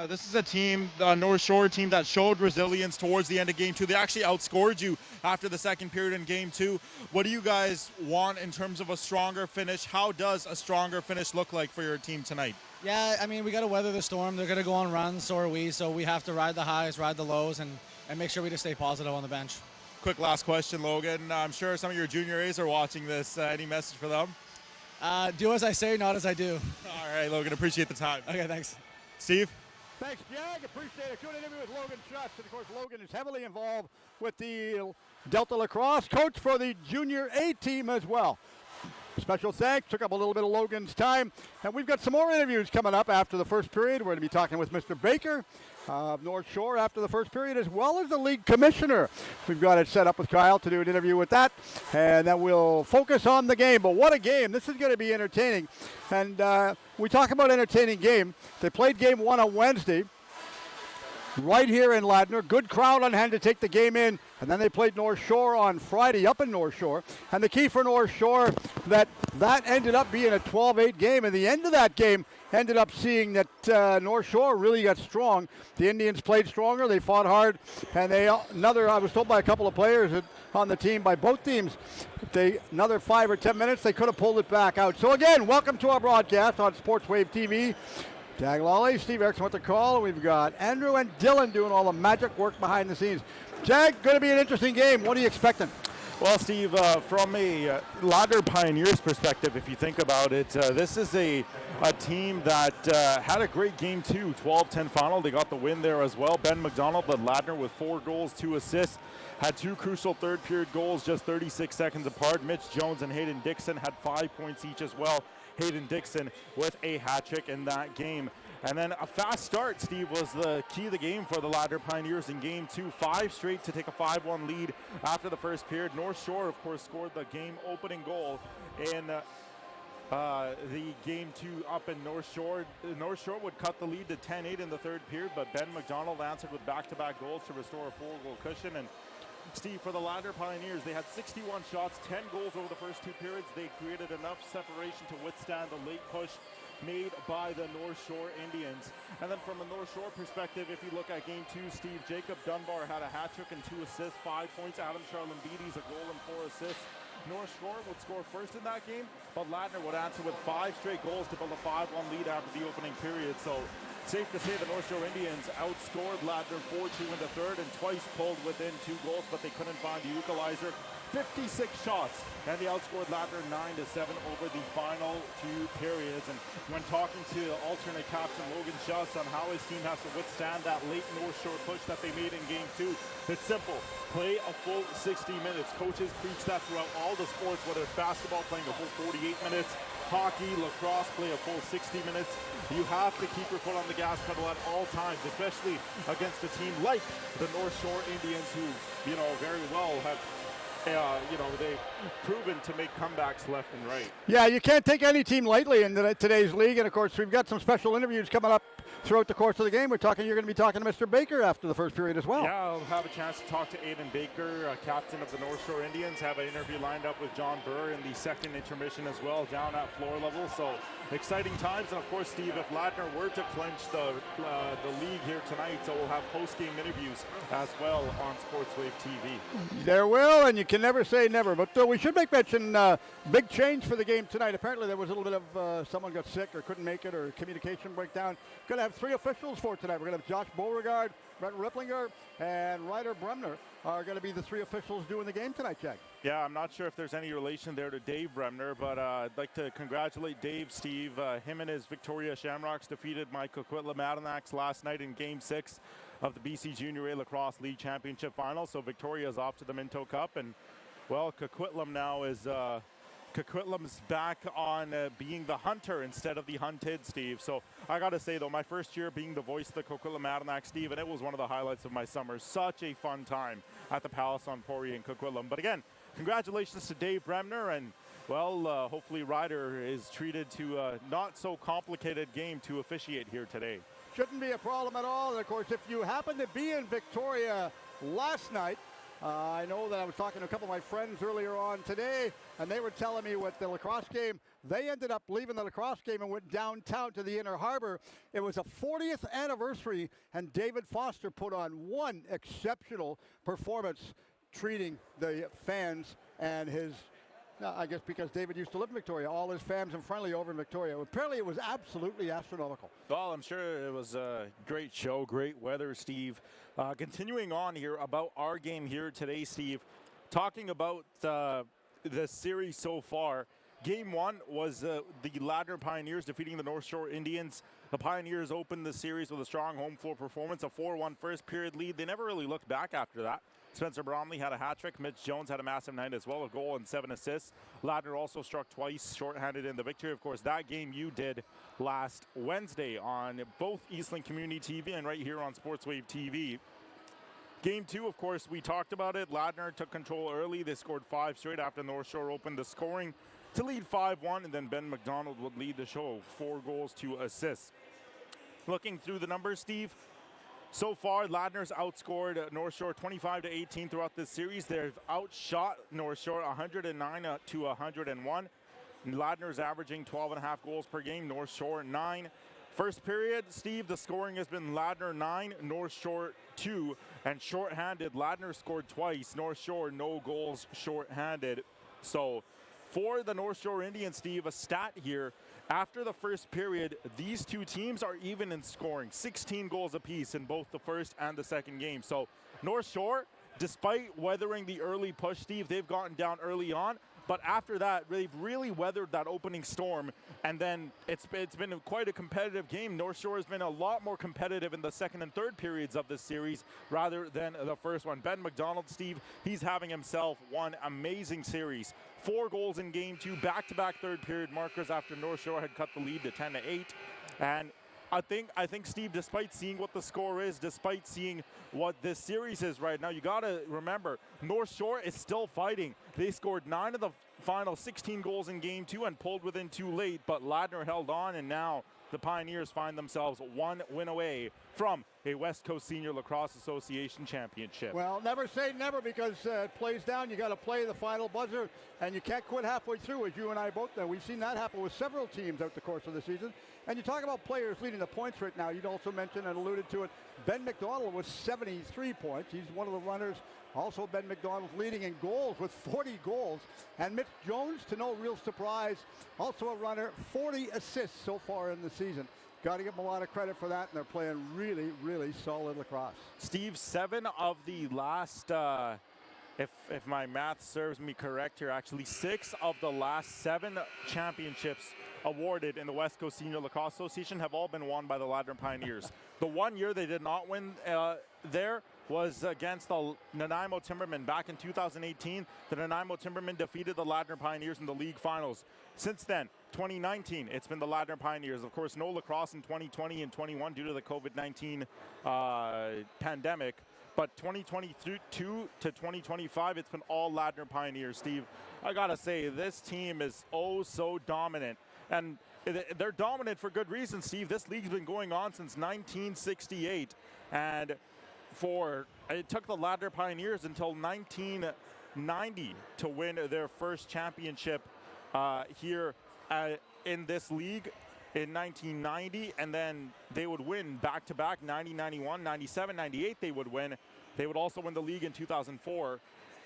This is a team, the North Shore team, that showed resilience towards the end of game two. They actually outscored you after the second period in game two. What do you guys want in terms of a stronger finish? How does a stronger finish look like for your team tonight? Yeah, I mean, we got to weather the storm. They're going to go on runs, so are we. So we have to ride the highs, ride the lows, and make sure we just stay positive on the bench. Quick last question, Logan. I'm sure some of your junior A's are watching this. Any message for them? Do as I say, not as I do. All right, Logan, appreciate the time. Okay, thanks. Steve? Thanks, Jag. Appreciate it. Good interview with Logan Schutz. And, of course, Logan is heavily involved with the Delta Lacrosse, coach for the Junior A team as well. Special thanks. Took up a little bit of Logan's time. And we've got some more interviews coming up after the first period. We're going to be talking with Mr. Baker of North Shore after the first period, as well as the league commissioner. We've got it set up with Kyle to do an interview with that. And then we'll focus on the game. But what a game. This is going to be entertaining. And we talk about entertaining game. They played game one on Wednesday right here in Ladner. Good crowd on hand to take the game in. And then they played North Shore on Friday up in North Shore. And the key for North Shore, that ended up being a 12-8 game. And the end of that game ended up seeing that North Shore really got strong. The Indians played stronger. They fought hard. And I was told by a couple of players on the team, by both teams, another 5 or 10 minutes, they could have pulled it back out. So again, welcome to our broadcast on Sportswave TV. Jag Lally, Steve Erickson with the call. We've got Andrew and Dylan doing all the magic work behind the scenes. Jag, going to be an interesting game. What are you expecting? Well, Steve, from a Ladner Pioneers perspective, if you think about it, this is a team that had a great game two, 12-10 final. They got the win there as well. Ben McDonald led Ladner with 4 goals, 2 assists, had 2 crucial third period goals just 36 seconds apart. Mitch Jones and Hayden Dixon had 5 points each as well. Hayden Dixon with a hat trick in that game. And then a fast start, Steve, was the key of the game for the Ladner Pioneers in game two. 5 straight to take a 5-1 lead after the first period. North Shore, of course, scored the game opening goal in the game two up in North Shore. North Shore would cut the lead to 10-8 in the third period, but Ben McDonald answered with back-to-back goals to restore a 4-goal cushion. And Steve, for the Ladner Pioneers, they had 61 shots, 10 goals over the first 2 periods. They created enough separation to withstand the late push made by the North Shore Indians. And then from a North Shore perspective, if you look at game two, Steve, Jacob Dunbar had a hat trick and 2 assists, 5 points. Adam Charlambides, a goal and 4 assists. North Shore would score first in that game, but Ladner would answer with 5 straight goals to build a 5-1 lead after the opening period. So safe to say the North Shore Indians outscored Ladner 4-2 in the third and twice pulled within 2 goals, but they couldn't find the equalizer. 56 shots, and they outscored Ladner 9-7 over the final 2 periods. And when talking to alternate captain Logan Schutz on how his team has to withstand that late North Shore push that they made in game 2, it's simple. Play a full 60 minutes. Coaches preach that throughout all the sports, whether it's basketball, playing a full 48 minutes, hockey, lacrosse, play a full 60 minutes. You have to keep your foot on the gas pedal at all times, especially against a team like the North Shore Indians, who, very well have they've proven to make comebacks left and right. Yeah, you can't take any team lightly in today's league. And, of course, we've got some special interviews coming up throughout the course of the game. You're going to be talking to Mr. Baker after the first period as well. Yeah, I'll have a chance to talk to Aiden Baker, captain of the North Shore Indians. Have an interview lined up with John Burr in the second intermission as well, down at floor level. So exciting times. And, of course, Steve, if Ladner were to clinch the league here tonight, so we'll have post-game interviews as well on Sportswave TV. There will, and you can never say never. But we should make mention, big change for the game tonight. Apparently there was a little bit of someone got sick or couldn't make it, or communication breakdown. Going to have 3 officials for tonight. We're going to have Josh Beauregard, Brent Ripplinger, and Ryder Bremner are going to be the 3 officials doing the game tonight, Jag. Yeah, I'm not sure if there's any relation there to Dave Bremner, but I'd like to congratulate Dave, Steve. Him and his Victoria Shamrocks defeated my Coquitlam Adirondacks last night in Game 6 of the BC Junior A Lacrosse League Championship Final. So Victoria is off to the Minto Cup, and well, Coquitlam now is Coquitlam's back on being the hunter instead of the hunted, Steve. So I got to say, though, my first year being the voice of the Coquitlam Adirondacks, Steve, and it was one of the highlights of my summer. Such a fun time at the Palace on Poirier in Coquitlam. But again, congratulations to Dave Bremner, and well, hopefully Ryder is treated to a not so complicated game to officiate here today. Shouldn't be a problem at all. And of course, if you happen to be in Victoria last night, I know that I was talking to a couple of my friends earlier on today, and they were telling me with the lacrosse game, they ended up leaving the lacrosse game and went downtown to the Inner Harbor. It was a 40th anniversary, and David Foster put on one exceptional performance treating the fans and his, I guess because David used to live in Victoria, all his fans and friendly over in Victoria. Apparently it was absolutely astronomical. Well, I'm sure it was a great show, great weather, Steve. Continuing on here about our game here today, Steve, talking about the series so far. Game one was the Ladner Pioneers defeating the North Shore Indians. The Pioneers opened the series with a strong home floor performance, a 4-1 first period lead. They never really looked back after that. Spencer Bromley had a hat trick. Mitch Jones had a massive night as well, a goal and 7 assists. Ladner also struck twice, shorthanded in the victory. Of course, that game you did last Wednesday on both Eastland Community TV and right here on Sportswave TV. Game two, of course, we talked about it. Ladner took control early. They scored 5 straight after North Shore opened the scoring to lead 5-1, and then Ben McDonald would lead the show, 4 goals, 2 assists. Looking through the numbers, Steve, so far, Ladner's outscored North Shore 25-18 throughout this series. They've outshot North Shore 109 to 101. Ladner's averaging 12.5 goals per game, North Shore 9. First period, Steve, the scoring has been Ladner 9, North Shore 2, and shorthanded. Ladner scored twice, North Shore no goals shorthanded. So for the North Shore Indians, Steve, a stat here. After the first period, these two teams are even in scoring, 16 goals apiece in both the first and the second game. So North Shore, despite weathering the early push, Steve, they've gotten down early on. But after that, they've really weathered that opening storm, and then it's been quite a competitive game. North Shore has been a lot more competitive in the second and third periods of this series rather than the first one. Ben McDonald, Steve, he's having himself one amazing series. 4 goals in game 2, back-to-back third period markers after North Shore had cut the lead to 10-8. And I think, Steve, despite seeing what the score is, despite seeing what this series is right now, you got to remember, North Shore is still fighting. They scored 9 of the final 16 goals in Game 2 and pulled within 2 late, but Ladner held on, and now the Pioneers find themselves 1 win away from a West Coast Senior Lacrosse Association championship. Well, never say never, because it plays down. You got to play the final buzzer, and you can't quit halfway through, as you and I both know. We've seen that happen with several teams out the course of the season. And you talk about players leading the points right now. You'd also mentioned and alluded to it, Ben McDonald with 73 points. He's one of the runners. Also, Ben McDonald leading in goals with 40 goals. And Mitch Jones, to no real surprise, also a runner, 40 assists so far in the season. Got to give them a lot of credit for that, and they're playing really, really solid lacrosse. Steve, 7 of the last, if my math serves me correct here, actually 6 of the last 7 championships awarded in the West Coast Senior Lacrosse Association have all been won by the Ladner Pioneers. The one year they did not win there was against the Nanaimo Timbermen back in 2018. The Nanaimo Timbermen defeated the Ladner Pioneers in the league finals. Since then, 2019, it's been the Ladner Pioneers. Of course, no lacrosse in 2020 and 21 due to the COVID-19 pandemic. But 2022 to 2025, it's been all Ladner Pioneers, Steve. I got to say, this team is oh so dominant. And they're dominant for good reason, Steve. This league's been going on since 1968. And it took the Ladner Pioneers until 1990 to win their first championship here in this league in 1990, and then they would win back-to-back 90, 91, 97, 98 they would win. They would also win the league in 2004,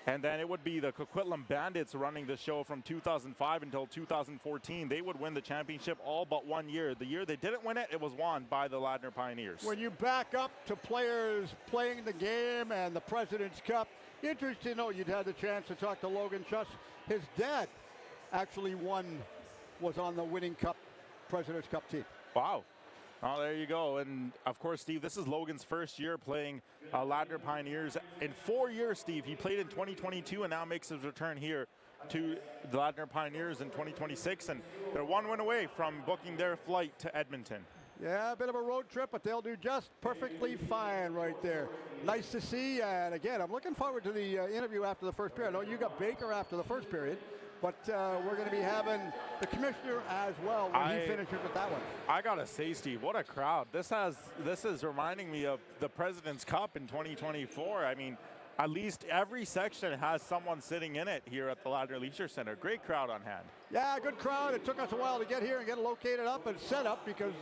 and then it would be the Coquitlam Bandits running the show from 2005 until 2014. They would win the championship all but 1 year. The year they didn't win it, it was won by the Ladner Pioneers. When you back up to players playing the game and the President's Cup, interesting to know you'd had the chance to talk to Logan Schuss. His dad actually was on the winning President's Cup team. Wow. Oh, there you go. And, of course, Steve, this is Logan's first year playing Ladner Pioneers. In 4 years, Steve, he played in 2022 and now makes his return here to the Ladner Pioneers in 2026. And they're 1 win away from booking their flight to Edmonton. Yeah, a bit of a road trip, but they'll do just perfectly fine right there. Nice to see. And, again, I'm looking forward to the interview after the first period. I know you got Baker after the first period. But we're going to be having the commissioner as well when he finishes with that one. I got to say, Steve, what a crowd. This is reminding me of the President's Cup in 2024. I mean, At least every section has someone sitting in it here at the Ladner Leisure Center. Great crowd on hand. Yeah, good crowd. It took us a while to get here and get located up and set up because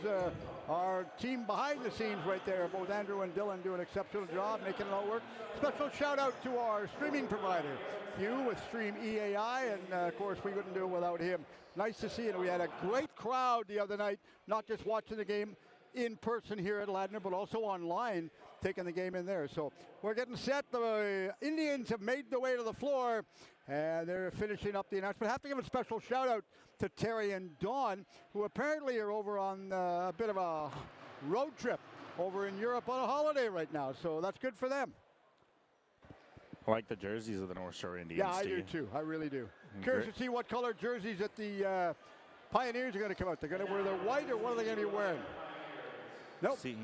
our team behind the scenes right there, both Andrew and Dylan, do an exceptional job making it all work. Special shout out to our streaming provider, Hugh with Stream EAI, and of course we couldn't do it without him. Nice to see it. We had a great crowd the other night, not just watching the game in person here at Ladner, but also online, taking the game in there. So we're getting set. The Indians have made their way to the floor, and they're finishing up the announcement. I have to give a special shout out to Terry and Dawn, who apparently are over on a bit of a road trip over in Europe on a holiday right now. So that's good for them. I like the jerseys of the North Shore Indians. Yeah, I do too. I really do. Curious to see what color jerseys that the Pioneers are going to come out. They're going to wear the white, or what are they going to be wearing? Nope. See,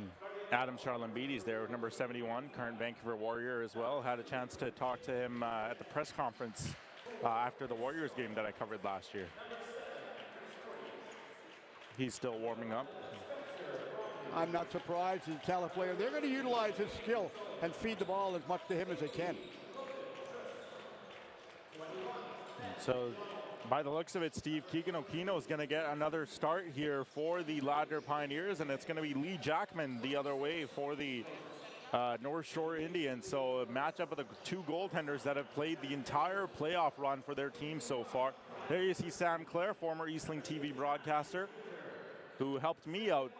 Adam Charlambides there, number 71, current Vancouver Warrior as well. Had a chance to talk to him at the press conference after the Warriors game that I covered last year. He's still warming up. I'm not surprised. He's a talent player. They're going to utilize his skill and feed the ball as much to him as they can. So, by the looks of it, Steve, Keegan Okino is going to get another start here for the Ladner Pioneers, and it's going to be Lee Jackman the other way for the North Shore Indians. So a matchup of the two goaltenders that have played the entire playoff run for their team so far. There you see Sam Clare, former Eastling TV broadcaster, who helped me out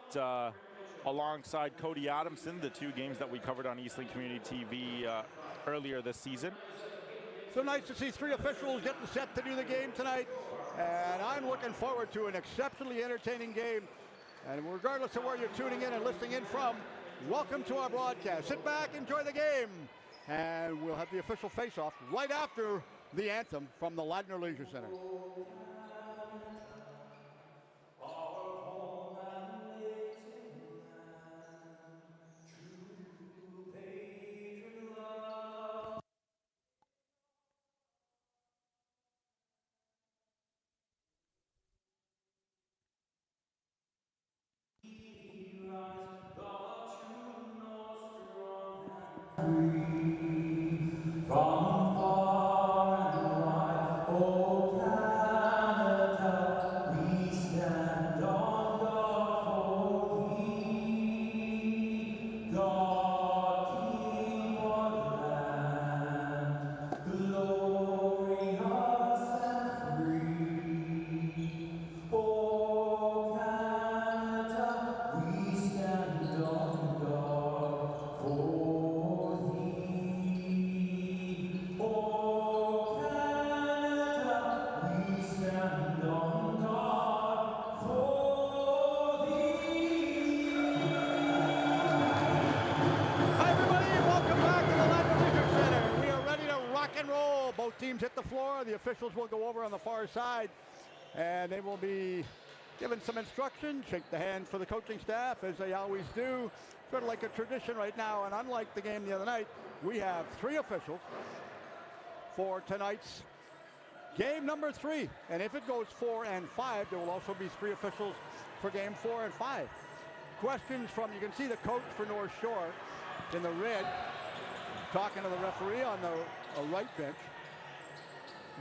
alongside Cody Adamson, the two games that we covered on Eastling Community TV earlier this season. So nice to see three officials getting set to do the game tonight, and I'm looking forward to an exceptionally entertaining game. And regardless of where you're tuning in and listening in from, welcome to our broadcast. Sit back, enjoy the game, and we'll have the official face-off right after the anthem from the Ladner Leisure Center. Teams hit the floor. The officials will go over on the far side, and they will be given some instruction. Shake the hand for the coaching staff, as they always do. Sort of like a tradition right now, and unlike the game the other night, we have three officials for tonight's game number 3. And if it goes 4 and 5, there will also be 3 officials for game 4 and 5. Questions from, you can see the coach for North Shore in the red, talking to the referee on the right bench.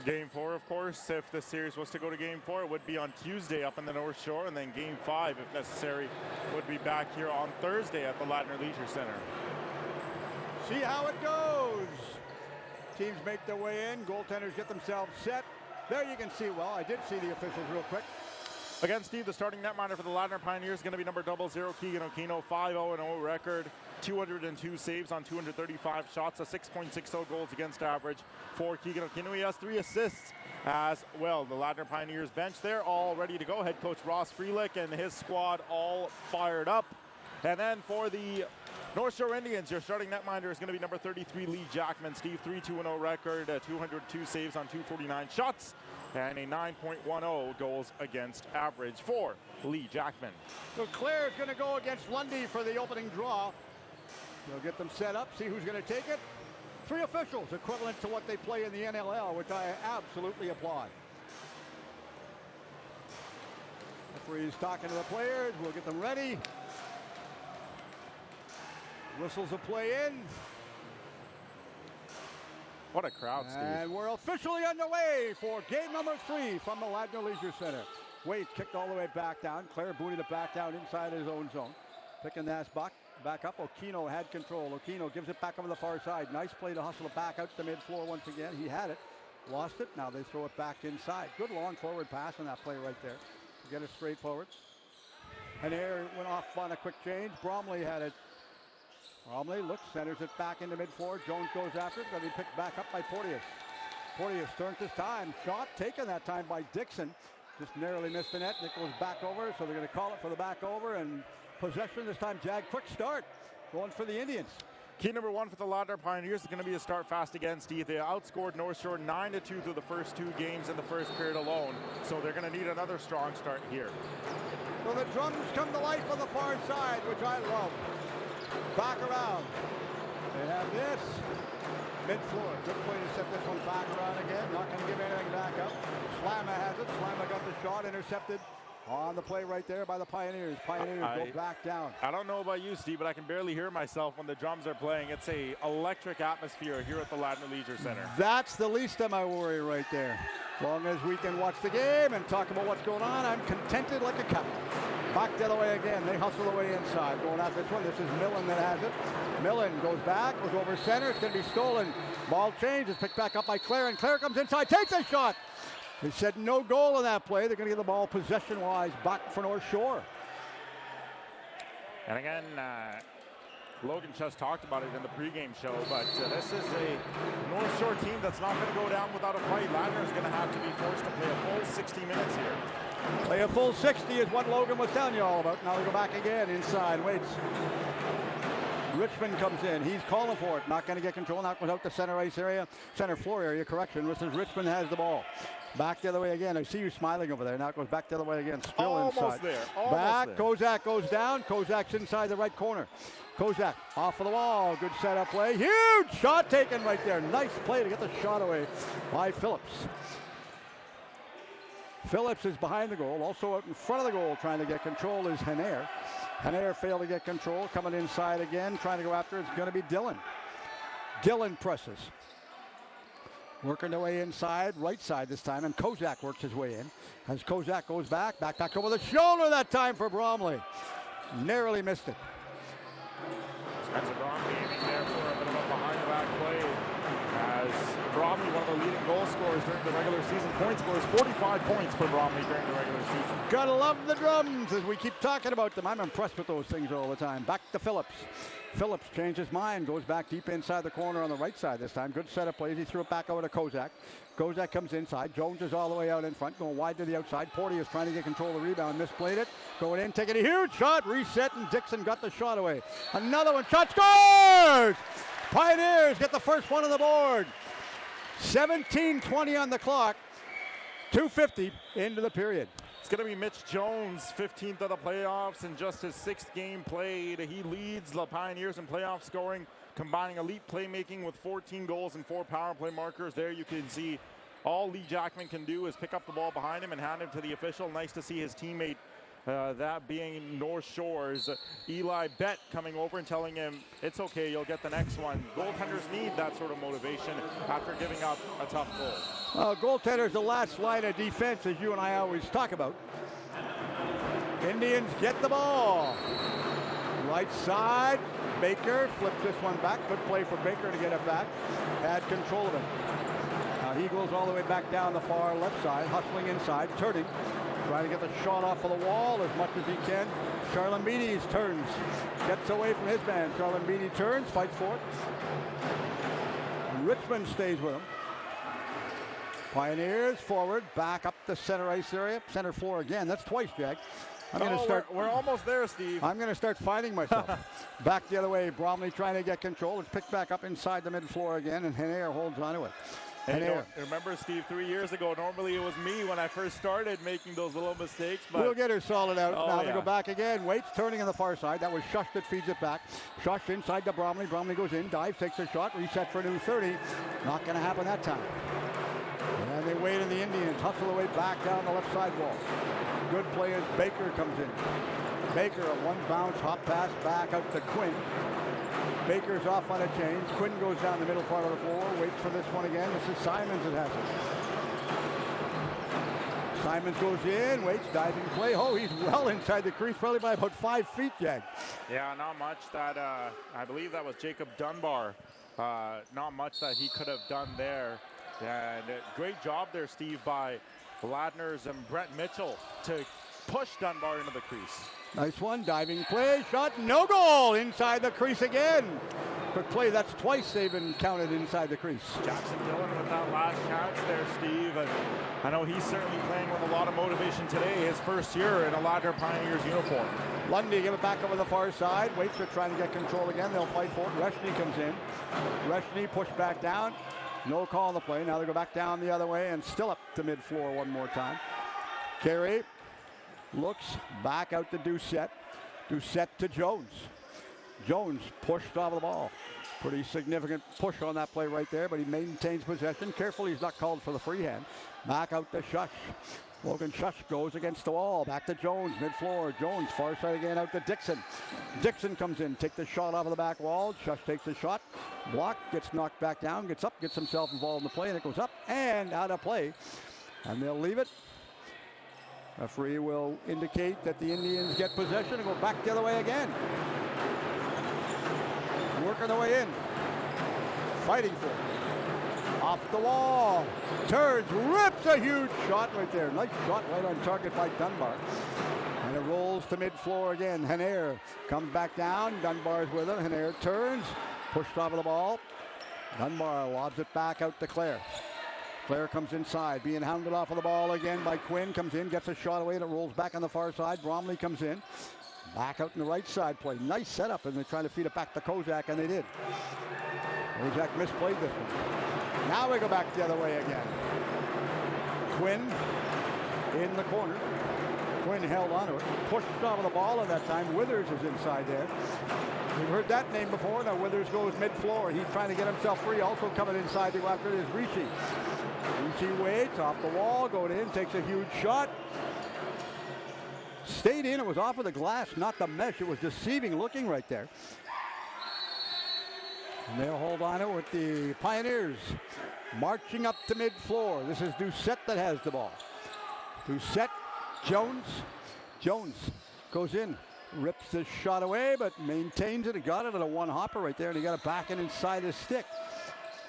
Game 4, of course, if the series was to go to Game 4, it would be on Tuesday up in the North Shore, and then Game 5, if necessary, would be back here on Thursday at the Ladner Leisure Center. See how it goes. Teams make their way in. Goaltenders get themselves set. There you can see, well, I did see the officials real quick. Again, Steve, the starting netminder for the Ladner Pioneers is going to be number 00, Keegan Okino, 5-0-0 record, 202 saves on 235 shots, a 6.60 goals against average for Keegan Okino. He has 3 assists as well. The Ladner Pioneers bench there, all ready to go. Head coach Ross Freelick and his squad all fired up. And then for the North Shore Indians, your starting netminder is going to be number 33, Lee Jackman. Steve, 3-2-0 record, 202 saves on 249 shots, and a 9.10 goals against average for Lee Jackman. So Claire is going to go against Lundy for the opening draw. They'll get them set up, see who's going to take it. 3 officials, equivalent to what they play in the NLL, which I absolutely applaud. Referee's talking to the players. We'll get them ready. Whistles will play in. What a crowd, Steve. And we're officially underway for game number 3 from the Ladner Leisure Center. Wade kicked all the way back down. Claire booted it back down inside his own zone. Picking that back up. Okino had control. Okino gives it back over the far side. Nice play to hustle it back out to mid-floor once again. He had it. Lost it. Now they throw it back inside. Good long forward pass on that play right there. To get it straight forward. And there went off on a quick change. Bromley had it. Bromley looks, centers it back into mid-floor. Jones goes after it. Going to be picked back up by Porteous. Porteous turns his time. Shot taken that time by Dixon. Just narrowly missed the net. It goes back over, so they're going to call it for the back over. And possession this time, Jag. Quick start. Going for the Indians. Key number 1 for the Ladner Pioneers is going to be a start fast again, Steve. They outscored North Shore 9-2 through the first 2 games in the first period alone. So they're going to need another strong start here. So the drums come to life on the far side, which I love. Back around. They have this. Mid-floor. Good play to set this one back around again. Not going to give anything back up. Slamma has it. Slamma got the shot intercepted on the play right there by the Pioneers. Pioneers go back down. I don't know about you, Steve, but I can barely hear myself when the drums are playing. It's a electric atmosphere here at the Ladner Leisure Center. That's the least of my worry right there. As long as we can watch the game and talk about what's going on, I'm contented like a cow. Back the other way again. They hustle away inside. Going after this one. This is Millen that has it. Millen goes back, goes over center. It's going to be stolen. Ball change is picked back up by Claire, and Claire comes inside, takes a shot. They said no goal in that play. They're going to get the ball possession-wise back for North Shore. And again, Logan just talked about it in the pregame show, but this is a North Shore team that's not going to go down without a fight. Ladner is going to have to be forced to play a full 60 minutes here. Play a full 60 is what Logan was telling you all about. Now they go back again inside, waits. Richmond comes in. He's calling for it. Not going to get control. Now goes out to center ice area, center floor area, correction. Richmond has the ball. Back the other way again. I see you smiling over there. Now it goes back the other way again. Still almost inside. There. Back. There. Kozak goes down. Kozak's inside the right corner. Kozak off of the wall. Good setup play. Huge shot taken right there. Nice play to get the shot away by Phillips. Phillips is behind the goal. Also out in front of the goal trying to get control is Henair. Henair failed to get control. Coming inside again. Trying to go after it. It's going to be Dillon. Dillon presses. Working their way inside, right side this time, and Kozak works his way in. As Kozak goes back over the shoulder that time for Bromley. Narrowly missed it. Spencer Bromley aiming there for a bit of a behind-the-back play. As Bromley, one of the leading goal scorers during the regular season, point scores 45 points for Bromley during the regular season. Gotta love the drums as we keep talking about them. I'm impressed with those things all the time. Back to Phillips. Phillips changed his mind, goes back deep inside the corner on the right side this time. Good setup plays. He threw it back over to Kozak. Kozak comes inside. Jones is all the way out in front, going wide to the outside. Porty is trying to get control of the rebound. Misplayed it. Going in, taking a huge shot. Reset, and Dixon got the shot away. Another one. Shot scores! Pioneers get the first one on the board. 17:20 on the clock. 2:50 into the period. It's going to be Mitch Jones, 15th of the playoffs in just his 6th game played. He leads the Pioneers in playoff scoring, combining elite playmaking with 14 goals and 4 power play markers. There you can see all Lee Jackman can do is pick up the ball behind him and hand him to the official. Nice to see his teammate, that being North Shore's Eli Bett, coming over and telling him, it's okay, you'll get the next one. Goaltenders need that sort of motivation after giving up a tough goal. Goaltender's the last line of defense, as you and I always talk about. Indians get the ball. Right side, Baker flips this one back. Good play for Baker to get it back. Had control of it. Now he goes all the way back down the far left side, hustling inside, turning. Trying to get the shot off of the wall as much as he can. Charlon Beatty turns, gets away from his man. Charlon Beatty turns, fights for it. Richmond stays with him. Pioneers forward, back up the center ice area, center floor again. That's twice, Jack. We're almost there, Steve. I'm going to start finding myself. Back the other way, Bromley trying to get control. It's picked back up inside the mid-floor again, and Henair holds onto it. And remember, Steve, 3 years ago, normally it was me when I first started making those little mistakes. But we'll get her solid out. Now they go back again. Waits, turning on the far side. That was Shush that feeds it back. Shush inside to Bromley. Bromley goes in, dives, takes a shot, reset for a new 30. Not going to happen that time. And they wait in the Indians. Hustle away back down the left side wall. Good play as Baker comes in. Baker, a one bounce hop pass back out to Quinn. Baker's off on a change. Quinn goes down the middle part of the floor, waits for this one again. This is Simons that has it. Simons goes in, waits, diving play. Oh, he's well inside the crease, probably by about 5 feet, Jag. Yeah, not much that, I believe that was Jacob Dunbar. Not much that he could have done there. And great job there, Steve, by Ladner's and Brett Mitchell to push Dunbar into the crease. Nice one, diving play, shot, no goal, inside the crease again. Quick play, that's twice they've been counted inside the crease. Jackson Dillon with that last chance there, Steve. And I know he's certainly playing with a lot of motivation today, his first year in a Ladner Pioneers uniform. Lundy give it back over the far side, waits, they're trying to get control again, they'll fight for it. Reshny comes in, Reshny pushed back down, no call on the play. Now they go back down the other way and still up to mid-floor one more time. Carey looks back out to Doucette. Doucette to Jones. Jones pushed off the ball. Pretty significant push on that play right there, but he maintains possession. Careful he's not called for the free hand. Back out to Shush. Logan Shush goes against the wall. Back to Jones, mid-floor. Jones, far side again, out to Dixon. Dixon comes in, takes the shot off of the back wall. Shush takes the shot. Block, gets knocked back down, gets up, gets himself involved in the play, and it goes up and out of play. And they'll leave it. Referee will indicate that the Indians get possession and go back the other way again. Working their way in. Fighting for it. Off the wall. Turns, rips a huge shot right there. Nice shot right on target by Dunbar. And it rolls to mid-floor again. Henair comes back down. Dunbar's with him. Henair turns. Pushed off of the ball. Dunbar lobs it back out to Clare. Clare comes inside, being hounded off of the ball again by Quinn. Comes in, gets a shot away, and it rolls back on the far side. Bromley comes in. Back out in the right side play. Nice setup, and they're trying to feed it back to Kozak, and they did. Kozak misplayed this one. Now we go back the other way again. Quinn in the corner. Quinn held onto it. Pushed off of the ball at that time. Withers is inside there. We've heard that name before. Now Withers goes mid-floor. He's trying to get himself free. Also coming inside to go after it is Ricci. Ricci waits off the wall, going in, takes a huge shot. Stayed in. It was off of the glass, not the mesh. It was deceiving looking right there. And they'll hold on it with the Pioneers marching up to mid-floor. This is Doucette that has the ball. Doucette, Jones. Jones goes in, rips the shot away, but maintains it. He got it at a one-hopper right there, and he got it back and inside his stick.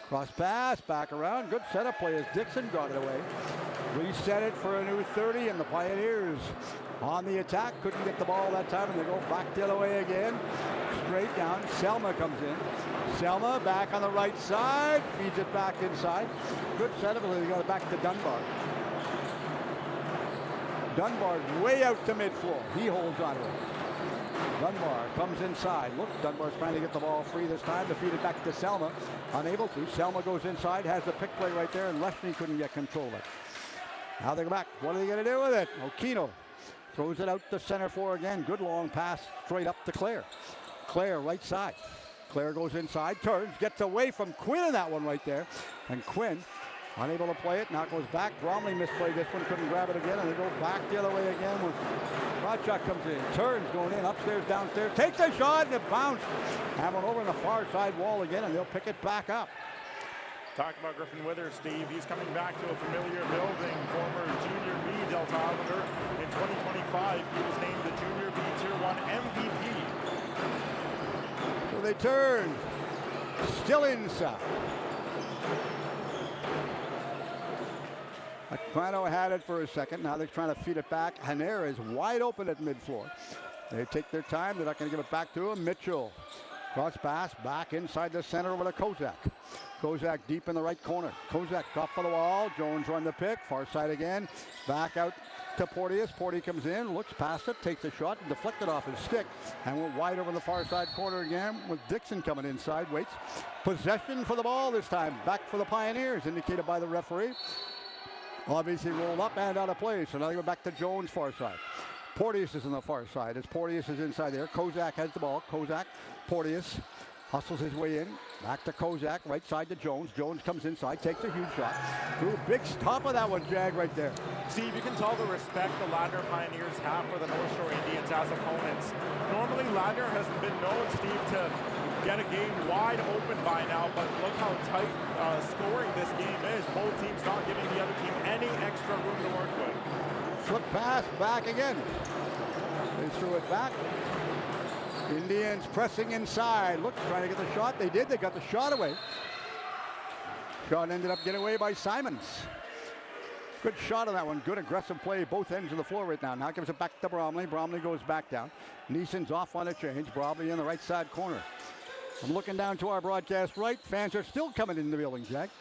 Cross pass, back around. Good setup play as Dixon got it away. Reset it for a new 30, and the Pioneers on the attack. Couldn't get the ball that time, and they go back the other way again. Straight down. Selma comes in. Selma back on the right side. Feeds it back inside. Good setup, and they got it back to Dunbar. Dunbar way out to mid-floor. He holds on to it. Dunbar comes inside. Look, Dunbar's trying to get the ball free this time to feed it back to Selma. Unable to. Selma goes inside, has the pick play right there, and Leshney couldn't get control of it. Now they go back. What are they going to do with it? Okino throws it out to center floor again. Good long pass straight up to Clare. Clare right side. Clare goes inside, turns, gets away from Quinn in that one right there. And Quinn unable to play it. Now it goes back. Bromley misplayed this one, couldn't grab it again, and they go back the other way again when Rodchuk comes in. Turns, going in, upstairs, downstairs, takes a shot, and it bounced. And went over on the far side wall again, and they'll pick it back up. Talk about Griffin Withers, Steve. He's coming back to a familiar building. Former Junior B Delta Islander. In 2025, he was named the Junior B Tier 1 MVP. So they turn. Still inside. Aquino had it for a second. Now they're trying to feed it back. Henair is wide open at mid-floor. They take their time. They're not going to give it back to him. Mitchell. Cross pass back inside the center over to Kozak. Kozak deep in the right corner. Kozak off for the wall. Jones run the pick. Far side again. Back out to Porteous. Porteous comes in, looks past it, takes a shot, and deflected off his stick. And went wide over the far side corner again with Dixon coming inside. Waits. Possession for the ball this time. Back for the Pioneers, indicated by the referee. Obviously rolled up and out of play. So now they go back to Jones' far side. Porteous is on the far side as Porteous is inside there. Kozak has the ball. Kozak, Porteous hustles his way in. Back to Kozak, right side to Jones. Jones comes inside, takes a huge shot. Ooh, big stop of that one, Jag, right there. Steve, you can tell the respect the Ladner Pioneers have for the North Shore Indians as opponents. Normally, Ladner has been known, Steve, to get a game wide open by now, but look how tight scoring this game is. Both teams not giving the other team any extra room to work with. Flip pass, back again. They threw it back. Indians pressing inside. Look, trying to get the shot. They did. They got the shot away. Shot ended up getting away by Simons. Good shot on that one. Good aggressive play. Both ends of the floor right now. Now gives it back to Bromley. Bromley goes back down. Neeson's off on a change. Bromley in the right side corner. I'm looking down to our broadcast right. Fans are still coming in the building, Jack.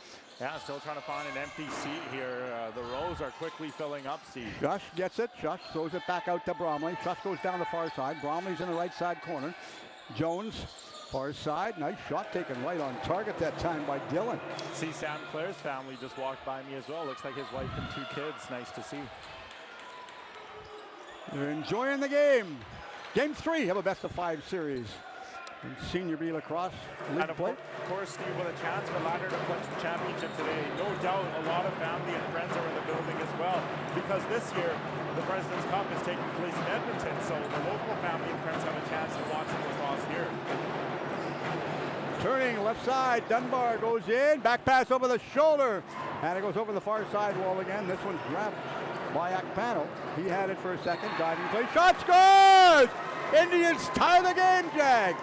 Yeah, still trying to find an empty seat here. The rows are quickly filling up, Steve. Shush gets it. Shush throws it back out to Bromley. Shush goes down the far side. Bromley's in the right side corner. Jones, far side. Nice shot taken right on target that time by Dylan. See, Sam Clair's family just walked by me as well. Looks like his wife and 2 kids. Nice to see. They're enjoying the game. Game 3 of a best-of-5 series. In Senior B lacrosse league and of play. course, Steve, with a chance for Ladner to clinch the championship today. No doubt a lot of family and friends are in the building as well, because this year the President's Cup is taking place in Edmonton, so the local family and friends have a chance to watch the lacrosse here. Turning left side, Dunbar goes in, back pass over the shoulder, and it goes over the far side wall again. This one's grabbed by Akpano. He had it for a second, diving play, shot, scores! Indians tie the game, Jag.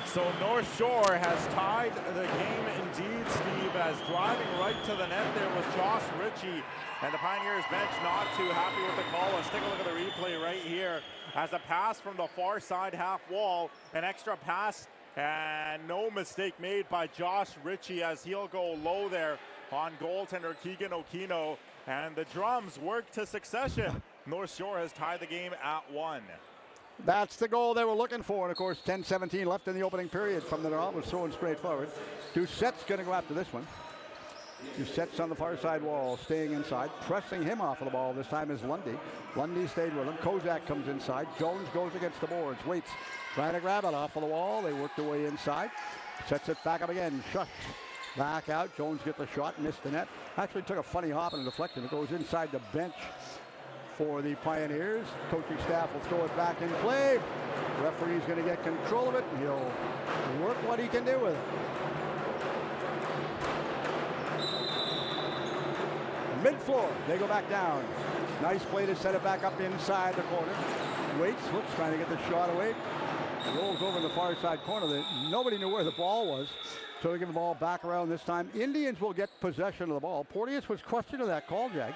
So North Shore has tied the game indeed, Steve, as driving right to the net there was Josh Ritchie. And the Pioneers bench not too happy with the call. Let's take a look at the replay right here. As a pass from the far side half wall, an extra pass, and no mistake made by Josh Ritchie as he'll go low there on goaltender Keegan Okino. And the Drums work to succession. North Shore has tied the game at 1. That's the goal they were looking for. And of course, 10-17 left in the opening period from the draw. Was throwing straight forward. Doucette's going to go after this one. Doucette's on the far side wall, staying inside. Pressing him off of the ball this time is Lundy. Lundy stayed with him. Kozak comes inside. Jones goes against the boards. Waits, trying to grab it off of the wall. They work their way inside. Sets it back up again. Shush. Back out. Jones gets the shot. Missed the net. Actually took a funny hop and a deflection. It goes inside the bench for the Pioneers. Coaching staff will throw it back in play. Referee's going to get control of it, and he'll work what he can do with it. Mid-floor, they go back down. Nice play to set it back up inside the corner. Waits, looks, trying to get the shot away. Rolls over in the far side corner. Nobody knew where the ball was, so they give the ball back around this time. Indians will get possession of the ball. Porteous was questioning that call, Jag.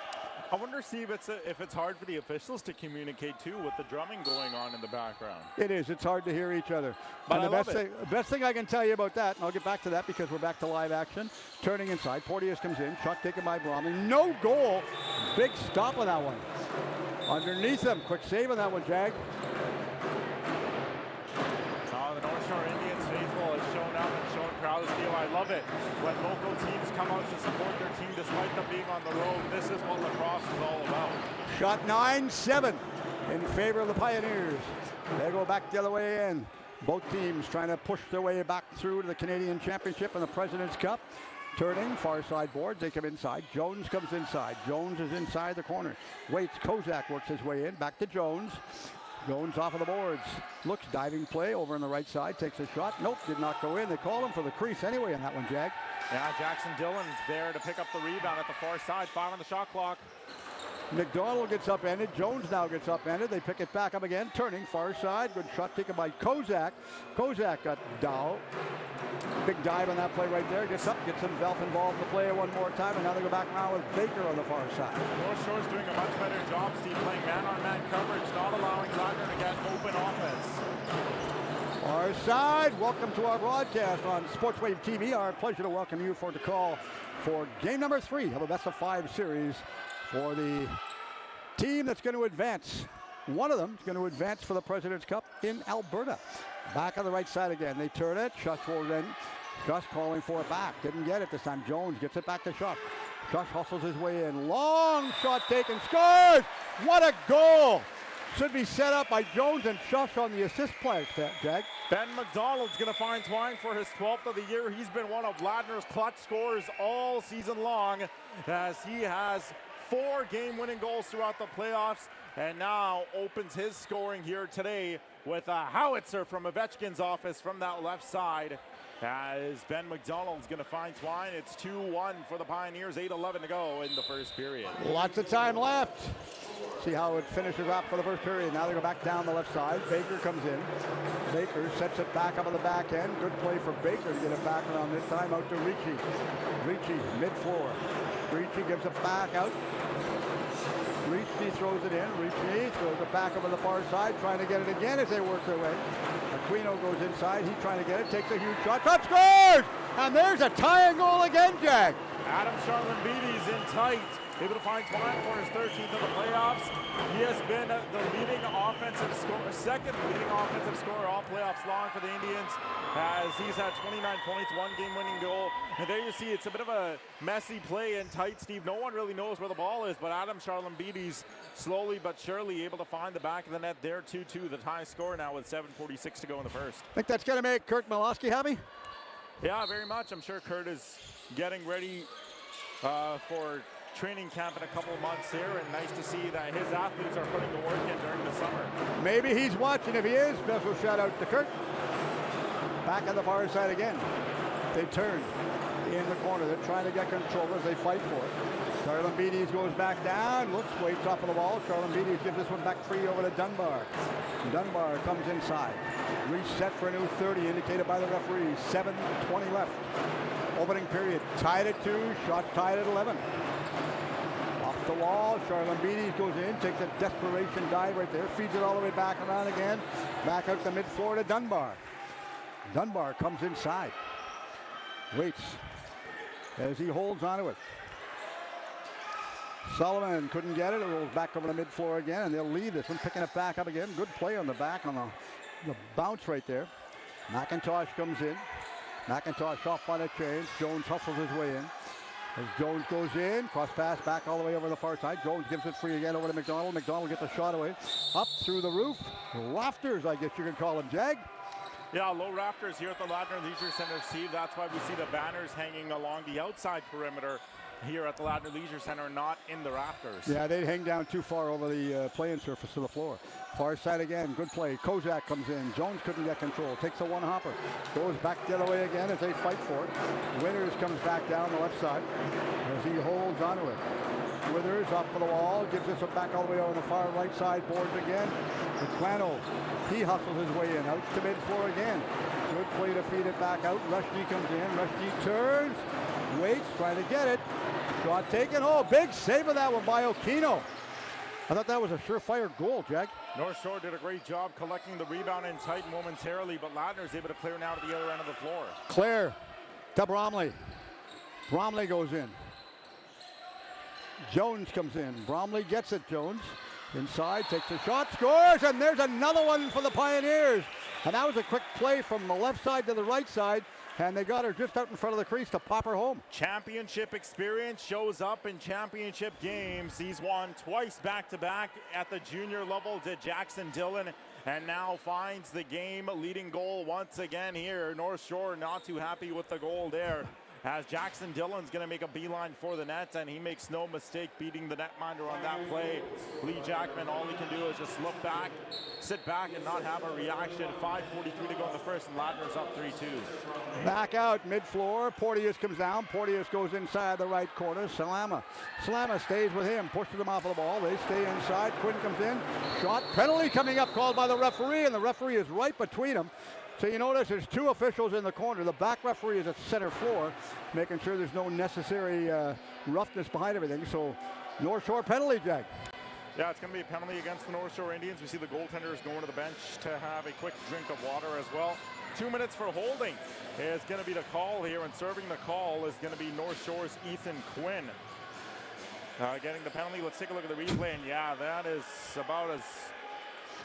I wonder, Steve, if it's hard for the officials to communicate too with the drumming going on in the background. It is. It's hard to hear each other. But and the best thing I can tell you about that, and I'll get back to that because we're back to live action. Turning inside, Porteous comes in, shot taken by Bromley. No goal. Big stop on that one. Underneath him, quick save on that one, Jag. The North Shore Indians faithful has shown up and shown proud of Steve. I love it when local teams come out to support their team despite them being on the road. This is what lacrosse is all about. Shot 9-7 in favor of the Pioneers. They go back the other way in. Both teams trying to push their way back through to the Canadian Championship and the President's Cup. Turning, far side boards, they come inside. Jones comes inside. Jones is inside the corner. Waits, Kozak works his way in. Back to Jones. Jones off of the boards. Looks, diving play over on the right side. Takes a shot. Nope, did not go in. They call him for the crease anyway on that one, Jag. Yeah, Jackson Dillon's there to pick up the rebound at the far side. 5 on the shot clock. McDonald gets upended. Jones now gets upended. They pick it back up again. Turning, far side. Good shot taken by Kozak. Kozak got down. Big dive on that play right there. Gets up, gets himself involved in the play one more time, and now they go back around with Baker on the far side. North Shore's doing a much better job, Steve, playing man-on-man coverage, not allowing Ladner to get open offense. Far side. Welcome to our broadcast on Sportswave TV. Our pleasure to welcome you for the call for game number 3 of a best-of-5 series for the team that's going to advance. One of them is going to advance for the President's Cup in Alberta. Back on the right side again. They turn it. Shush rolls in. Shush calling for it back. Didn't get it this time. Jones gets it back to Shush. Shush hustles his way in. Long shot taken. Scores! What a goal! Should be set up by Jones and Shush on the assist play, Jag. Ben McDonald's going to find Twine for his 12th of the year. He's been one of Ladner's clutch scorers all season long, as he has 4 game-winning goals throughout the playoffs and now opens his scoring here today with a howitzer from Ovechkin's office from that left side. As Ben McDonald's going to find Twine. It's 2-1 for the Pioneers, 8:11 to go in the first period. Lots of time left. See how it finishes up for the first period. Now they go back down the left side. Baker comes in. Baker sets it back up on the back end. Good play for Baker to get it back around this time out to Ricci. Ricci, mid-floor. Ricci gives it back out. Ricci throws it in. Ricci throws it back over the far side, trying to get it again as they work their way. Aquino goes inside. He's trying to get it. Takes a huge shot. Top scores! And there's a tying goal again, Jack. Adam Charlambides in tight. Able to find Twine for his 13th in the playoffs. He has been the leading offensive scorer, second leading offensive scorer all playoffs long for the Indians, as he's had 29 points, 1 game-winning goal. And there you see it's a bit of a messy play in tight, Steve. No one really knows where the ball is, but Adam Charlambides slowly but surely able to find the back of the net there, 2-2, the tie score now with 7:46 to go in the first. Think that's going to make Kurt Malosky happy? Yeah, very much. I'm sure Kurt is getting ready for training camp in a couple of months here, and nice to see that his athletes are putting the work in during the summer. Maybe he's watching. If he is, special shout out to Kurt. Back on the far side again. They turn in the corner. They're trying to get control as they fight for it. Charlambides goes back down, looks, waits off of the wall. Charlambides gives this one back free over to Dunbar. Dunbar comes inside. Reset for a new 30, indicated by the referee. 7:20 left. Opening period, tied at 2, shots tied at 11. Off the wall, Charlambides goes in, takes a desperation dive right there, feeds it all the way back around again. Back out the mid-floor to Dunbar. Dunbar comes inside. Waits as he holds onto it. Sullivan couldn't get it. It rolls back over the mid-floor again, and they'll leave this one, picking it back up again. Good play on the back on the bounce right there. McIntosh comes in. McIntosh off on a change. Jones hustles his way in. As Jones goes in, cross pass back all the way over the far side. Jones gives it free again over to McDonald. McDonald gets a shot away. Up through the roof. Rafters, I guess you could call them, Jag. Yeah, low rafters here at the Ladner Leisure Center, Steve. That's why we see the banners hanging along the outside perimeter here at the Ladner Leisure Center, not in the rafters. Yeah, they'd hang down too far over the playing surface of the floor. Far side again, good play. Kozak comes in. Jones couldn't get control. Takes a one-hopper. Goes back the other way again as they fight for it. Withers comes back down the left side as he holds onto it. Withers up for the wall. Gives us a back all the way over the far right side. Boards again. McClano, he hustles his way in. Out to mid-floor again. Good play to feed it back out. Rushdie comes in. Rushdie turns. Waits, trying to get it. Shot taken. Oh, big save of that one by Aquino. I thought that was a surefire goal, Jack. North Shore did a great job collecting the rebound in tight momentarily, but Ladner's able to clear now to the other end of the floor. Claire to Bromley. Bromley goes in. Jones comes in. Bromley gets it, Jones. Inside, takes a shot, scores, and there's another one for the Pioneers. And that was a quick play from the left side to the right side. And they got her just out in front of the crease to pop her home. Championship experience shows up in championship games. He's won twice back-to-back at the junior level to Jackson Dillon, and now finds the game-leading goal once again here. North Shore not too happy with the goal there, as Jackson Dillon's going to make a beeline for the net, and he makes no mistake beating the netminder on that play. Lee Jackman, all he can do is just look back, sit back, and not have a reaction. 5:43 to go in the first, and Ladner's up 3-2. Back out mid-floor. Porteous comes down. Porteous goes inside the right corner. Salama stays with him, pushes him off of the ball. They stay inside. Quinn comes in. Shot. Penalty coming up called by the referee, and the referee is right between them. So you notice there's two officials in the corner. The back referee is at center floor, making sure there's no necessary roughness behind everything. So North Shore penalty, Jack. Yeah, it's going to be a penalty against the North Shore Indians. We see the goaltenders going to the bench to have a quick drink of water as well. 2 minutes for holding is going to be the call here, and serving the call is going to be North Shore's Ethan Quinn. Getting the penalty. Let's take a look at the replay, and yeah, that is about as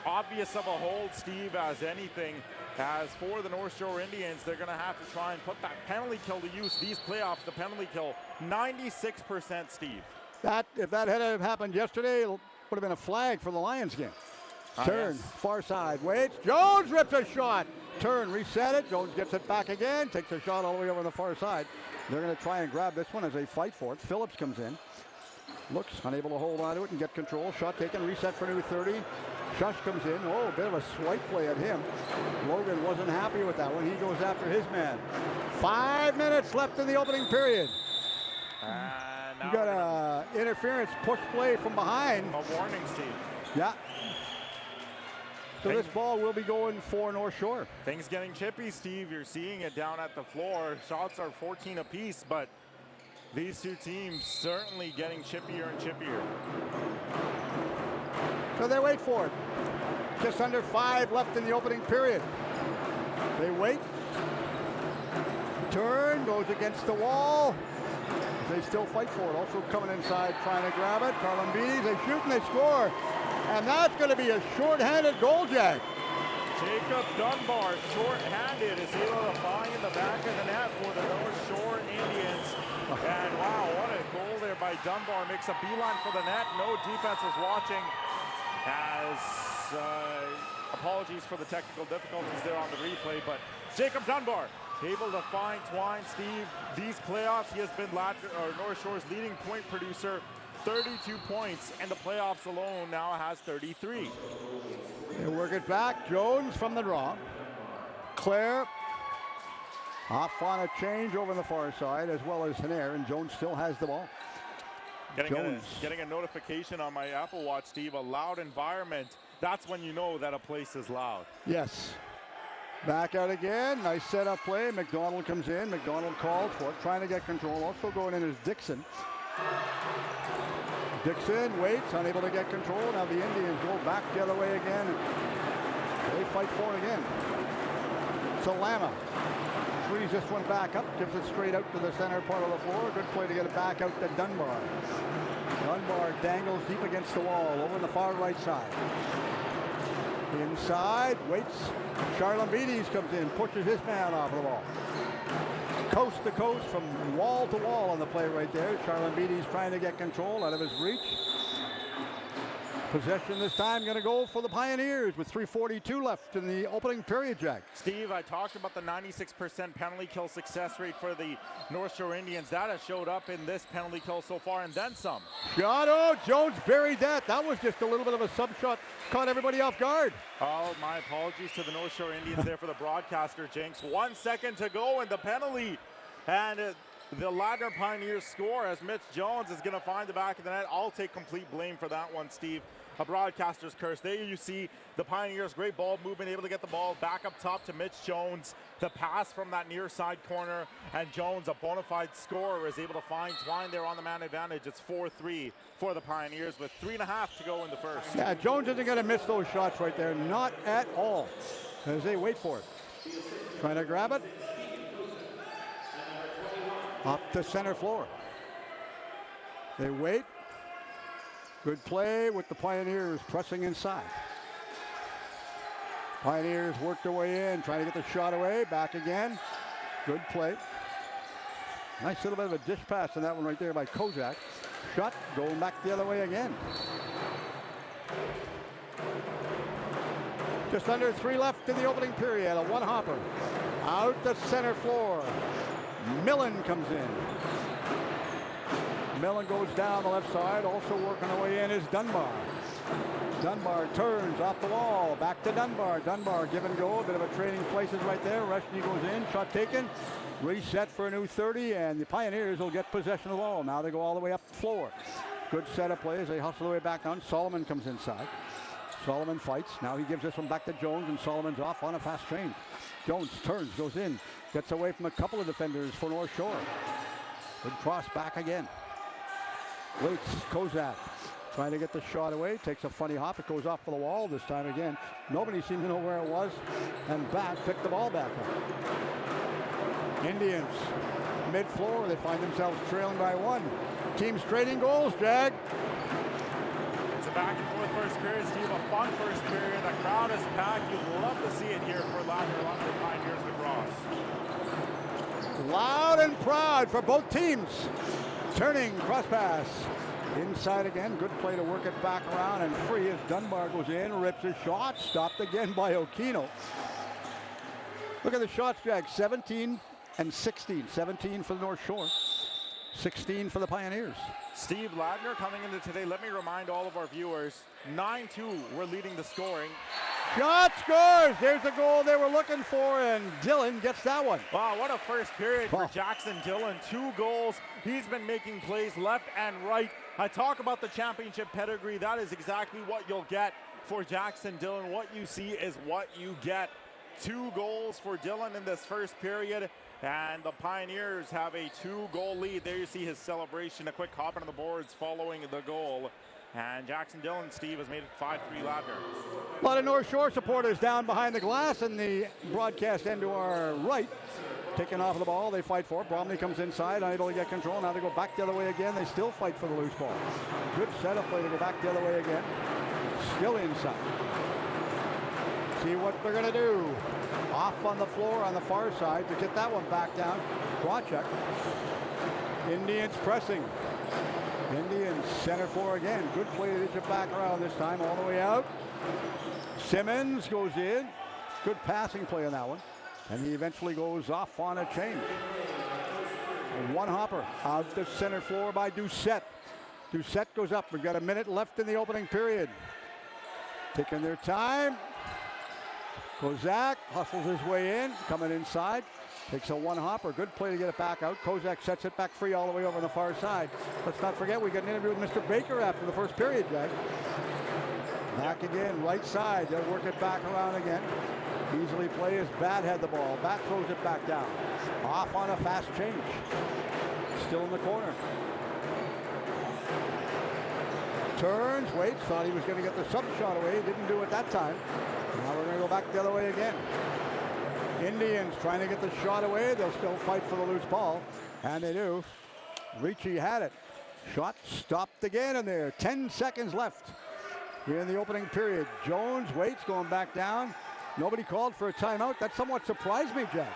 obvious of a hold, Steve, as anything. As for the North Shore Indians, they're going to have to try and put that penalty kill to use these playoffs. The penalty kill, 96%, Steve. If that had happened yesterday, it would have been a flag for the Lions game. Turn, yes. Far side, waits. Jones rips a shot. Turn, reset it. Jones gets it back again. Takes a shot all the way over the far side. They're going to try and grab this one as they fight for it. Phillips comes in. Looks unable to hold on to it and get control. Shot taken, reset for new 30. Shush comes in. Oh, a bit of a swipe play at him. Logan wasn't happy with that one. He goes after his man. 5 minutes left in the opening period. You got a interference push play from behind. A warning, Steve. Yeah. So this ball will be going for North Shore. Things getting chippy, Steve. You're seeing it down at the floor. Shots are 14 apiece, but these two teams certainly getting chippier and chippier. So they wait for it. Just under 5 left in the opening period. They wait. Turn, goes against the wall. They still fight for it. Also coming inside, trying to grab it. Carlin-Bees, they shoot and they score. And that's going to be a short-handed goal, Jack. Jacob Dunbar, short-handed, is able to find in the back of the net for the North Shore Indians. And wow, what a goal there by Dunbar. Makes a beeline for the net. No defense is watching. As apologies for the technical difficulties there on the replay, but Jacob Dunbar able to find Twine. Steve, these playoffs, he has been North Shore's leading point producer. 32 points, and the playoffs alone now has 33. They work it back. Jones from the draw. Claire off on a change over on the far side, as well as Hanair, and Jones still has the ball. Getting a notification on my Apple Watch, Steve, a loud environment. That's when you know that a place is loud. Yes. Back out again. Nice setup play. McDonald comes in. McDonald calls for it, trying to get control. Also going in is Dixon. Dixon waits, unable to get control. Now the Indians go back the other way again. They fight for it again. Salama frees this one back up, gives it straight out to the center part of the floor. Good play to get it back out to Dunbar. Dunbar dangles deep against the wall over on the far right side. Inside, waits. Charlon Beatties comes in, pushes his man off the ball. Coast to coast, from wall to wall on the play right there. Charlon Beatties trying to get control out of his reach. Possession this time going to go for the Pioneers with 3:42 left in the opening period, Jack. Steve, I talked about the 96% penalty kill success rate for the North Shore Indians. That has showed up in this penalty kill so far, and then some. Shot, oh, Jones buried that. That was just a little bit of a sub shot. Caught everybody off guard. Oh, my apologies to the North Shore Indians there for the broadcaster, Jinx. 1 second to go in the penalty. And the Ladner Pioneers score as Mitch Jones is going to find the back of the net. I'll take complete blame for that one, Steve. A broadcaster's curse. There you see the Pioneers, great ball movement, able to get the ball back up top to Mitch Jones. The pass from that near side corner, and Jones, a bona fide scorer, is able to find Twine there on the man advantage. It's 4-3 for the Pioneers with 3.5 to go in the first. Yeah, Jones isn't going to miss those shots right there. Not at all. As they wait for it. Trying to grab it. Up the center floor. They wait. Good play with the Pioneers pressing inside. Pioneers work their way in, trying to get the shot away. Back again. Good play. Nice little bit of a dish pass on that one right there by Kozak. Shot going back the other way again. Just under 3 left in the opening period. A one hopper. Out the center floor. Millen comes in. Millen goes down the left side. Also working the way in is Dunbar. Dunbar turns off the wall. Back to Dunbar. Dunbar give and go. A bit of a trading places right there. Reshny goes in. Shot taken. Reset for a new 30. And the Pioneers will get possession of the ball. Now they go all the way up the floor. Good setup play as they hustle their way back down. Solomon comes inside. Solomon fights. Now he gives this one back to Jones. And Solomon's off on a fast change. Jones turns, goes in. Gets away from a couple of defenders for North Shore. Good cross back again. Waits, Kozak trying to get the shot away. Takes a funny hop. It goes off for the wall this time again. Nobody seemed to know where it was. And back, picked the ball back up. Indians, mid-floor. They find themselves trailing by 1. Teams trading goals, Jag. It's a back and forth first period, Steve. A fun first period. The crowd is packed. You'd love to see it here for Ladner along with the Pioneers lacrosse. Loud and proud for both teams. Turning, cross pass. Inside again, good play to work it back around and free as Dunbar goes in, rips his shot, stopped again by Okino. Look at the shots, Jag, 17 and 16. 17 for the North Shore. 16 for the Pioneers. Steve Ladner coming into today. Let me remind all of our viewers, 9-2, we're leading the scoring. Shot scores. There's the goal they were looking for, and Dillon gets that one. Wow, what a first period for Jackson Dillon. 2 goals. He's been making plays left and right. I talk about the championship pedigree. That is exactly what you'll get for Jackson Dillon. What you see is what you get. 2 goals for Dillon in this first period, and the Pioneers have a 2-goal lead. There you see his celebration, a quick hop on the boards following the goal. And Jackson Dillon, Steve, has made it 5-3 Ladner. A lot of North Shore supporters down behind the glass in the broadcast end to our right. Taking off the ball, they fight for it. Bromley comes inside, unable to get control. Now they go back the other way again. They still fight for the loose ball. Good setup play to go back the other way again. Still inside. See what they're going to do. Off on the floor on the far side to get that one back down. Krawcheck. Indians pressing. Indians center floor again. Good play to get back around this time all the way out. Simmons goes in. Good passing play on that one. And he eventually goes off on a change. One hopper out the center floor by Doucette. Doucette goes up. We've got a minute left in the opening period. Taking their time. Kozak hustles his way in, coming inside. Takes a one hopper. Good play to get it back out. Kozak sets it back free all the way over on the far side. Let's not forget we got an interview with Mr. Baker after the first period, Jack. Back again, right side. They'll work it back around again. Easily plays. Bat had the ball. Bat throws it back down. Off on a fast change. Still in the corner. Turns, waits, thought he was going to get the sub shot away. Didn't do it that time. Now we're going to go back the other way again. Indians trying to get the shot away. They'll still fight for the loose ball. And they do. Ricci had it. Shot stopped again in there. 10 seconds left here in the opening period. Jones waits, going back down. Nobody called for a timeout. That somewhat surprised me, Jack.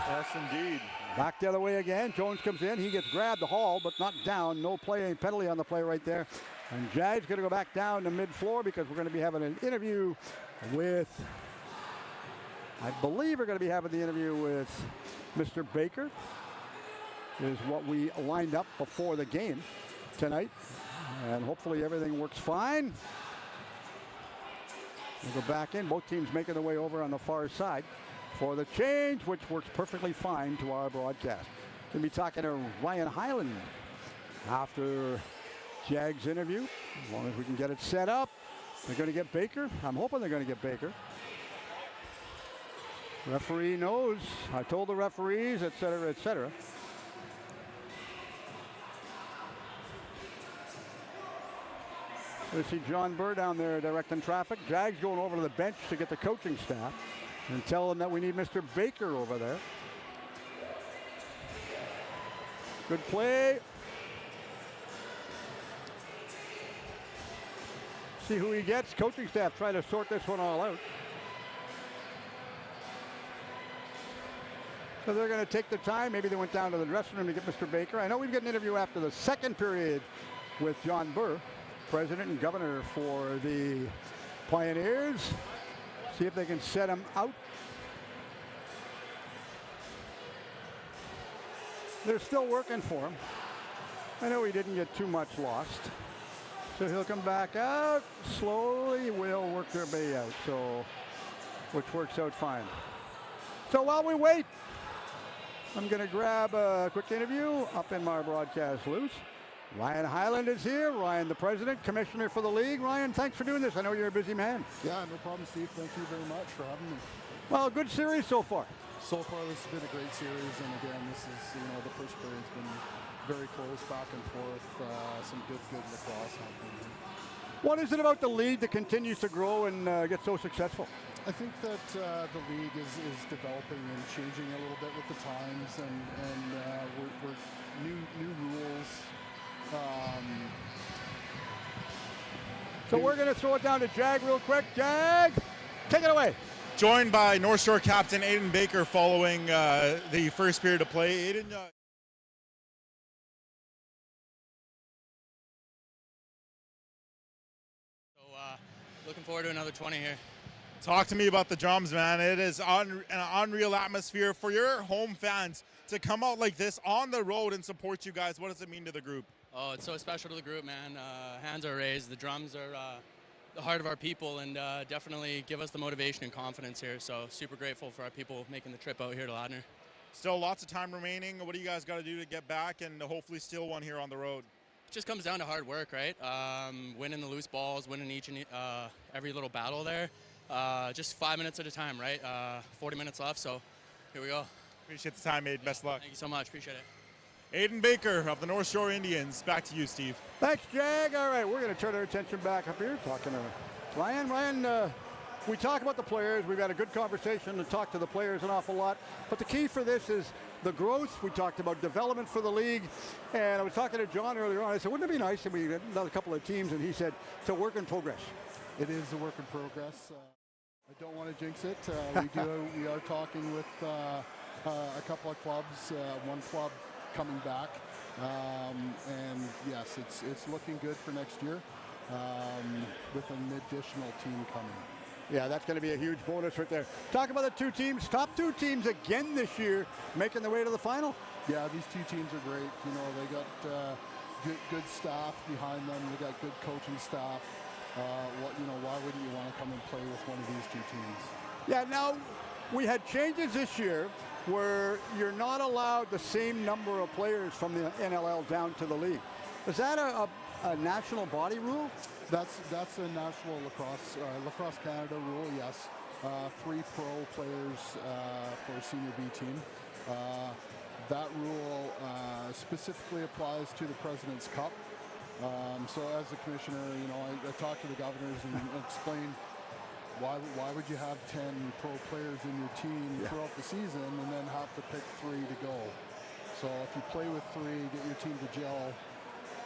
Yes, indeed. Back the other way again. Jones comes in. He gets grabbed the haul, but not down. No play, any penalty on the play right there. And Jag's going to go back down to mid-floor because we're going to be having an interview with, I believe we're going to be having the interview with Mr. Baker, is what we lined up before the game tonight. And hopefully everything works fine. We'll go back in. Both teams making their way over on the far side for the change, which works perfectly fine to our broadcast. Going to be talking to Ryan Hyland after Jag's interview. As long as we can get it set up. They're going to get Baker. I'm hoping they're going to get Baker. Referee knows. I told the referees, et cetera, et cetera. We see John Burr down there directing traffic. Jag's going over to the bench to get the coaching staff and tell them that we need Mr. Baker over there. Good play. See who he gets. Coaching staff trying to sort this one all out. So they're going to take the time. Maybe they went down to the dressing room to get Mr. Baker. I know we've got an interview after the second period with John Burr, president and governor for the Pioneers. See if they can set him out. They're still working for him. I know he didn't get too much lost. So he'll come back out. Slowly will work their way out. So, which works out fine. So while we wait, I'm going to grab a quick interview up in my broadcast loose. Ryan Hyland is here. Ryan, the president, commissioner for the league. Ryan, thanks for doing this. I know you're a busy man. Yeah, no problem, Steve. Thank you very much for having me. Well, good series so far. So far, this has been a great series, and again, this is, the first period's been very close, back and forth. Some good lacrosse happening. What is it about the league that continues to grow and get so successful? I think that the league is developing and changing a little bit with the times, and we're new rules. So we're going to throw it down to Jag real quick. Jag, take it away. Joined by North Shore captain Aiden Baker following the first period of play. Aiden, Looking forward to another 20 here. Talk to me about the drums, man. It is an unreal atmosphere for your home fans to come out like this on the road and support you guys. What does it mean to the group? Oh, it's so special to the group, man. Hands are raised. The drums are the heart of our people, and definitely give us the motivation and confidence here. So super grateful for our people making the trip out here to Ladner. Still lots of time remaining. What do you guys got to do to get back and hopefully steal one here on the road? It just comes down to hard work, right? Winning the loose balls, winning each and every little battle there. Just 5 minutes at a time, right? 40 minutes left, so here we go. Appreciate the time, Aiden. Best of luck. Thank you so much. Appreciate it. Aiden Baker of the North Shore Indians. Back to you, Steve. Thanks, Jag. All right, we're going to turn our attention back up here, talking to Ryan. Ryan, we talk about the players. We've had a good conversation to talk to the players an awful lot. But the key for this is the growth. We talked about development for the league. And I was talking to John earlier on. I said, wouldn't it be nice if we had another couple of teams? And he said, it's a work in progress. It is a work in progress. I don't want to jinx it. We are talking with a couple of clubs, one club coming back. And yes, it's looking good for next year with an additional team coming. Yeah, that's going to be a huge bonus right there. Talk about the two teams, top two teams again this year, making their way to the final. Yeah, these two teams are great. You know, they got good staff behind them. They got good coaching staff. Why wouldn't you want to come and play with one of these two teams? Yeah, now we had changes this year where you're not allowed the same number of players from the NLL down to the league. Is that a national body rule? That's a national lacrosse Canada rule. Yes, 3 pro players for a senior B team. That rule specifically applies to the President's Cup. So as a commissioner, you know, I talked to the governors and explained why would you have 10 pro players in your team throughout the season and then have to pick 3 to go. So if you play with 3, get your team to gel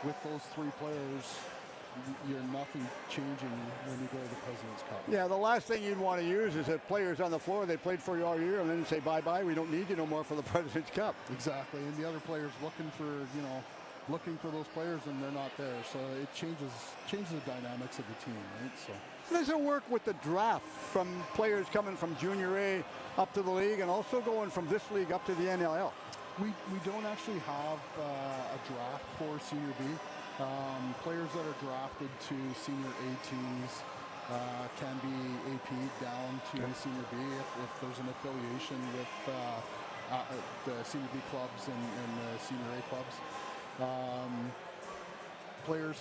with those 3 players, you're nothing changing when you go to the President's Cup. Yeah, the last thing you'd want to use is that players on the floor, they played for you all year and then say bye-bye, we don't need you no more for the President's Cup. Exactly, and the other players looking for those players and they're not there. So it changes the dynamics of the team, right? So does it work with the draft from players coming from Junior A up to the league and also going from this league up to the NLL? We don't actually have a draft for Senior B. Players that are drafted to Senior A teams can be AP'd down to Senior B if there's an affiliation with the Senior B clubs and the Senior A clubs. Players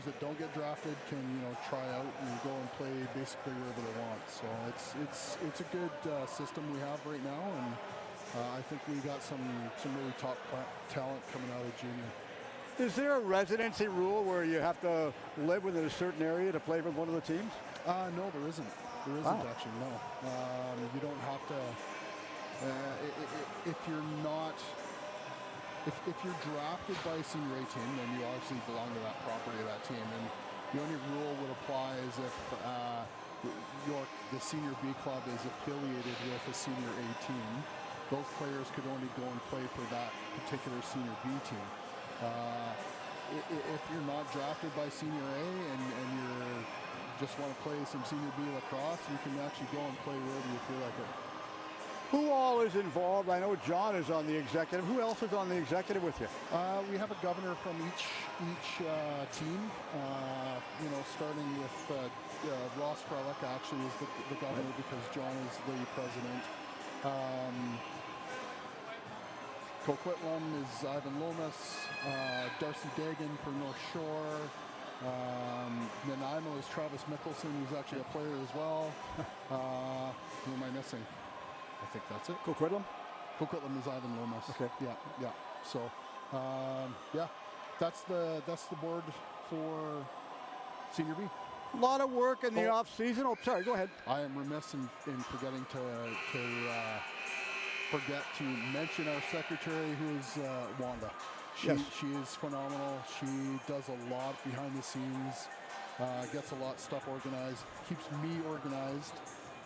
that don't get drafted can try out and go and play basically wherever they want. So it's a good system we have right now, and I think we got some really top talent coming out of junior. Is there a residency rule where you have to live within a certain area to play with one of the teams? No, there isn't. There isn't actually, no. You don't have to, if you're not, if you're drafted by a senior A team, then you obviously belong to that property of that team. And the only rule would apply is if the senior B club is affiliated with a senior A team. Those players could only go and play for that particular senior B team. If you're not drafted by Senior A and you just want to play some Senior B lacrosse, you can actually go and play wherever you feel like it. Who all is involved? I know John is on the executive. Who else is on the executive with you? We have a governor from each team. Starting with Ross Frelick actually is the governor because John is the president. Coquitlam is Ivan Lomas, Darcy Dagan for North Shore, Nanaimo is Travis Mickelson, who's actually a player as well. Who am I missing? I think that's it. Coquitlam? Coquitlam is Ivan Lomas. Okay. Yeah. So, that's the board for Senior B. A lot of work in the off season. Oh, sorry, go ahead. I am remiss in forgetting to forget to mention our secretary, who is Wanda. She is phenomenal. She does a lot behind the scenes, gets a lot of stuff organized, keeps me organized,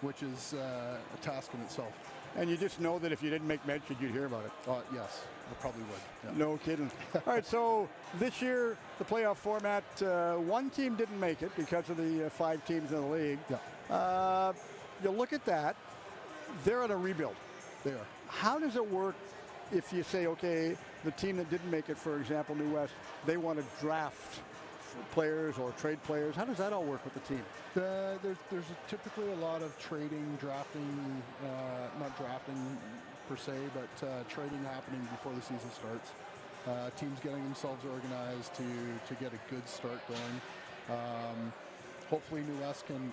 which is a task in itself. And you just know that if you didn't make mention, you'd hear about it. Yes, I probably would. Yeah. No kidding. All right, so this year, the playoff format, one team didn't make it because of the 5 teams in the league. Yeah. You look at that, they're in a rebuild. They are. How does it work if you say, okay, the team that didn't make it, for example, New West, they want to draft players or trade players? How does that all work with the team? There's typically a lot of trading, drafting, not drafting per se, but trading happening before the season starts. Teams getting themselves organized to get a good start going. Hopefully New West can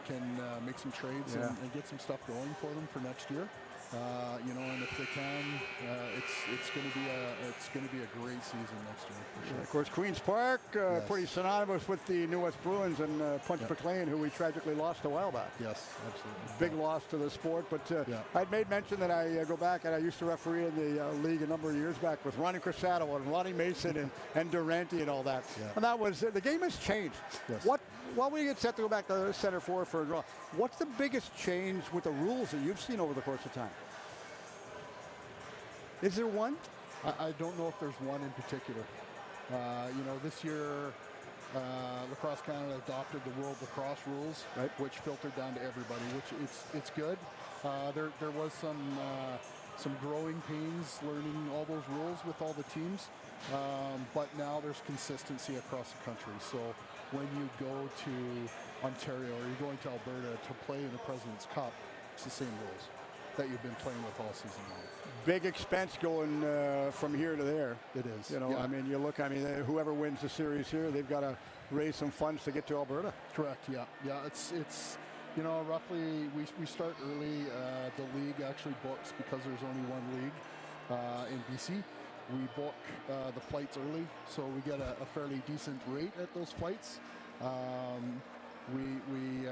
make some trades and get some stuff going for them for next year. And if they can, it's going to be a great season next year for sure. Of course, Queens Park, pretty synonymous with the New West Bruins and Punch McLean, who we tragically lost a while back. Yes, absolutely. Big loss to the sport, but I'd made mention that I go back and I used to referee in the league a number of years back with Ronnie Crissato and Lonnie Mason and Durante and all that. Yeah. And that was the game has changed. Yes. While we get set to go back to center forward for a draw, what's the biggest change with the rules that you've seen over the course of time? Is there one? I don't know if there's one in particular. This year, Lacrosse Canada adopted the World Lacrosse rules, right, which filtered down to everybody, which it's good. There was some growing pains learning all those rules with all the teams, but now there's consistency across the country. So when you go to Ontario or you're going to Alberta to play in the President's Cup, it's the same rules that you've been playing with all season long. Big expense going from here to there. It is. I mean, whoever wins the series here, they've got to raise some funds to get to Alberta. Correct. Yeah. It's roughly we start early. The league actually books, because there's only one league in BC. We book the flights early, so we get a fairly decent rate at those flights. We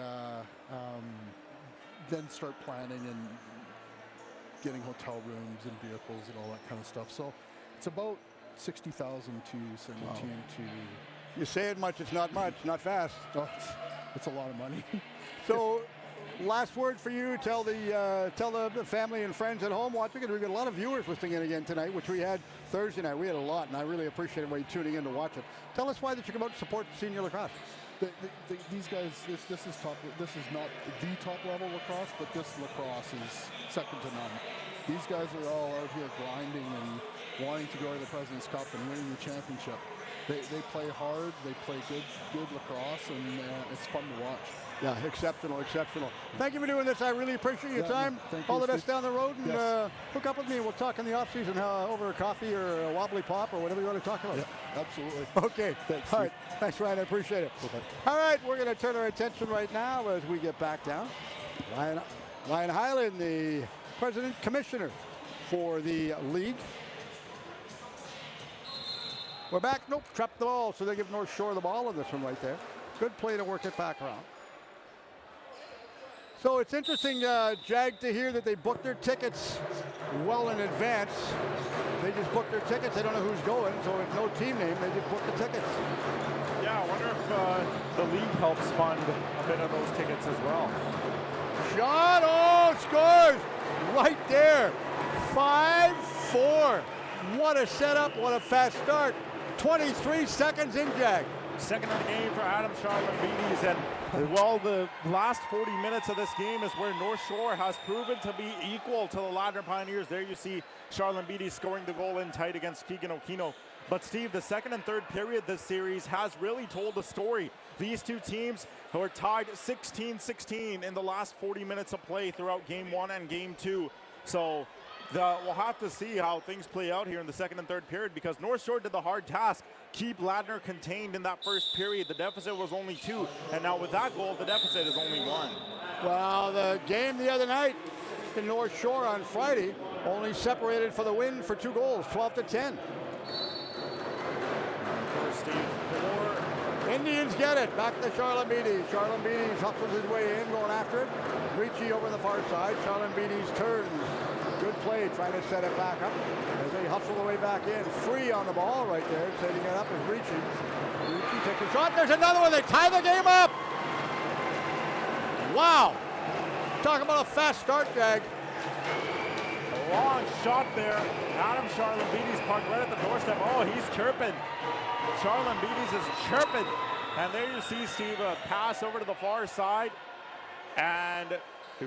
then start planning and getting hotel rooms and vehicles and all that kind of stuff. So it's about $60,000 to send a team to. You say it much, it's not much, not fast. Oh, it's a lot of money. So, last word for you. Tell the family and friends at home watching it. We've got a lot of viewers listening in again tonight, which we had Thursday night. We had a lot, and I really appreciate you tuning in to watch it. Tell us why that you come out to support senior lacrosse. These guys, this is top. This is not the top level lacrosse, but this lacrosse is second to none. These guys are all out here grinding and wanting to go to the President's Cup and winning the championship. They play hard, they play good lacrosse, and it's fun to watch. Yeah, exceptional. Thank you for doing this. I really appreciate your time. Thank all you, the best Steve. down the road, and Yes. hook up with me. We'll talk in the off season over a coffee or a wobbly pop or whatever you want to talk about. Yeah, absolutely. Okay. Thanks, All right. Thanks, Ryan. I appreciate it. Okay. All right, we're going to turn our attention right now as we get back down. Ryan Hyland, the president commissioner for the league. We're back. Nope, trapped the ball, so they give North Shore the ball on this one right there. Good play to work it back around. So it's interesting, Jag, to hear that they booked their tickets well in advance. They just booked their tickets. They don't know who's going, so if no team name, they just booked the tickets. Yeah, I wonder if the league helps fund a bit of those tickets as well. Shot, oh, scores right there. 5-4. What a setup, what a fast start. 23 seconds in, Jag. Second of the game for Adam Charlambides, and well, the last 40 minutes of this game is where North Shore has proven to be equal to the Ladner Pioneers. There you see Charlambides scoring the goal in tight against Keegan Okino. But Steve, the second and third period this series has really told the story. These two teams who are tied 16-16 in the last 40 minutes of play throughout game one and game two. So we'll have to see how things play out here in the second and third period, because North Shore did the hard task, keep Ladner contained in that first period. The deficit was only 2, and now with that goal, the deficit is only 1. Well, the game the other night in North Shore on Friday only separated for the win for 2 goals, 12-10. Steve, 4. Indians get it. Back to Charlambides. Charlambides hustles his way in, going after it. Ricci over the far side. Charlambides turns. Good play, trying to set it back up as they hustle the way back in. Free on the ball right there. Setting it up is Ricci. Ricci takes a shot. There's another one. They tie the game up. Wow. Talk about a fast start, Jag. A long shot there. Adam Charlambides parked right at the doorstep. Oh, he's chirping. Charlambides is chirping. And there you see, Steve, a pass over to the far side. And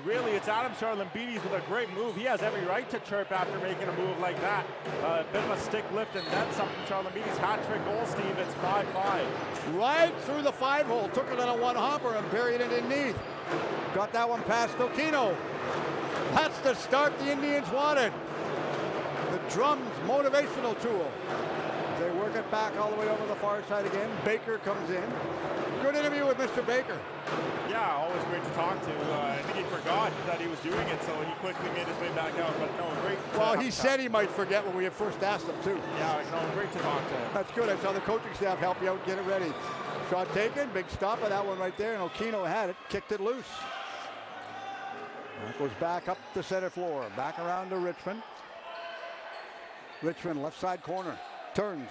really, it's Adam Charlambides with a great move. He has every right to chirp after making a move like that. A bit of a stick lift and then something. Charlambides hat-trick goal, Steve. It's 5-5. Right through the 5-hole. Took it on a one-hopper and buried it underneath. Got that one past Okino. That's the start the Indians wanted. The drums motivational tool. They work it back all the way over the far side again. Baker comes in. Good interview with Mr. Baker. Yeah, always great to talk to. I think he forgot that he was doing it, so he quickly made his way back out. But no, great. Well, he said he might forget when we had first asked him, too. Yeah, no, great to talk to him. That's good. I saw the coaching staff help you out, get it ready. Shot taken, big stop of that one right there, and Okino had it, kicked it loose. That goes back up the center floor, back around to Richmond. Richmond, left side corner, turns.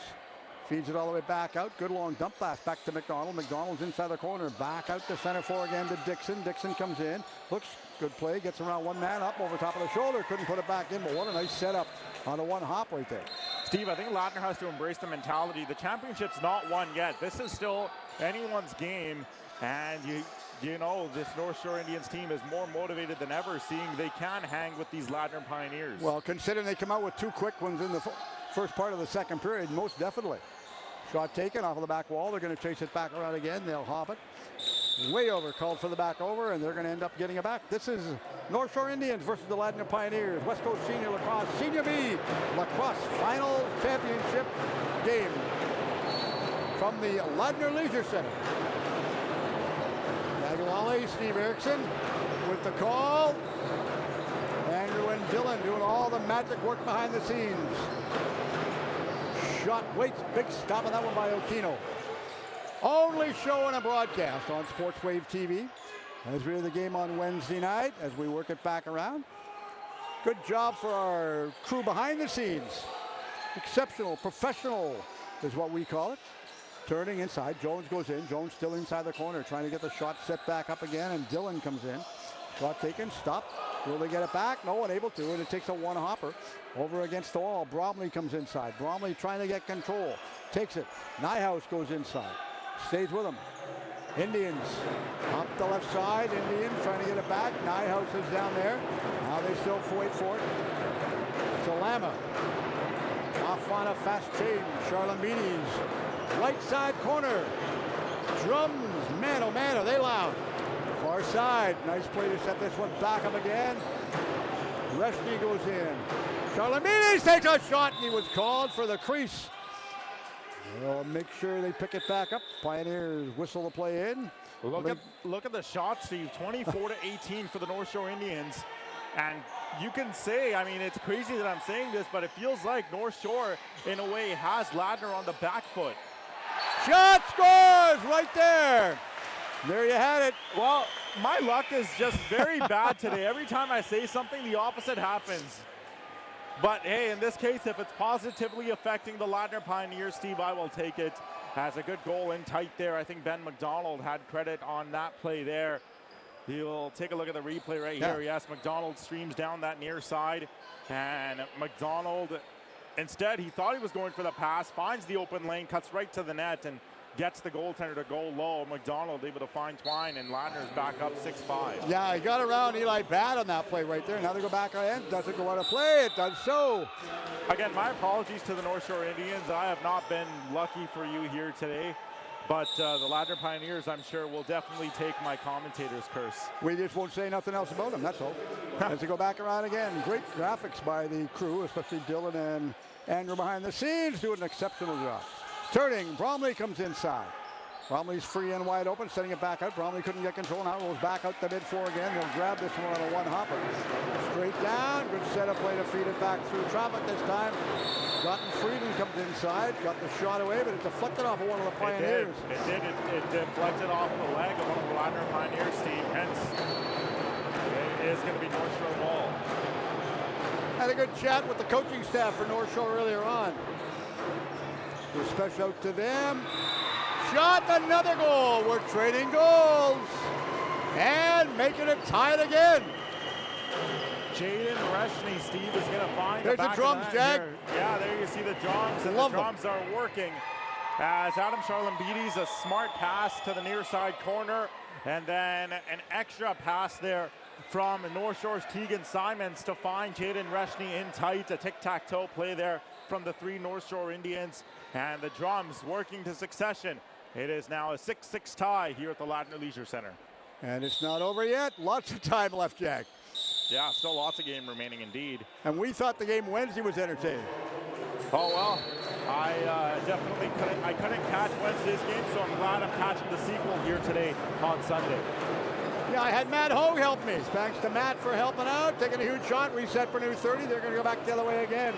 Feeds it all the way back out. Good long dump pass back to McDonald. McDonald's inside the corner. Back out to center floor again to Dixon. Dixon comes in. Looks good play. Gets around one man up over top of the shoulder. Couldn't put it back in, but what a nice setup on the one hop right there. Steve, I think Ladner has to embrace the mentality. The championship's not won yet. This is still anyone's game. And you know, this North Shore Indians team is more motivated than ever, seeing they can hang with these Ladner Pioneers. Well, considering they come out with two quick ones in the first part of the second period, most definitely. Shot taken off of the back wall. They're going to chase it back around again. They'll hop it. Way over. Called for the back over, and they're going to end up getting it back. This is North Shore Indians versus the Ladner Pioneers. West Coast Senior Lacrosse, Senior B Lacrosse Final Championship game from the Ladner Leisure Center. Aguilale, Steve Erickson with the call. Andrew and Dylan doing all the magic work behind the scenes. Shot, waits, big stop on that one by Okino. Only show and a broadcast on Sportswave TV. As we do the game on Wednesday night, as we work it back around. Good job for our crew behind the scenes. Exceptional, professional is what we call it. Turning inside, Jones goes in. Jones still inside the corner, trying to get the shot set back up again, and Dylan comes in. Shot taken, stopped. Will they get it back? No one able to, and it takes a one-hopper over against the wall. Bromley comes inside. Bromley trying to get control. Takes it. Nyhouse goes inside. Stays with him. Indians up the left side. Indians trying to get it back. Nyhouse is down there. Now they still wait for it. Salama off on a fast change. Charlambides. Right side corner. Drums. Man, oh man, are they loud. Far side. Nice play to set this one back up again. Reshney goes in. Charlambides takes a shot, and he was called for the crease. They'll make sure they pick it back up. Pioneers whistle the play in. Look at the shot, Steve. 24-18 for the North Shore Indians. And you can say, I mean, it's crazy that I'm saying this, but it feels like North Shore, in a way, has Ladner on the back foot. Shot scores right there. There you had it. Well, my luck is just very bad today. Every time I say something, the opposite happens. But hey, in this case, if it's positively affecting the Ladner Pioneers, Steve, I will take it. Has a good goal in tight there. I think Ben McDonald had credit on that play there. He'll take a look at the replay right here. Yes, McDonald streams down that near side. And McDonald, instead, he thought he was going for the pass, finds the open lane, cuts right to the net, and gets the goaltender to go low. McDonald able to find Twine, and Ladner's back up 6-5. Yeah, he got around Eli bad on that play right there. Now they go back on. Does it go out of play? It does so. Again, my apologies to the North Shore Indians. I have not been lucky for you here today. But the Ladner Pioneers, I'm sure, will definitely take my commentator's curse. We just won't say nothing else about them, that's all. As they go back around again, great graphics by the crew, especially Dylan and Andrew behind the scenes, doing an exceptional job. Turning, Bromley comes inside. Bromley's free and wide open, setting it back out. Bromley couldn't get control, now rolls back out the mid-floor again. They'll grab this one on a one-hopper. Straight down, good setup play to feed it back through traffic this time. Gotten Frieden comes inside, got the shot away, but it deflected off of one of the Pioneers. It deflected off the leg of one of the Ladner Pioneers, Steve. Hence, it is going to be North Shore ball. Had a good chat with the coaching staff for North Shore earlier on. So special out to them. Shot, another goal. We're trading goals. And making it tied again. Jaden Reshney, Steve, is going to find There's the drums, Jack. Here. Yeah, there you see the drums, and the drums are working. As Adam Charlambides, a smart pass to the near side corner. And then an extra pass there from North Shore's Tegan Simons to find Jaden Reshny in tight. A tic-tac-toe play there from the 3 North Shore Indians. And the Drums working to succession. It is now a 6-6 tie here at the Ladner Leisure Center. And it's not over yet. Lots of time left, Jack. Yeah, still lots of game remaining indeed. And we thought the game Wednesday was entertaining. Oh, well, I definitely couldn't catch Wednesday's game, so I'm glad I'm catching the sequel here today on Sunday. Yeah, I had Matt Hogue help me. Thanks to Matt for helping out. Taking a huge shot, reset for new 30. They're going to go back the other way again.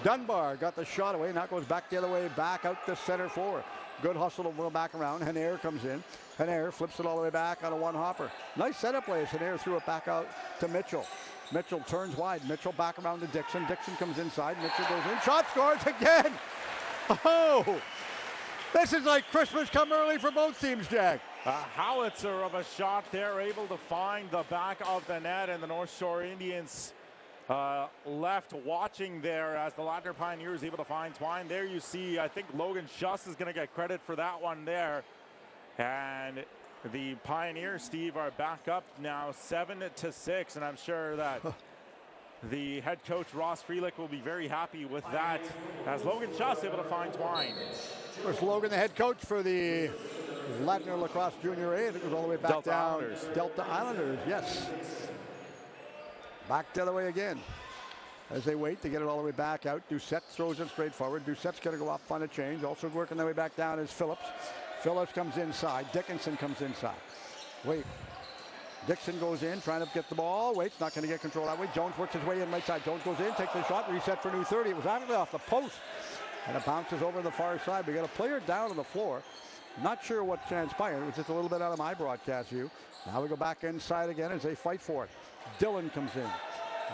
Dunbar got the shot away, now goes back the other way, back out to center floor. Good hustle to go back around. Henair comes in. Henair flips it all the way back on a one hopper. Nice setup play as Henair threw it back out to Mitchell. Mitchell turns wide. Mitchell back around to Dixon. Dixon comes inside. Mitchell goes in. Shot, scores again. Oh, this is like Christmas come early for both teams, Jack. A howitzer of a shot there, able to find the back of the net, and the North Shore Indians left watching there as the Ladner Pioneers able to find Twine. There you see, I think Logan Schuss is going to get credit for that one there. And the Pioneers, Steve, are back up now 7-6, and I'm sure that the head coach Ross Freelick will be very happy with that as Logan Schuss able to find Twine. Of course, Logan, the head coach for the Ladner Lacrosse Junior A. I think it was all the way back Delta down. Islanders. Delta Islanders, yes. Back the other way again. As they wait to get it all the way back out, Doucette throws it straight forward. Doucette's going to go up on a change. Also working their way back down is Phillips. Phillips comes inside. Dickinson comes inside. Wait. Dixon goes in, trying to get the ball. Waits, not going to get control that way. Jones works his way in right side. Jones goes in, takes the shot, reset for new 30. It was actually off the post. And it bounces over the far side. We got a player down on the floor. Not sure what transpired. It was just a little bit out of my broadcast view. Now we go back inside again as they fight for it. Dillon comes in.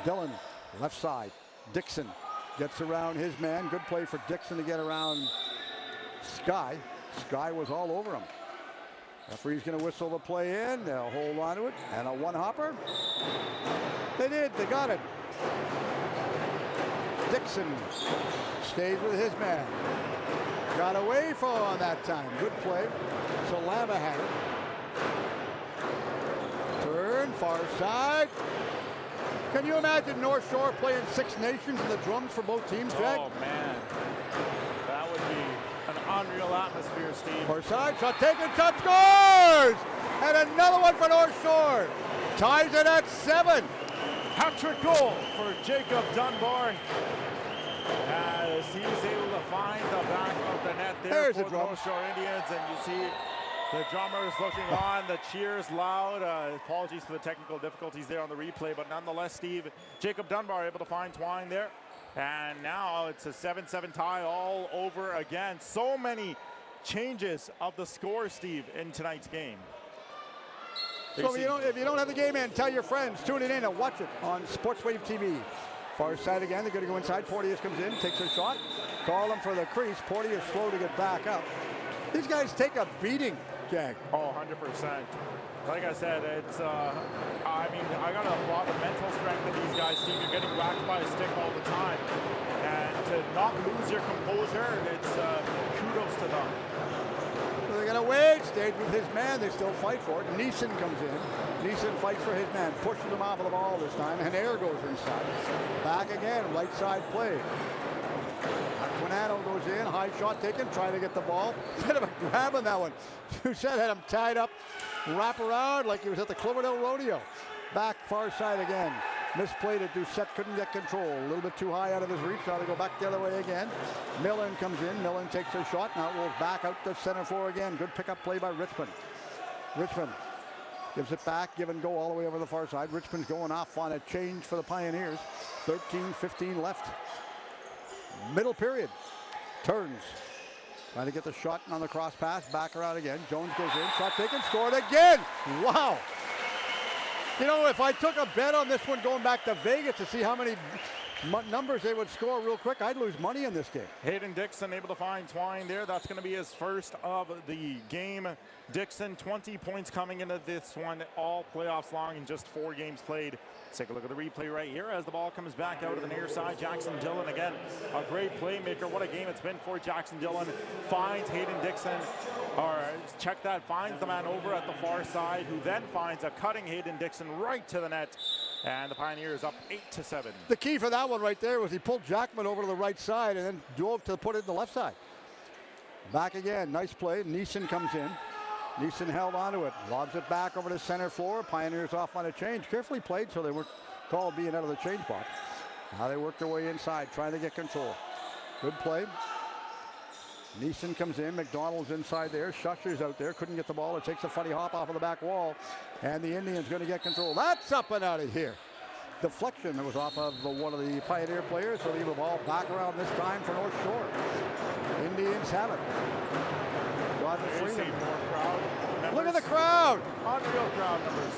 Dillon, left side. Dixon gets around his man. Good play for Dixon to get around Sky. Sky was all over him. Referee's going to whistle the play in. They'll hold on to it. And a one-hopper. They did. They got it. Dixon stays with his man. Got away from on that time. Good play. Salama had it. Turn, far side. Can you imagine North Shore playing Six Nations in the drums for both teams, Jack? Oh, man. That would be an unreal atmosphere, Steve. Far side, shot taken, shot scores! And another one for North Shore. Ties it at 7. Hat-trick goal for Jacob Dunbar as he's able to find the back of the net there. There's for the the drums. North Shore Indians, and you see the drummers looking on, the cheers loud. Apologies for the technical difficulties there on the replay, but nonetheless, Steve, Jacob Dunbar able to find Twine there. And now it's a 7-7 tie all over again. So many changes of the score, Steve, in tonight's game. So if you don't have the game in, tell your friends, tune it in and watch it on Sportswave TV. Far side again, they're going to go inside. Porteous comes in, takes a shot. Call him for the crease. Porteous slow to get back out. These guys take a beating, Jack. Oh, 100%. Like I said, it's, I mean, I got to applaud the mental strength of these guys, Steve. You're getting whacked by a stick all the time. And to not lose your composure, it's kudos to them. So they're going to wait, stays with his man. They still fight for it. Neeson comes in. Neeson fights for his man, pushes him off of the ball this time. Henair goes inside. Back again, right side play. Quinano goes in, high shot taken, trying to get the ball. Bit of a grab on that one. Doucette had him tied up, wrap around like he was at the Cloverdale Rodeo. Back far side again. Misplayed it, Doucette couldn't get control. A little bit too high out of his reach, now to go back the other way again. Millen comes in, Millen takes a shot, now rolls back out to center floor again. Good pickup play by Richmond. Richmond gives it back, give and go all the way over the far side. Richmond's going off on a change for the Pioneers. 13-15 left. Middle period. Turns. Trying to get the shot on the cross pass. Back around again. Jones goes in. Shot taken. Scored again. Wow. You know, if I took a bet on this one going back to Vegas to see how many numbers they would score real quick, I'd lose money in this game. Hayden Dixon able to find Twine there. That's going to be his first of the game. Dixon, 20 points coming into this one, all playoffs long in just 4 games played Let's take a look at the replay right here as the ball comes back out of the near side. Jackson Dillon again, a great playmaker. What a game it's been for Jackson Dillon. Finds Hayden Dixon, or check that, finds the man over at the far side, who then finds a cutting Hayden Dixon right to the net. And the Pioneers up 8-7. The key for that one right there was he pulled Jackman over to the right side and then dove to put it in the left side. Back again, nice play. Neeson comes in. Neeson held onto it, lobs it back over to center floor. Pioneers off on a change. Carefully played so they weren't called being out of the change box. Now they work their way inside, trying to get control. Good play. Neeson comes in, McDonald's inside there. Shusher's out there, couldn't get the ball. It takes a funny hop off of the back wall. And the Indians going to get control. That's up and out of here. Deflection that was off of one of the Pioneer players. So leave the ball back around this time for North Shore. Indians have it. Roger Freeman. Look at the crowd. Unreal crowd numbers.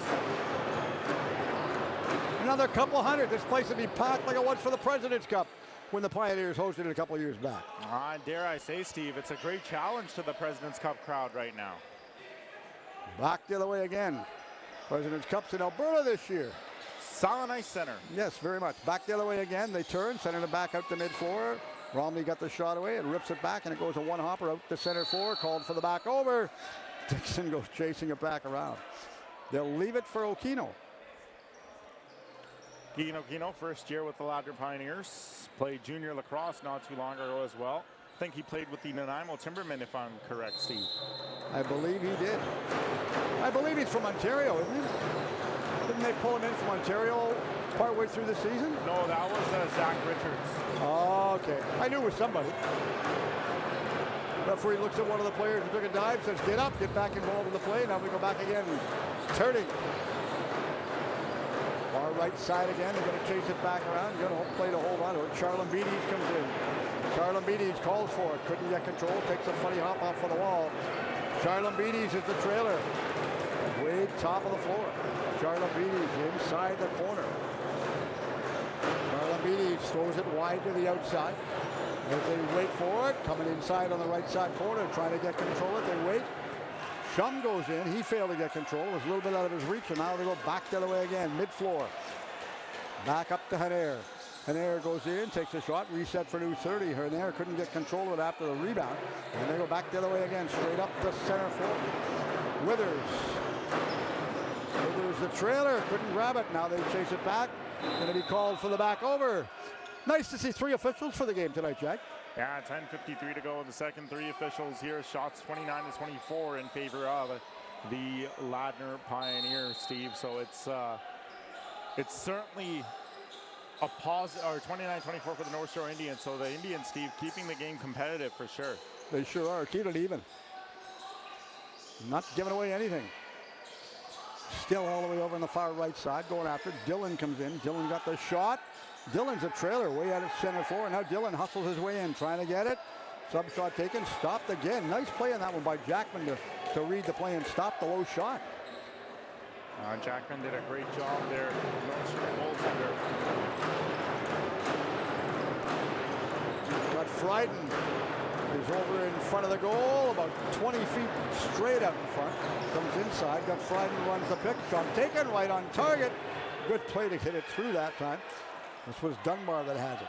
Another couple hundred. This place would be packed like it was for the President's Cup when the Pioneers hosted it a couple years back. Dare I say, Steve, it's a great challenge to the President's Cup crowd right now. Back the other way again. President's Cup's in Alberta this year. Silent Ice Center. Yes, very much. Back the other way again. They turn, sending it back out to mid-floor. Romney got the shot away and rips it back, and it goes a one-hopper out to center floor. Called for the back over. Dixon goes chasing it back around. They'll leave it for Okino. Okino, first year with the Ladner Pioneers. Played junior lacrosse not too long ago as well. I think he played with the Nanaimo Timbermen, if I'm correct, Steve. I believe he did. I believe he's from Ontario, isn't he? Didn't they pull him in from Ontario partway through the season? No, that was Zach Richards. Oh, okay. I knew it was somebody. Referee looks at one of the players who took a dive, says, get up, get back involved in the play. Now we go back again. Turning. Far right side again. They're going to chase it back around. You're going to play to hold on to it. Charlon Beatties comes in. Charlon Beatties calls for it. Couldn't get control. Takes a funny hop off for the wall. Charlon Beatties is the trailer. Way top of the floor. Charlon Beatties inside the corner. Charlon Beatties throws it wide to the outside. As they wait for it, coming inside on the right side corner, trying to get control of it. They wait. Shum goes in. He failed to get control. It was a little bit out of his reach, and now they go back the other way again, mid-floor. Back up to Hanair. Hanair goes in, takes a shot, reset for new 30. Hanair couldn't get control of it after the rebound. And they go back the other way again, straight up to center floor. Withers the trailer, couldn't grab it. Now they chase it back. Going to be called for the back over. Nice to see three officials for the game tonight, Jack. Yeah, 10:53 to go in the second. Three officials here. Shots 29-24 in favor of the Ladner Pioneers, Steve. So it's certainly a pause, or 29-24 for the North Shore Indians. So the Indians, Steve, keeping the game competitive for sure. They sure are. Keep it even. Not giving away anything. Still all the way over on the far right side, going after it. Dillon comes in. Dillon got the shot. Dillon's a trailer way out at center floor. Now Dillon hustles his way in, trying to get it. Sub shot taken, stopped again. Nice play on that one by Jackman to read the play and stop the low shot. Jackman did a great job there. North Shore goaltender. Got Frieden is over in front of the goal, about 20 feet straight out in front. Comes inside, got Frieden, runs the pick. Shot taken, right on target. Good play to hit it through that time. This was Dunbar that has it.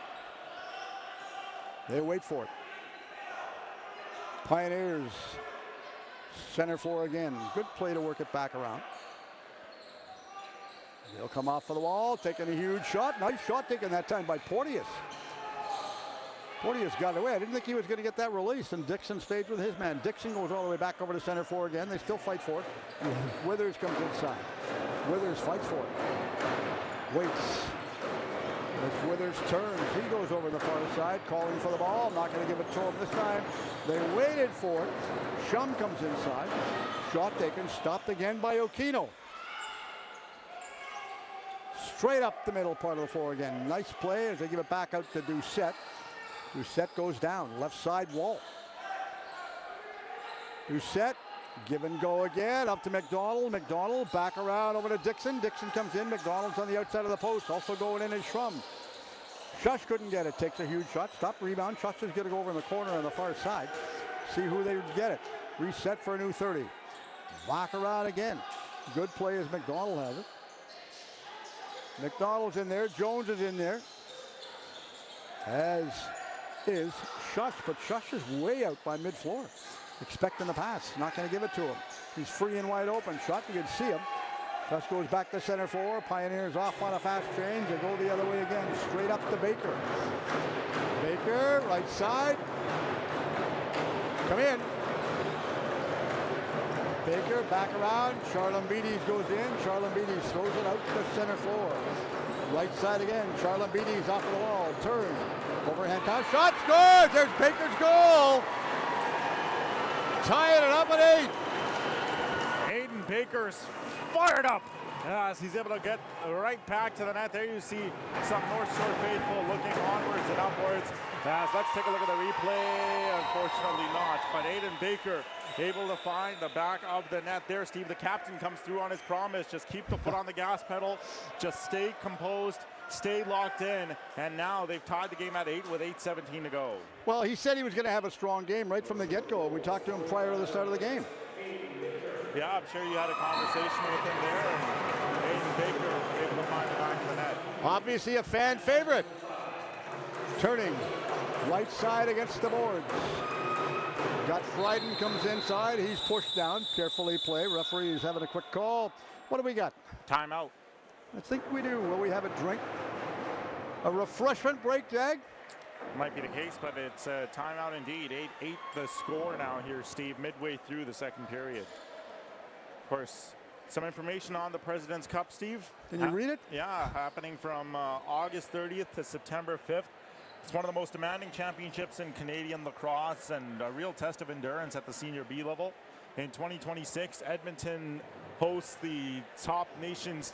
They wait for it. Pioneers, center floor again. Good play to work it back around. They'll come off for the wall, taking a huge shot. Nice shot taken that time by Porteous. Porteous got away. I didn't think he was going to get that release, and Dixon stayed with his man. Dixon goes all the way back over to center floor again. They still fight for it. Withers comes inside. Withers fights for it. Waits. As Withers turns, he goes over the far side, calling for the ball. Not going to give it to him this time. They waited for it. Shum comes inside. Shot taken, stopped again by Okino. Straight up the middle part of the floor again. Nice play as they give it back out to Doucette. Doucette goes down, left side wall. Doucette, give and go again, up to McDonald. McDonald back around over to Dixon. Dixon comes in, McDonald's on the outside of the post. Also going in is Shrum. Shush couldn't get it, takes a huge shot. Stop, rebound. Shush is going to go over in the corner on the far side. See who they get it. Reset for a new 30. Back around again. Good play as McDonald has it. McDonald's in there. Jones is in there. As is Shush, but Shush is way out by mid-floor. Expecting the pass. Not going to give it to him. He's free and wide open. Shot, you can see him. Shush goes back to center floor. Pioneers off on a fast change. They go the other way again. Straight up to Baker. Baker, right side. Come in. Baker back around. Charlambides goes in. Charlambides throws it out to center floor. Right side again. Charlambides off of the wall. Turn. Overhand pass. Shot scores. There's Baker's goal. Tying it up at 8. Hayden Baker's fired up as he's able to get right back to the net. There you see some North Shore faithful looking onwards and upwards. As let's take a look at the replay. Unfortunately not, but Hayden Baker able to find the back of the net there. Steve, the captain comes through on his promise. Just keep the foot on the gas pedal. Just stay composed. Stay locked in, and now they've tied the game at 8 with 8:17 to go. Well, he said he was going to have a strong game right from the get-go. We talked to him prior to the start of the game. Yeah, I'm sure you had a conversation with him there, and Hayden Baker able to find the back of the net. Obviously a fan favorite. Turning, right side against the boards. Got Fryden comes inside. He's pushed down. Carefully play. Referee is having a quick call. What do we got? Timeout. I think we do. Will we have a drink? A refreshment break, Jag? Might be the case, but it's a timeout indeed. 8-8 the score now here, Steve, midway through the second period. Of course, some information on the President's Cup, Steve. Can you read it? Yeah, happening from August 30th to September 5th. It's one of the most demanding championships in Canadian lacrosse and a real test of endurance at the senior B level. In 2026, Edmonton hosts the nation's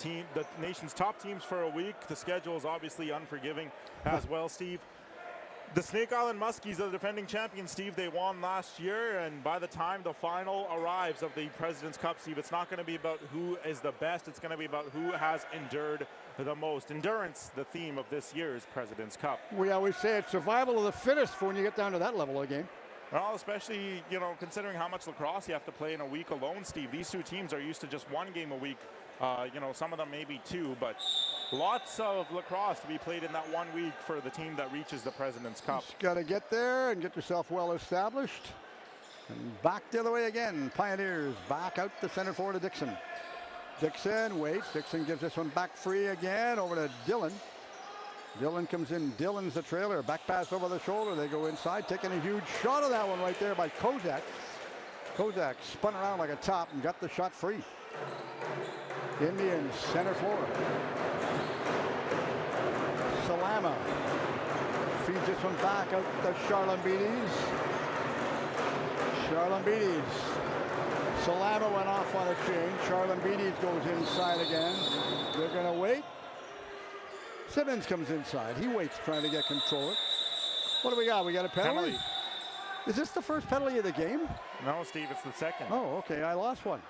top teams for a week. The schedule is obviously unforgiving as well, Steve. The Snake Island Muskies are the defending champions, Steve. They won last year, and by the time the final arrives of the President's Cup, Steve, it's not going to be about who is the best. It's going to be about who has endured the most. Endurance, the theme of this year's President's Cup. We always say it's survival of the fittest for when you get down to that level of the game. Well, especially, considering how much lacrosse you have to play in a week alone, Steve. These two teams are used to just one game a week. Some of them maybe two, but lots of lacrosse to be played in that 1 week for the team that reaches the President's Cup. Just got to get there and get yourself well established. And back the other way again. Pioneers back out to center forward to Dixon. Dixon waits. Dixon gives this one back free again over to Dillon. Dillon comes in. Dillon's the trailer. Back pass over the shoulder. They go inside, taking a huge shot of that one right there by Kozak. Kozak spun around like a top and got the shot free. Indians center floor. Salama feeds this one back out to Charlambides. Charlambides. Salama went off on a change. Charlambides goes inside again. They're going to wait. Simmons comes inside. He waits, trying to get control. What do we got? We got a penalty? Is this the first penalty of the game? No, Steve, it's the second. Oh, okay. I lost one.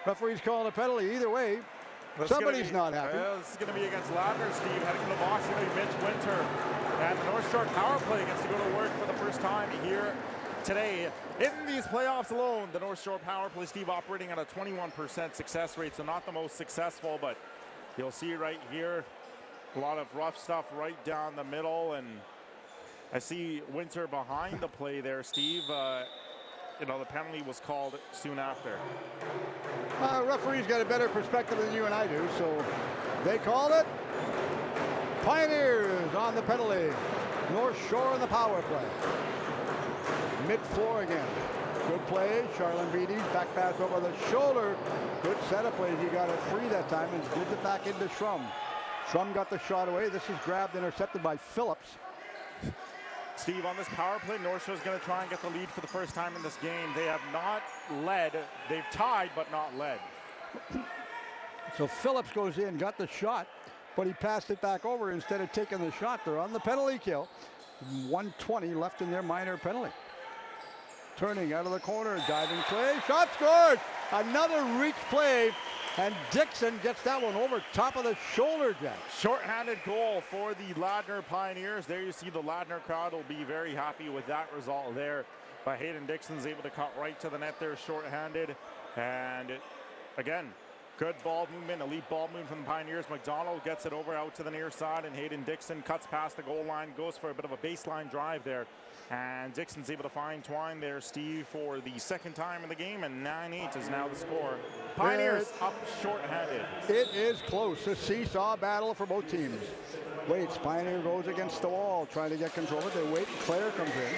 Referee's calling a penalty. Either way, somebody's not happy. This is going to be against Ladner, Steve. Heading to the box, going to be Mitch Winter. And the North Shore power play gets to go to work for the first time here today. In these playoffs alone, the North Shore power play, Steve, operating at a 21% success rate. So not the most successful, but you'll see right here, a lot of rough stuff right down the middle. And I see Winter behind the play there, Steve. The penalty was called soon after. Referee's got a better perspective than you and I do, so they called it. Pioneers on the penalty. North Shore on the power play. Mid-floor again. Good play. Charlambides back pass over the shoulder. Good setup plays. He got it free that time and gives it back into Schrum. Schrum got the shot away. This is grabbed, intercepted by Phillips. Steve, on this power play, North Shore is going to try and get the lead for the first time in this game. They have not led. They've tied, but not led. So Phillips goes in, got the shot, but he passed it back over instead of taking the shot. They're on the penalty kill. 1:20 left in their minor penalty. Turning out of the corner, diving play, shot scored! Another reach play, and Dixon gets that one over top of the shoulder, Jack. Short-handed goal for the Ladner Pioneers. There you see the Ladner crowd will be very happy with that result there. But Hayden Dixon's able to cut right to the net there, short-handed. And again, Good ball movement, elite ball movement from the Pioneers. McDonald gets it over out to the near side, and Hayden Dixon cuts past the goal line, goes for a bit of a baseline drive there. And Dixon's able to find Twine there, Steve, for the second time in the game, and 9-8 is now the score. Pioneers up short-handed. It is close. A seesaw battle for both teams. Waits. Pioneer goes against the wall, trying to get control of it. They wait. Claire comes in.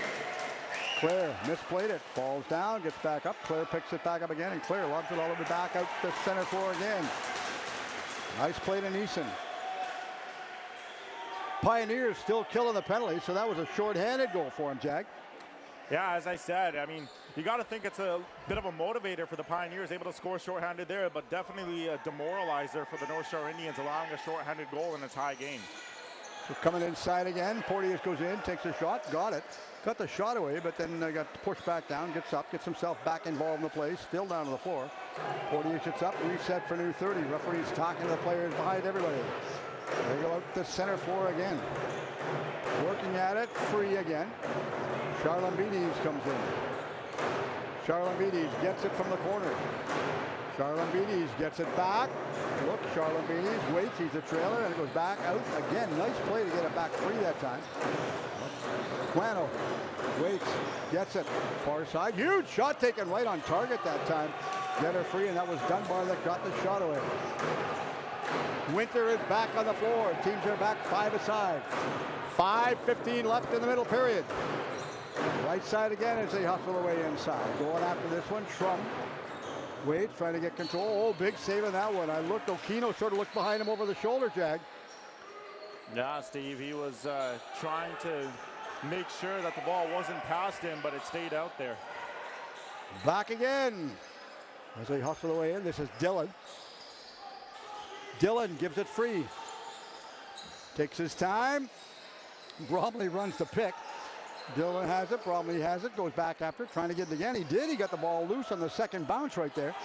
Claire misplayed it. Falls down, gets back up. Claire picks it back up again, and Claire lobs it all the way back out to center floor again. Nice play to Neeson. Pioneers still killing the penalty, so that was a short-handed goal for him, Jack. Yeah, as I said, I mean, you got to think it's a bit of a motivator for the Pioneers, able to score shorthanded there, but definitely a demoralizer for the North Shore Indians, allowing a shorthanded goal in a tie game. So coming inside again, Porteous goes in, takes a shot, got it. Got the shot away, but then got pushed back down, gets up, gets himself back involved in the play, still down to the floor. Porteous gets up, reset for new 30. Referee's talking to the players behind everybody. They go out to center floor again. Working at it, free again. Charlene Beatties comes in. Charlene Beatties gets it from the corner. Charlene Beatties gets it back. Look, Charlene Beatties waits, he's a trailer, and it goes back out again. Nice play to get it back free that time. Quano waits, gets it, far side. Huge shot taken right on target that time. Get her free, and that was Dunbar that got the shot away. Winter is back on the floor. Teams are back 5 aside. 5:15 left in the middle period. Right side again as they hustle away inside. Going after this one, Shrum. Waits, trying to get control. Oh, big save on that one. I looked, Okino sort of looked behind him over the shoulder, Jag. Yeah, Steve, he was trying to make sure that the ball wasn't past him, but it stayed out there. Back again as they hustle away in. This is Dillon. Dillon gives it free. Takes his time. Bromley runs the pick. Dillon has it. Bromley has it. Goes back after it, trying to get it again. He did. He got the ball loose on the second bounce right there.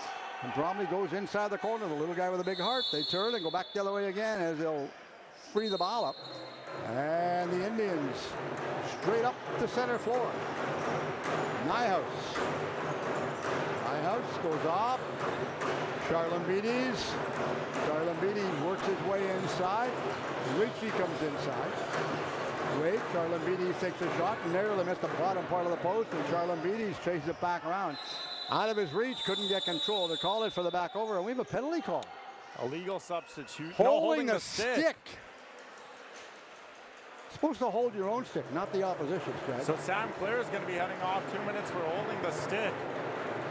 And Bromley goes inside the corner. The little guy with a big heart. They turn and go back the other way again as they'll free the ball up. And the Indians straight up the center floor. Nyhouse. Nyhouse goes off. Charlene Beatties. Charlene Beatties works his way inside. Ricci comes inside. Wait, Charlene Beatties takes a shot and narrowly missed the bottom part of the post, and Charlene Beatties chases it back around. Out of his reach, couldn't get control. They're calling for the back over, and we have a penalty call. Illegal substitute. Holding the stick. Supposed to hold your own stick, not the opposition's, Greg. So Sam Clare is going to be heading off 2 minutes for holding the stick.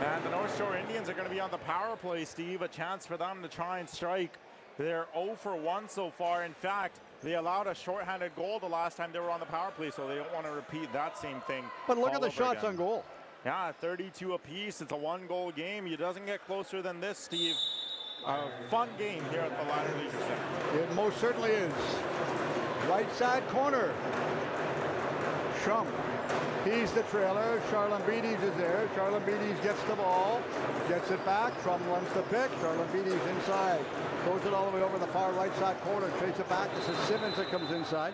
And the North Shore Indians are going to be on the power play, Steve. A chance for them to try and strike. They're 0 for 1 so far. In fact, they allowed a shorthanded goal the last time they were on the power play, so they don't want to repeat that same thing. But look at the shots on goal. Yeah, 32 apiece. It's a one-goal game. It doesn't get closer than this, Steve. A fun game here at the Ladner Leisure Center. It most certainly is. Right side corner. Shum. He's the trailer. Charlene Beatties is there. Charlene Beatties gets the ball. Gets it back. Shum runs the pick. Charlene Beatties inside. Throws it all the way over the far right side corner. Traces it back. This is Simmons that comes inside.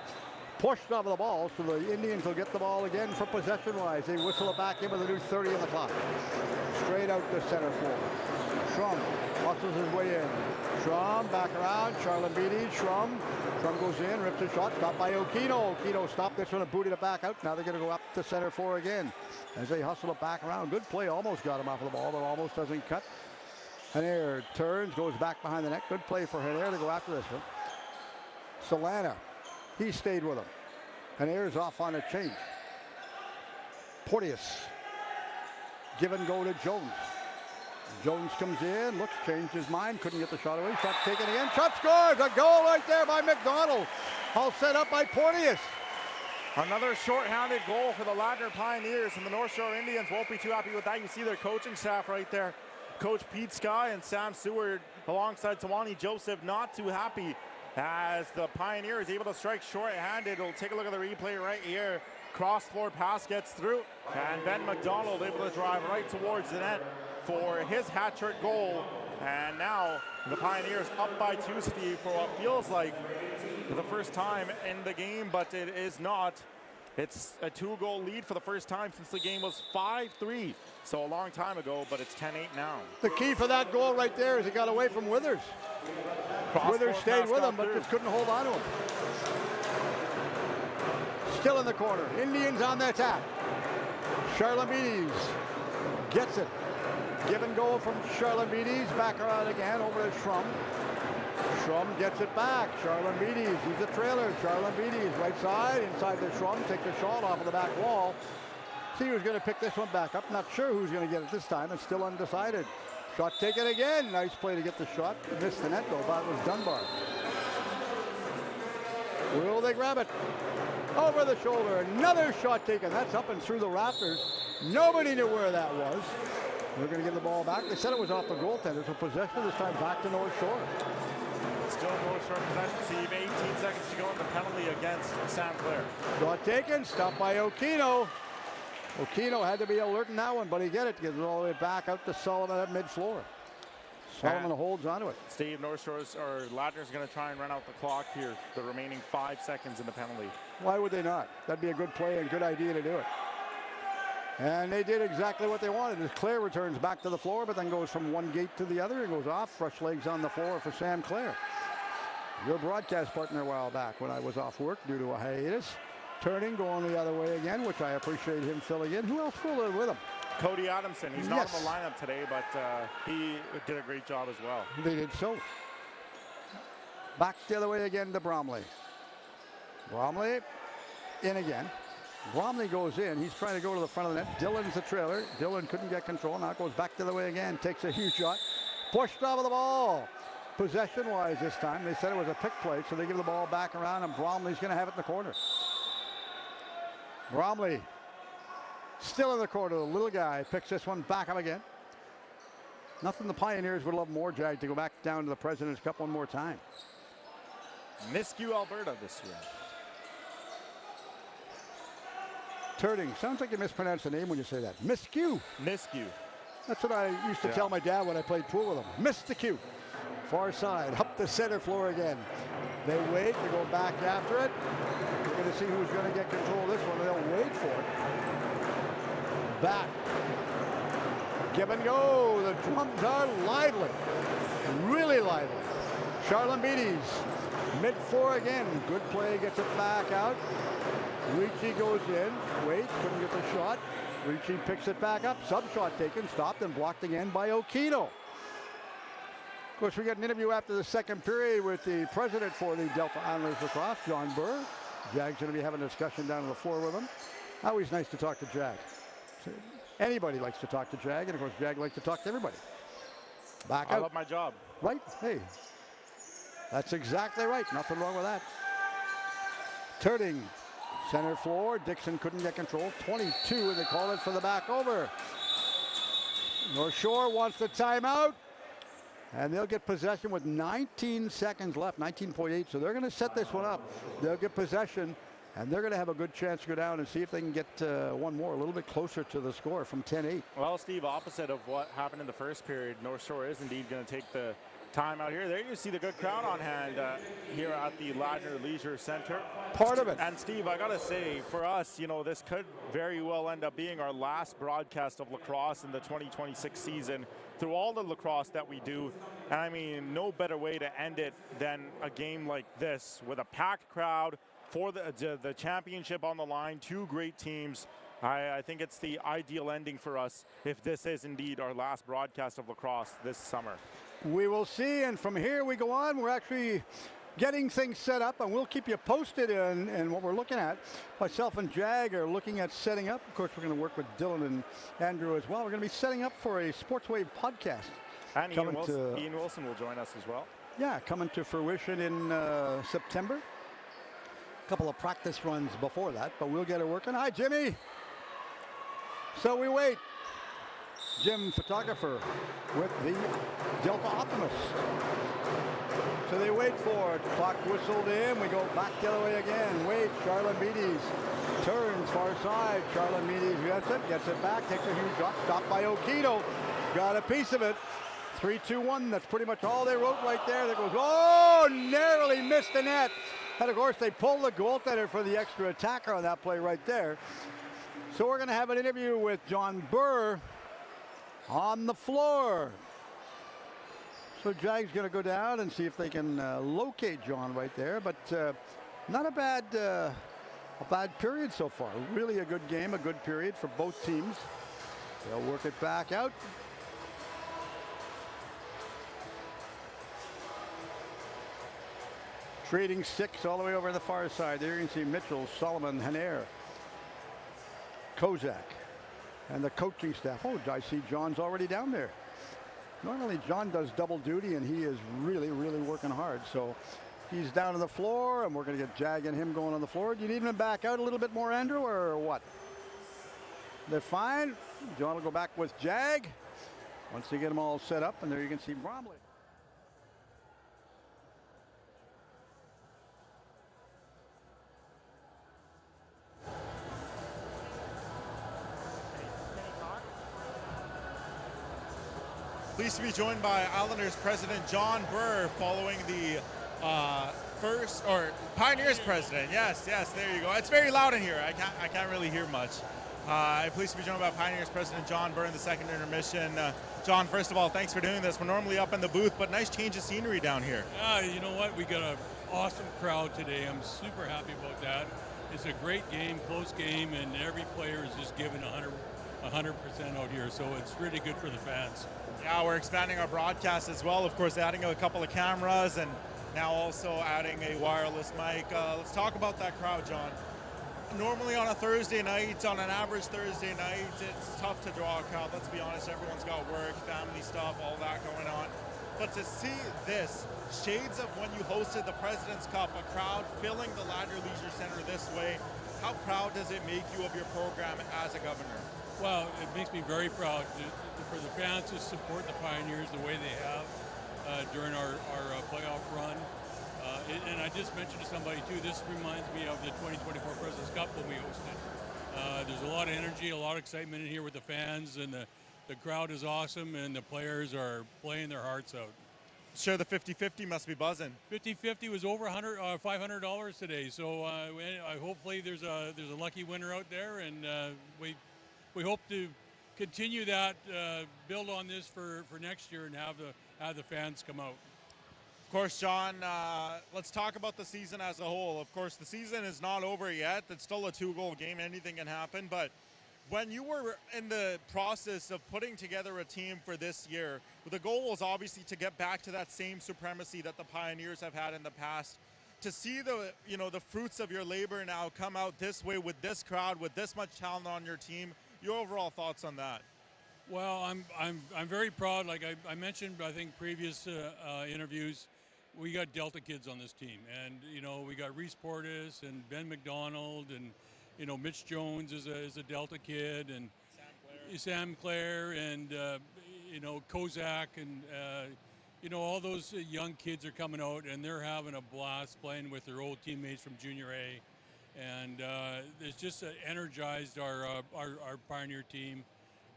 Pushed off of the ball, so the Indians will get the ball again for possession-wise. They whistle it back in with a new 30 on the clock. Straight out to center floor. Shrum muscles his way in. Shrum back around. Charlene Beatties. Shrum goes in, rips a shot. Stopped by Okino. Okino stopped this one and booted it back out. Now they're going to go up to center floor again as they hustle it back around. Good play. Almost got him off of the ball, but almost doesn't cut. Henair turns, goes back behind the net. Good play for Henair to go after this one. Solana. He stayed with him. Henair's off on a change. Porteous. Give and go to Jones. Jones comes in, looks, changed his mind, couldn't get the shot away. Shot taken again. Shot scores! A goal right there by McDonald. All set up by Porteous. Another short-handed goal for the Ladner Pioneers, and the North Shore Indians won't be too happy with that. You see their coaching staff right there. Coach Pete Skye and Sam Seward alongside Tawani Joseph not too happy as the Pioneer is able to strike short-handed. We'll take a look at the replay right here. Cross-floor pass gets through, and Ben McDonald able to drive right towards the net for his hat-trick goal. And now the Pioneers up by 2, Steve, for what feels like the first time in the game, but it is not. It's a 2-goal lead for the first time since the game was 5-3. So a long time ago, but it's 10-8 now. The key for that goal right there is he got away from Withers. Withers stayed with him, but just couldn't hold on to him. Still in the corner. Indians on the attack. Charlamides gets it. Give and go from Charlamides. Back around again over to Schrum. Schrum gets it back. Charlamides, he's a trailer. Charlamides, right side, inside the Schrum. Takes a shot off of the back wall. See who's going to pick this one back up. Not sure who's going to get it this time. It's still undecided. Shot taken again. Nice play to get the shot. Missed the net though. That was Dunbar. Will they grab it? Over the shoulder. Another shot taken. That's up and through the rafters. Nobody knew where that was. They're going to give the ball back. They said it was off the goaltender. So possession this time back to North Shore. Still North Shore possession, Steve. 18 seconds to go in the penalty against St. Clair. Shot taken. Stopped by Okino. Okino had to be alert in that one, but he get it. Gets it all the way back out to Solomon at mid-floor. Solomon holds onto it. Steve, North Shore's or Ladner's going to try and run out the clock here. The remaining 5 seconds in the penalty. Why would they not? That'd be a good play and good idea to do it. And they did exactly what they wanted. As Clare returns back to the floor, but then goes from one gate to the other and goes off. Fresh legs on the floor for Sam Clare. Your broadcast partner a while back when I was off work due to a hiatus. Turning, going the other way again, which I appreciate him filling in. Who else filled in with him? Cody Adamson. He's not in the lineup today, but he did a great job as well. They did so. Back the other way again to Bromley. Bromley in again. Bromley goes in. He's trying to go to the front of the net. Dillon's the trailer. Dillon couldn't get control. Now it goes back the other way again. Takes a huge shot. Pushed off of the ball. Possession-wise this time, they said it was a pick play, so they give the ball back around, and Bromley's going to have it in the corner. Bromley still in the corner. The little guy picks this one back up again. Nothing the Pioneers would love more, Jag, to go back down to the President's Cup one more time. Miscue, Alberta this year. Turning. Sounds like you mispronounce the name when you say that. Miscue. Miscue. That's what I used to tell my dad when I played pool with him. Missed the cue. Far side, up the center floor again. They wait, they go back after it. We're going to see who's going to get control of this one. They'll wait for it. Back. Give and go. The drums are lively. Really lively. Charlamides, mid-floor again. Good play, gets it back out. Ricci goes in, waits, couldn't get the shot. Ricci picks it back up. Sub shot taken, stopped and blocked again by Okino. Of course, we got an interview after the second period with the president for the Delta Islanders Lacrosse, John Burr. Jag's going to be having a discussion down on the floor with him. Always nice to talk to Jag. Anybody likes to talk to Jag, and of course, Jag likes to talk to everybody. Back out. I love my job. Right? Hey, that's exactly right. Nothing wrong with that. Turning. Center floor. Dixon couldn't get control. 22, and they call it for the back over. North Shore wants the timeout. And they'll get possession with 19 seconds left, 19.8. So they're going to set this one up. They'll get possession, and they're going to have a good chance to go down and see if they can get one more, a little bit closer to the score from 10-8. Well, Steve, opposite of what happened in the first period, North Shore is indeed going to take the time out here. There you see the good crowd on hand here at the Ladner Leisure Center. Part of it. And Steve, I got to say, for us, you know, this could very well end up being our last broadcast of lacrosse in the 2026 season through all the lacrosse that we do. And I mean, no better way to end it than a game like this with a packed crowd for the championship on the line. Two great teams. I think it's the ideal ending for us if this is indeed our last broadcast of lacrosse this summer. We will see, and from here we go on. We're actually getting things set up, and we'll keep you posted in what we're looking at. Myself and Jag are looking at setting up. Of course, we're going to work with Dylan and Andrew as well. We're going to be setting up for a Sports Wave podcast. And Ian Wilson will join us as well. Yeah, coming to fruition in September. A couple of practice runs before that, but we'll get it working. Hi, Jimmy. So we wait. Jim, photographer, with the Delta Optimist. So they wait for it. Clock whistled in. We go back the other way again. Wait. Charlamides turns far side. Charlamides gets it back, takes a huge shot. Stopped by Okino. Got a piece of it. 3-2-1. That's pretty much all they wrote right there. That goes, oh, narrowly missed the net. And of course, they pull the goaltender for the extra attacker on that play right there. So we're going to have an interview with John Burr on the floor. So Jag's going to go down and see if they can locate John right there. But not a bad period so far. Really a good game, a good period for both teams. They'll work it back out. Trading six all the way over on the far side. There you can see Mitchell, Solomon, Hanair, Kozak, and the coaching staff. Oh, I see John's already down there. Normally John does double duty, and he is really, really working hard. So he's down on the floor, and we're going to get Jag and him going on the floor. Do you need him back out a little bit more, Andrew, or what? They're fine. John will go back with Jag once they get them all set up, and there you can see Bromley. Pleased to be joined by Ladner's president John Burr following the Pioneers president. Yes, there you go. It's very loud in here. I can't really hear much. I'm pleased to be joined by Pioneers president John Burr in the second intermission. John, first of all, thanks for doing this. We're normally up in the booth, but nice change of scenery down here. You know what? We got an awesome crowd today. I'm super happy about that. It's a great game, close game, and every player is just giving 100% out here, so it's really good for the fans. Yeah, we're expanding our broadcast as well. Of course, adding a couple of cameras and now also adding a wireless mic. Let's talk about that crowd, John. Normally on a Thursday night, on an average Thursday night, it's tough to draw a crowd. Let's be honest, everyone's got work, family stuff, all that going on. But to see this, shades of when you hosted the President's Cup, a crowd filling the Ladner Leisure Center this way, how proud does it make you of your program as a governor? Well, it makes me very proud for the fans to support the Pioneers the way they have during our playoff run. And I just mentioned to somebody too, this reminds me of the 2024 President's Cup when we hosted. There's a lot of energy, a lot of excitement in here with the fans, and the crowd is awesome, and the players are playing their hearts out. Sure, the 50-50 must be buzzing. 50-50 was over $500 today, so hopefully there's a lucky winner out there, and we hope to continue that, build on this for next year, and have the fans come out. Of course, John, let's talk about the season as a whole. Of course, the season is not over yet. It's still a 2-goal game. Anything can happen. But when you were in the process of putting together a team for this year, the goal was obviously to get back to that same supremacy that the Pioneers have had in the past. To see the fruits of your labor now come out this way with this crowd, with this much talent on your team, your overall thoughts on that? Well, I'm very proud. Like I mentioned, I think previous interviews, we got Delta kids on this team, and we got Reese Portis and Ben McDonald, and Mitch Jones is a Delta kid, and Sam Clare, and Kozak, and all those young kids are coming out, and they're having a blast playing with their old teammates from Junior A, and it's just energized our Pioneer team,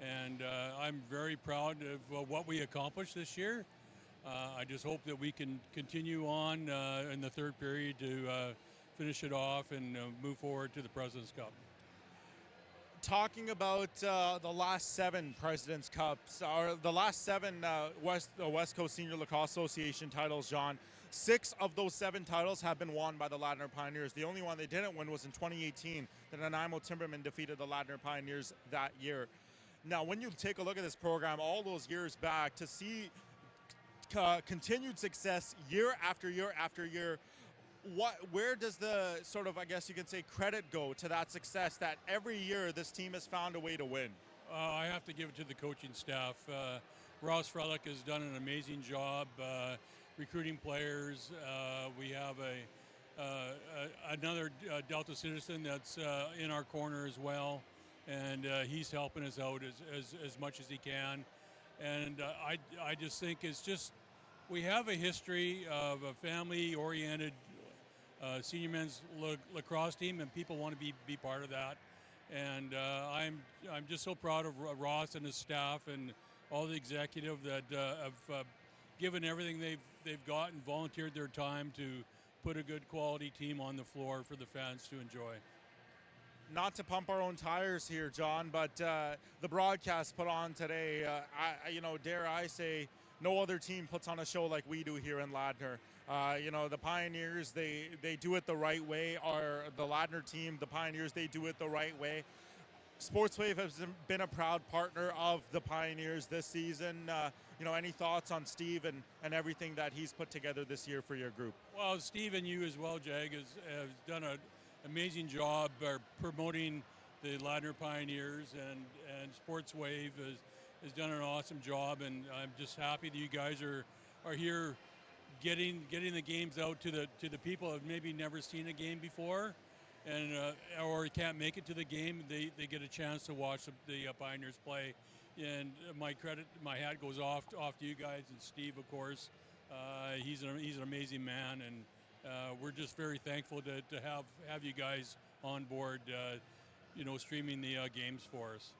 and I'm very proud of what we accomplished this year. I just hope that we can continue on in the third period to finish it off and move forward to the President's Cup. Talking about the last 7 President's Cups, or the last 7 West Coast Senior Lacrosse Association titles, John, 6 of those 7 titles have been won by the Ladner Pioneers. The only one they didn't win was in 2018. The Nanaimo Timbermen defeated the Ladner Pioneers that year. Now, when you take a look at this program all those years back, to see continued success year after year after year, where does the sort of, I guess you could say, credit go to that success that every year this team has found a way to win? I have to give it to the coaching staff. Ross Frelick has done an amazing job recruiting players. We have another Delta citizen that's in our corner as well, and he's helping us out as much as he can. And I just think it's just, we have a history of a family-oriented senior men's lacrosse team, and people want to be part of that. And I'm just so proud of Ross and his staff and all the executive that have given everything they've got and volunteered their time to put a good quality team on the floor for the fans to enjoy. Not to pump our own tires here, John, but the broadcast put on today, dare I say, no other team puts on a show like we do here in Ladner. The Pioneers, they do it the right way. The Ladner team, the Pioneers, they do it the right way. Sportswave has been a proud partner of the Pioneers this season. Any thoughts on Steve and everything that he's put together this year for your group? Well, Steve and you as well, Jag, has done an amazing job promoting the Ladner Pioneers, and Sportswave has done an awesome job, and I'm just happy that you guys are here getting the games out to the people who have maybe never seen a game before, and or can't make it to the game. They get a chance to watch the Pioneers play, and my hat goes off to you guys and Steve, of course. He's an amazing man, and we're just very thankful to have you guys on board, streaming the games for us.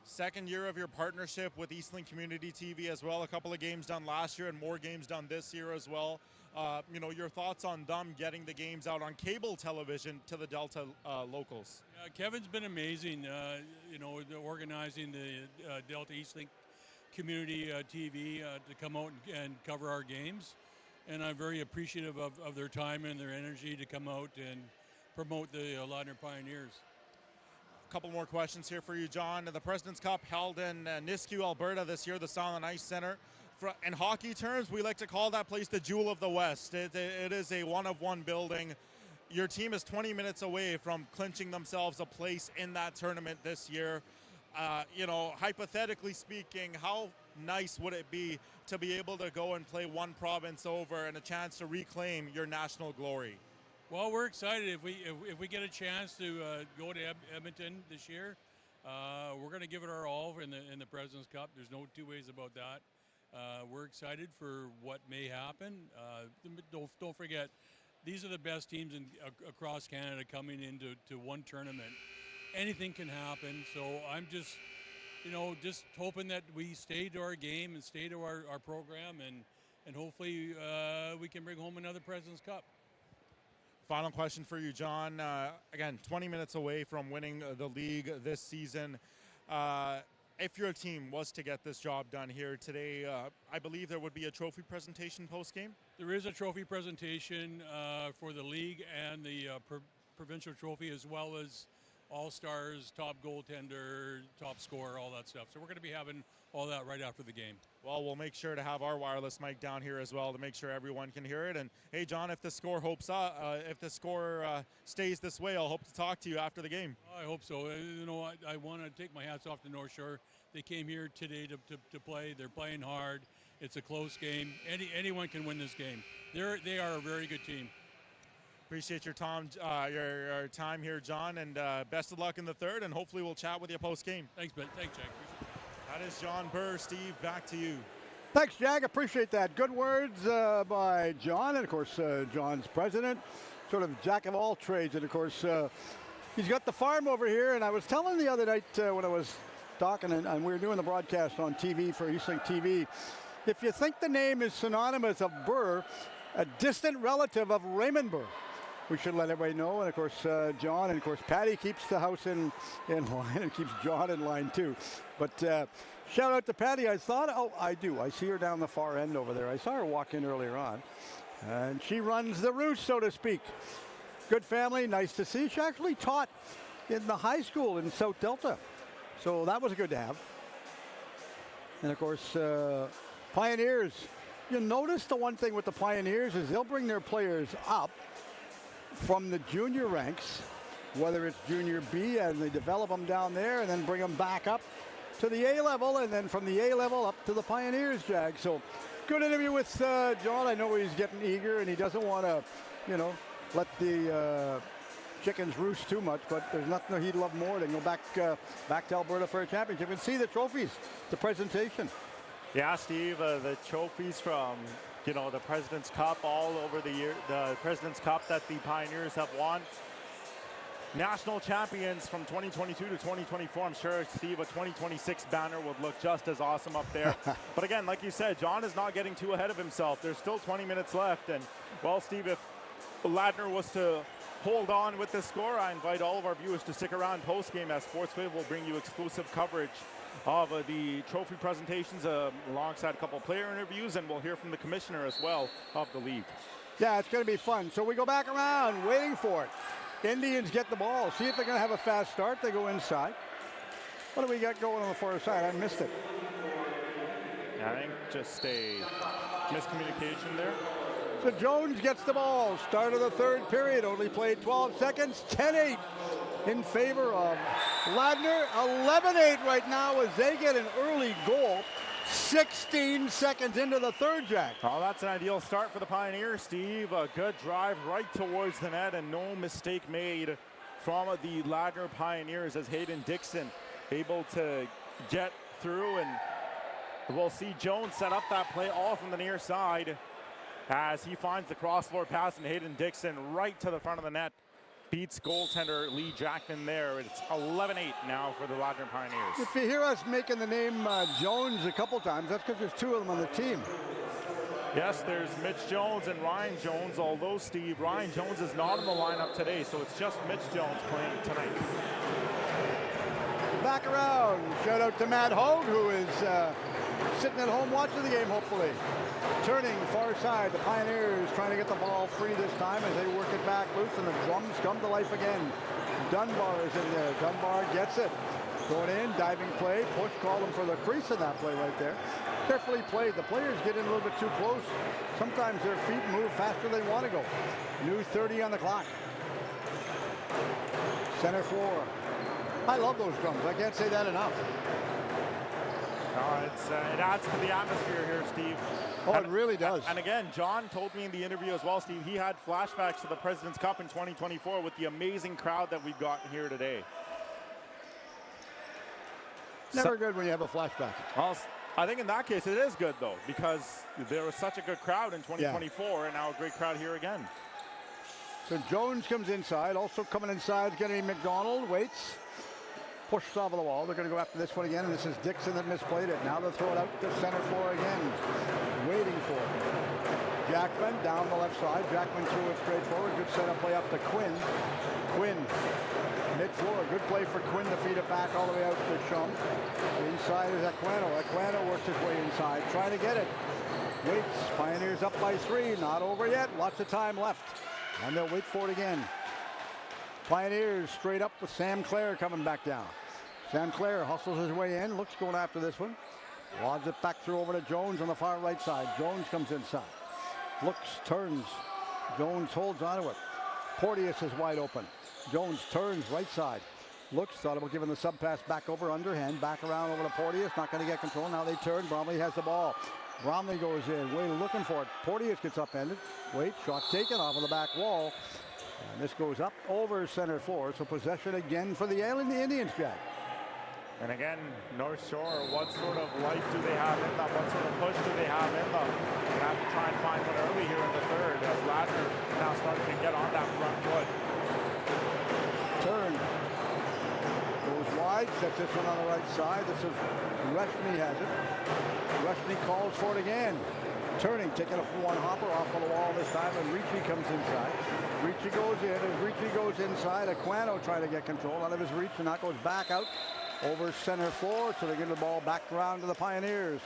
Second year of your partnership with Eastlink Community TV as well. A couple of games done last year and more games done this year as well. Your thoughts on them getting the games out on cable television to the Delta locals? Kevin's been amazing, organizing the Delta Eastlink Community TV to come out and cover our games. And I'm very appreciative of their time and their energy to come out and promote the Ladner Pioneers. A couple more questions here for you, John. The President's Cup held in Nisku, Alberta this year, the Silent Ice Center. In hockey terms, we like to call that place the Jewel of the West. It is a one-of-one building. Your team is 20 minutes away from clinching themselves a place in that tournament this year. Hypothetically speaking, how nice would it be to be able to go and play one province over and a chance to reclaim your national glory? Well, we're excited if we get a chance to go to Edmonton this year. We're going to give it our all in the President's Cup. There's no two ways about that. We're excited for what may happen. Don't forget, these are the best teams across Canada coming into one tournament. Anything can happen. So I'm just hoping that we stay to our game and stay to our program, and hopefully we can bring home another President's Cup. Final question for you, John. Again, 20 minutes away from winning the league this season. If your team was to get this job done here today, I believe there would be a trophy presentation post-game? There is a trophy presentation for the league and the provincial trophy, as well as All-Stars, top goaltender, top scorer, all that stuff. So we're going to be having all that right after the game. Well, we'll make sure to have our wireless mic down here as well to make sure everyone can hear it. And hey, John, if the score stays this way, I'll hope to talk to you after the game. I hope so. I want to take my hats off to North Shore. They came here today to play. They're playing hard. It's a close game. Anyone can win this game. They are a very good team. Appreciate your time here, John, and best of luck in the third. And hopefully we'll chat with you post game. Thanks, Ben. Thanks, Jack. That is John Burr. Steve, back to you. Thanks, Jag. Appreciate that. Good words by John. And, of course, John's president, sort of jack of all trades. And, of course, he's got the farm over here. And I was telling the other night when I was talking, and we were doing the broadcast on TV for Eastlink TV, if you think the name is synonymous of Burr, a distant relative of Raymond Burr, we should let everybody know. And, of course, John, and, of course, Patty keeps the house in line and keeps John in line, too. But shout out to Patty. I see her down the far end over there. I saw her walk in earlier on. And she runs the roost, so to speak. Good family, nice to see. She actually taught in the high school in South Delta. So that was good to have. And, of course, Pioneers. You'll notice the one thing with the Pioneers is they'll bring their players up from the junior ranks, whether it's junior B, and they develop them down there and then bring them back up to the A level, and then from the A level up to the Pioneers, Jag. So good interview with John. I know he's getting eager and he doesn't want to, let the chickens roost too much, but there's nothing he'd love more than go back to Alberta for a championship and see the trophies, the presentation. Yeah, Steve, the trophies from the President's Cup all over the year, the President's Cup that the Pioneers have won. National champions from 2022 to 2024. I'm sure, Steve, a 2026 banner would look just as awesome up there. But again, like you said, John is not getting too ahead of himself. There's still 20 minutes left. And, well, Steve, if Ladner was to hold on with the score, I invite all of our viewers to stick around post-game as Sportswave will bring you exclusive coverage of the trophy presentations alongside a couple player interviews, and we'll hear from the commissioner as well of the league. Yeah, it's going to be fun. So we go back around, waiting for it. Indians get the ball. See if they're going to have a fast start. They go inside. What do we got going on the far side? I missed it. I think just a miscommunication there. So Jones gets the ball. Start of the third period. Only played 12 seconds. 10-8 in favor of Ladner. 11-8 right now as they get an early goal. 16 seconds into the third, Jack. Oh, that's an ideal start for the Pioneers, Steve. A good drive right towards the net and no mistake made from the Ladner Pioneers as Hayden Dixon able to get through, and we'll see Jones set up that play all from the near side as he finds the cross-floor pass, and Hayden Dixon right to the front of the net beats goaltender Lee Jackman there. It's 11-8 now for the Ladner Pioneers. If you hear us making the name Jones a couple times, that's because there's two of them on the team. Yes, there's Mitch Jones and Ryan Jones, although, Steve, Ryan Jones is not in the lineup today, so it's just Mitch Jones playing tonight. Back around. Shout out to Matt Hogue, who is sitting at home watching the game, hopefully. Turning far side, the Pioneers trying to get the ball free this time as they work it back loose, and the drums come to life again. Dunbar is in there. Dunbar gets it. Going in, diving play, push, call them for the crease in that play right there. Carefully played. The players get in a little bit too close. Sometimes their feet move faster than they want to go. New 30 on the clock. Center floor. I love those drums. I can't say that enough. It adds to the atmosphere here, Steve. Oh, it really does. And again, John told me in the interview as well, Steve, he had flashbacks to the President's Cup in 2024 with the amazing crowd that we've got here today. Never good when you have a flashback. Well, I think in that case it is good, though, because there was such a good crowd in 2024, and now a great crowd here again. So Jones comes inside. Also coming inside is going to be McDonald. Waits. Pushed off of the wall. They're going to go after this one again, and this is Dixon that misplayed it. Now they'll throw it out to center floor again. Waiting for it. Jackman down the left side. Jackman threw it straight forward. Good setup play up to Quinn. Quinn. Mid-floor. Good play for Quinn to feed it back all the way out to Shum. Inside is Aquano. Aquano works his way inside. Trying to get it. Waits. Pioneers up by 3. Not over yet. Lots of time left. And they'll wait for it again. Pioneers straight up with Sam Clare coming back down. Sam Clare hustles his way in. Looks going after this one. Wads it back through over to Jones on the far right side. Jones comes inside. Looks, turns. Jones holds onto it. Porteous is wide open. Jones turns right side. Looks, thought about giving the sub pass back over underhand. Back around over to Porteous. Not going to get control. Now they turn. Bromley has the ball. Bromley goes in. Way looking for it. Porteous gets upended. Wait, shot taken off of the back wall. And this goes up over center floor. So possession again for the Indians, Jack. And again, North Shore, what sort of life do they have in them? What sort of push do they have in them? They have to try and find one early here in the third as Ladner now starting to get on that front foot. Turn. Goes wide, sets this one on the right side. This is Reshny has it. Reshny calls for it again. Turning, taking a one hopper off of the wall this time, and Ricci comes inside. Ricci goes in, as Ricci goes inside, Aquano trying to get control out of his reach, and that goes back out over center floor, so they give the ball back around to the Pioneers.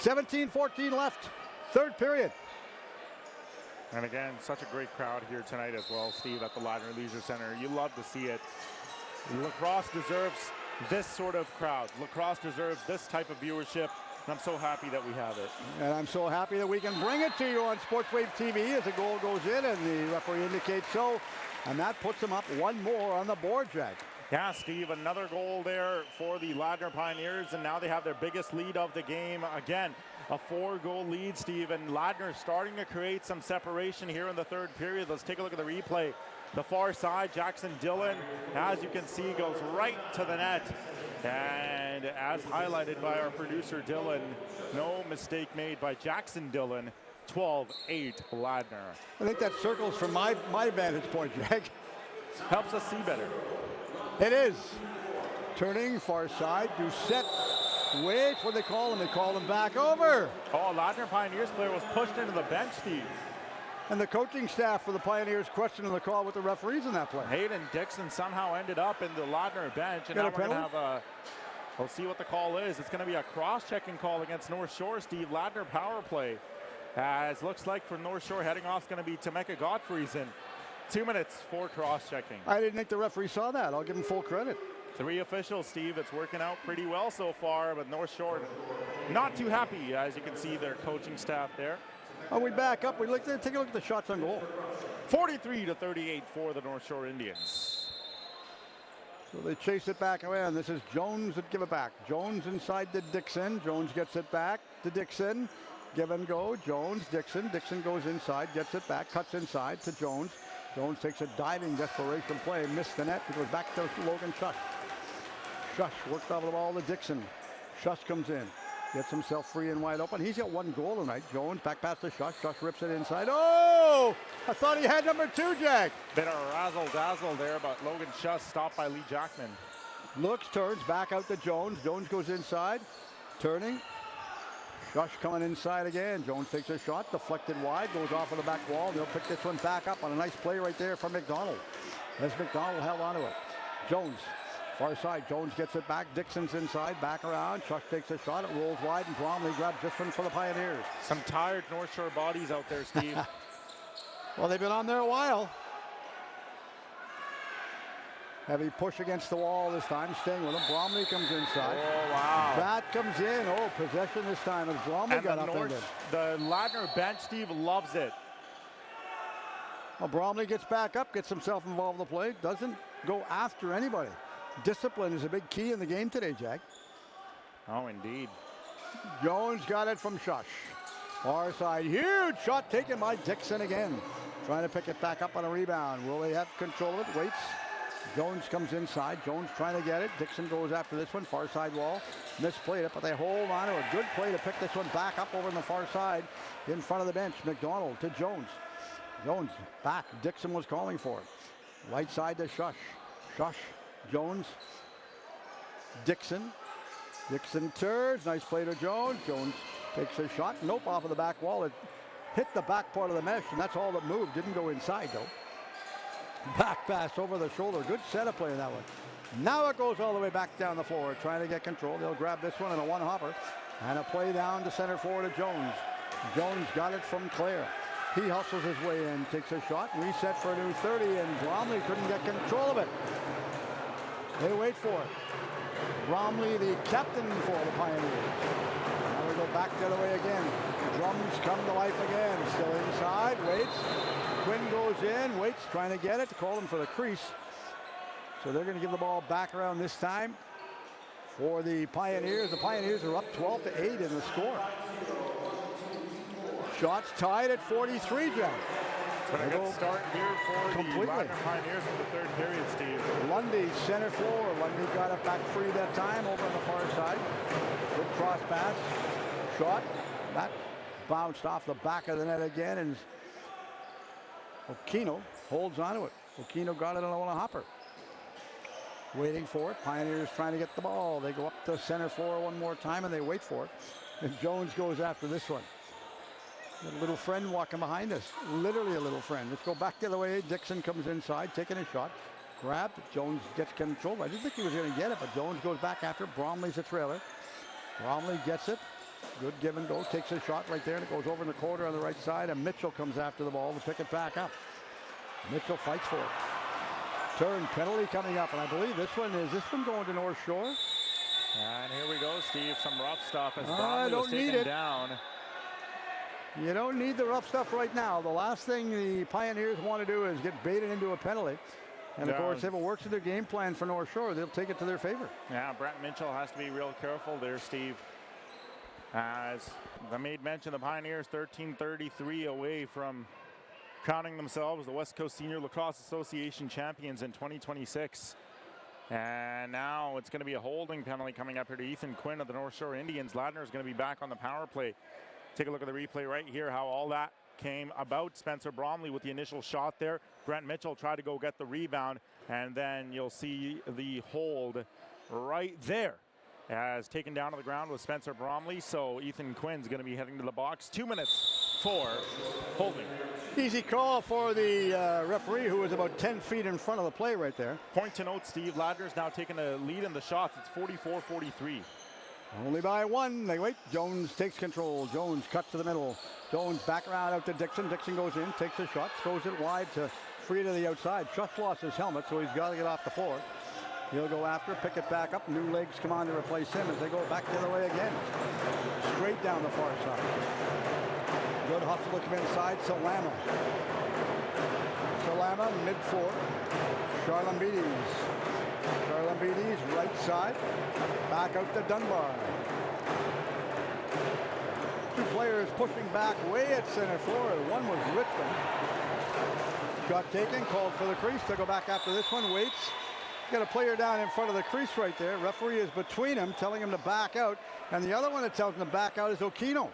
17-14 left, third period. And again, such a great crowd here tonight as well, Steve, at the Ladner Leisure Center. You love to see it. Lacrosse deserves this sort of crowd. Lacrosse deserves this type of viewership. I'm so happy that we have it. And I'm so happy that we can bring it to you on Sportswave TV as the goal goes in and the referee indicates so. And that puts them up one more on the board, Jack. Yeah, Steve, another goal there for the Ladner Pioneers, and now they have their biggest lead of the game. Again, a 4-goal lead, Steve, and Ladner starting to create some separation here in the third period. Let's take a look at the replay. The far side, Jackson Dillon, as you can see, goes right to the net. And as highlighted by our producer, Dylan, no mistake made by Jackson Dillon. 12-8 Ladner. I think that circles from my vantage point, Jack. Helps us see better. It is. Turning far side, Doucette. Wait, what they call him? They call him back over. Oh, Ladner Pioneers player was pushed into the bench, Steve. And the coaching staff for the Pioneers questioning the call with the referees in that play. Hayden Dixon somehow ended up in the Ladner bench, and Got now a we're going to penalty? have a. We'll see what the call is. It's going to be a cross-checking call against North Shore. Steve, Ladner power play. As looks like for North Shore, heading off is going to be Temeka Godfreyson. 2 minutes for cross-checking. I didn't think the referee saw that. I'll give him full credit. 3 officials, Steve. It's working out pretty well so far, but North Shore not too happy, as you can see their coaching staff there. Oh, we back up. We look there. Take a look at the shots on goal. 43-38 for the North Shore Indians. So they chase it back away, and this is Jones that give it back. Jones inside to Dixon. Jones gets it back to Dixon. Give and go. Jones, Dixon. Dixon goes inside, gets it back, cuts inside to Jones. Jones takes a diving desperation play, missed the net. It goes back to Logan Shush. Shush worked off the ball to Dixon. Shush comes in, gets himself free and wide open. He's got 1 goal tonight. Jones back past to Shush. Shush rips it inside. Oh! I thought he had number 2, Jack. Bit of razzle-dazzle there, but Logan Shuss stopped by Lee Jackman. Looks, turns, back out to Jones. Jones goes inside, turning. Shush coming inside again. Jones takes a shot, deflected wide, goes off of the back wall. They'll pick this one back up on a nice play right there from McDonald. As McDonald held onto it. Jones, far side. Jones gets it back. Dixon's inside, back around. Shush takes a shot. It rolls wide, and Bromley grabs this one for the Pioneers. Some tired North Shore bodies out there, Steve. Well, they've been on there a while. Heavy push against the wall this time, staying with him. Bromley comes inside. Oh, wow. That comes in. Oh, possession this time as Bromley got up there. The Ladner bench, Steve, loves it. Well, Bromley gets back up, gets himself involved in the play, doesn't go after anybody. Discipline is a big key in the game today, Jack. Oh, indeed. Jones got it from Shush. Far side, huge shot taken by Dixon again. Trying to pick it back up on a rebound. Will they have control of it? Waits. Jones comes inside. Jones trying to get it. Dixon goes after this one. Far side wall. Misplayed it, but they hold on to a good play to pick this one back up over on the far side in front of the bench. McDonald to Jones. Jones back. Dixon was calling for it. Right side to Shush. Shush. Jones. Dixon. Dixon turns. Nice play to Jones. Jones takes a shot. Nope, off of the back wall. It hit the back part of the mesh, and that's all that moved. Didn't go inside, though. Back pass over the shoulder. Good setup play in that one. Now it goes all the way back down the floor, trying to get control. They'll grab this one in a one-hopper. And a play down to center forward to Jones. Jones got it from Clare. He hustles his way in, takes a shot, reset for a new 30, and Bromley couldn't get control of it. They wait for it. Bromley, the captain for the Pioneers. Now we go back the other way again. Drums come to life again. Still inside, waits. Quinn goes in, waits, trying to get it, to call him for the crease. So they're going to give the ball back around this time for the Pioneers. The Pioneers are up 12-8 in the score. Shots tied at 43, Jack. It's been a good start here for the Ladner Pioneers in the third period, Steve. Lundy, center floor. Lundy got it back free that time over on the far side. Good cross pass. Shot. That bounced off the back of the net again, and Okino holds onto it. Okino got it on a hopper. Waiting for it. Pioneers trying to get the ball. They go up to center floor one more time, and they wait for it. And Jones goes after this one. Got a little friend walking behind us. Literally a little friend. Let's go back the other way. Dixon comes inside, taking a shot. Grabbed. Jones gets control. I didn't think he was going to get it, but Jones goes back after it. Bromley's a trailer. Bromley gets it. Good give and go. Takes a shot right there, and it goes over in the corner on the right side, and Mitchell comes after the ball to pick it back up. Mitchell fights for it. Turn penalty coming up, and I believe this one going to North Shore? And here we go, Steve. Some rough stuff as I Bromley was don't need taken it. down. You don't need the rough stuff right now. The last thing the Pioneers want to do is get baited into a penalty. And, of course, if it works in their game plan for North Shore, they'll take it to their favor. Yeah, Brent Mitchell has to be real careful there, Steve. As I made mention, the Pioneers 13-33 away from crowning themselves the West Coast Senior Lacrosse Association champions in 2026. And now it's going to be a holding penalty coming up here to Ethan Quinn of the North Shore Indians. Ladner is going to be back on the power play. Take a look at the replay right here, how all that came about. Spencer Bromley with the initial shot there. Brent Mitchell tried to go get the rebound, and then you'll see the hold right there as taken down to the ground with Spencer Bromley. So Ethan Quinn's going to be heading to the box. 2 minutes 44, holding. Easy call for the referee, who was about 10 feet in front of the play right there. Point to note, Steve, Ladner's now taking a lead in the shots. It's 44-43. Only by one. They wait. Jones takes control. Jones cuts to the middle. Jones back around out to Dixon. Dixon goes in, takes a shot, throws it wide to Free to the outside. Just lost his helmet, so he's got to get off the floor. He'll go after, pick it back up. New legs come on to replace him as they go back the other way again. Straight down the far side. Good hustle to come inside. Salama. Salama, mid-floor. Charlambides. Charlambides, right side. Back out to Dunbar. Two players pushing back way at center floor. One was Richmond. Shot taken, called for the crease. They'll go back after this one. Waits. Got a player down in front of the crease right there. Referee is between them, telling him to back out. And the other one that tells him to back out is Okino.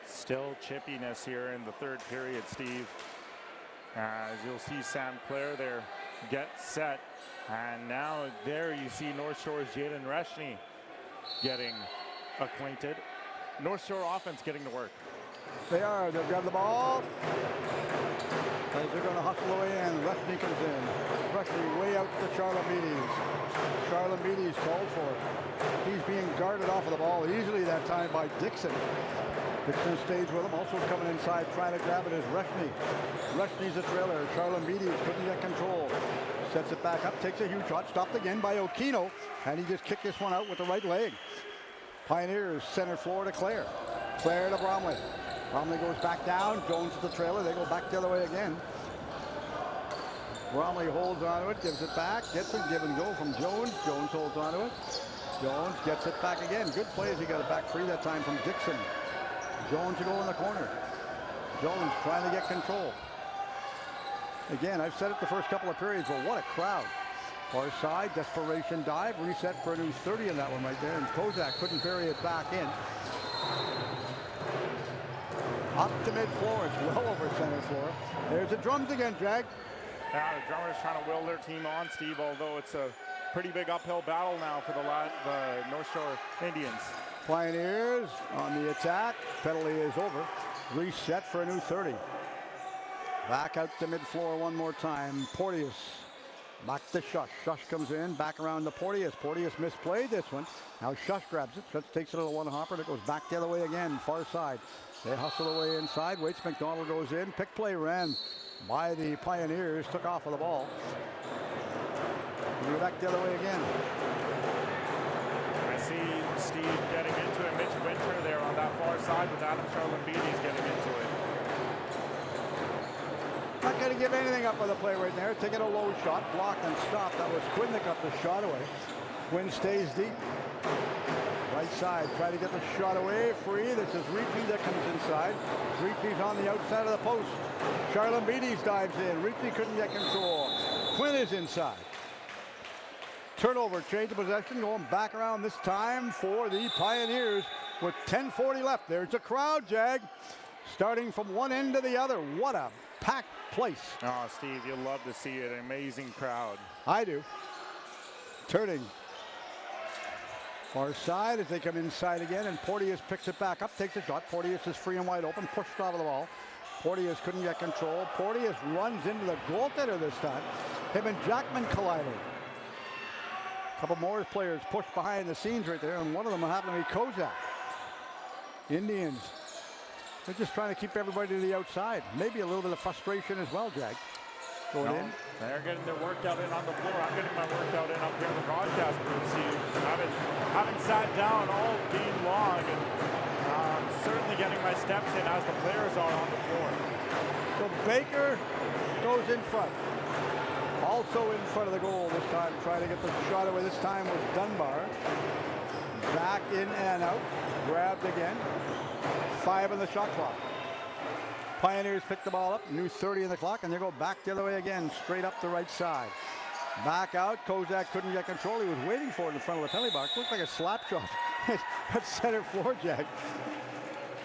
Still chippiness here in the third period, Steve. As you'll see Sam Clare there get set. And now there you see North Shore's Jaden Reshny getting acquainted. North Shore offense getting to work. They are. They'll grab the ball. As they're going to hustle away in. Reshny comes in. Reshny way out to Charlambides. Charlambides called for it. He's being guarded off of the ball easily that time by Dixon. Dixon stays with him. Also coming inside trying to grab it is Reshny. Reshny's a trailer. Charlambides couldn't get control. Sets it back up. Takes a huge shot. Stopped again by Okino. And he just kicked this one out with the right leg. Pioneers center floor to Clare. Clare to Bromley. Bromley goes back down. Jones to the trailer. They go back the other way again. Bromley holds onto it, gives it back, gets it, give and go from Jones. Jones holds onto it. Jones gets it back again. Good plays. He got it back free that time from Dixon. Jones to go in the corner. Jones trying to get control. Again, I've said it the first couple of periods, but what a crowd. Far side, desperation dive, reset for a new 30 in that one right there, and Kozak couldn't bury it back in. Up to mid-floor, it's well over center floor. There's the drums again, Jag. Now the drummers trying to will their team on, Steve, although it's a pretty big uphill battle now for the North Shore Indians. Pioneers on the attack. Penalty is over. Reset for a new 30. Back out to mid-floor one more time. Porteous. Back to Shush. Shush comes in. Back around to Porteous. Porteous misplayed this one. Now Shush grabs it. Shush takes it to the one hopper. And it goes back the other way again. Far side. They hustle away inside. Waits McDonald goes in. Pick play ran by the Pioneers. Took off of the ball. We're back the other way again. I see Steve getting into it. Mitch Winter there on that far side with Adam Charlambides getting into it. Not going to give anything up on the play right there. Taking a low shot. Blocked and stopped. That was Quinn that got the shot away. Quinn stays deep. Right side. Try to get the shot away. Free. This is Ricci that comes inside. Ricci's on the outside of the post. Charlambides dives in. Ricci couldn't get control. Quinn is inside. Turnover. Change of possession. Going back around this time for the Pioneers with 10:40 left. There's a crowd, Jag. Starting from one end to the other. What a packed place. Oh, Steve, you'll love to see it. An amazing crowd. I do. Turning. Far side as they come inside again, and Porteous picks it back up, takes a shot. Porteous is free and wide open, pushed out of the ball. Porteous couldn't get control. Porteous runs into the goaltender this time. Him and Jackman collided. A couple more players pushed behind the scenes right there, and one of them happened to be Kozak. Indians. They're just trying to keep everybody to the outside. Maybe a little bit of frustration as well, Jag. Going in. They're getting their workout in on the floor. I'm getting my workout in up here in the broadcast booth, Steve. I haven't sat down all game long, and certainly getting my steps in as the players are on the floor. So Baker goes in front. Also in front of the goal this time, trying to get the shot away. This time was Dunbar. Back in and out. Grabbed again. 5 on the shot clock. Pioneers pick the ball up. New 30 in the clock, and they go back the other way again, straight up the right side. Back out. Kozak couldn't get control. He was waiting for it in front of the penalty box. Looked like a slap shot at center floor, Jag.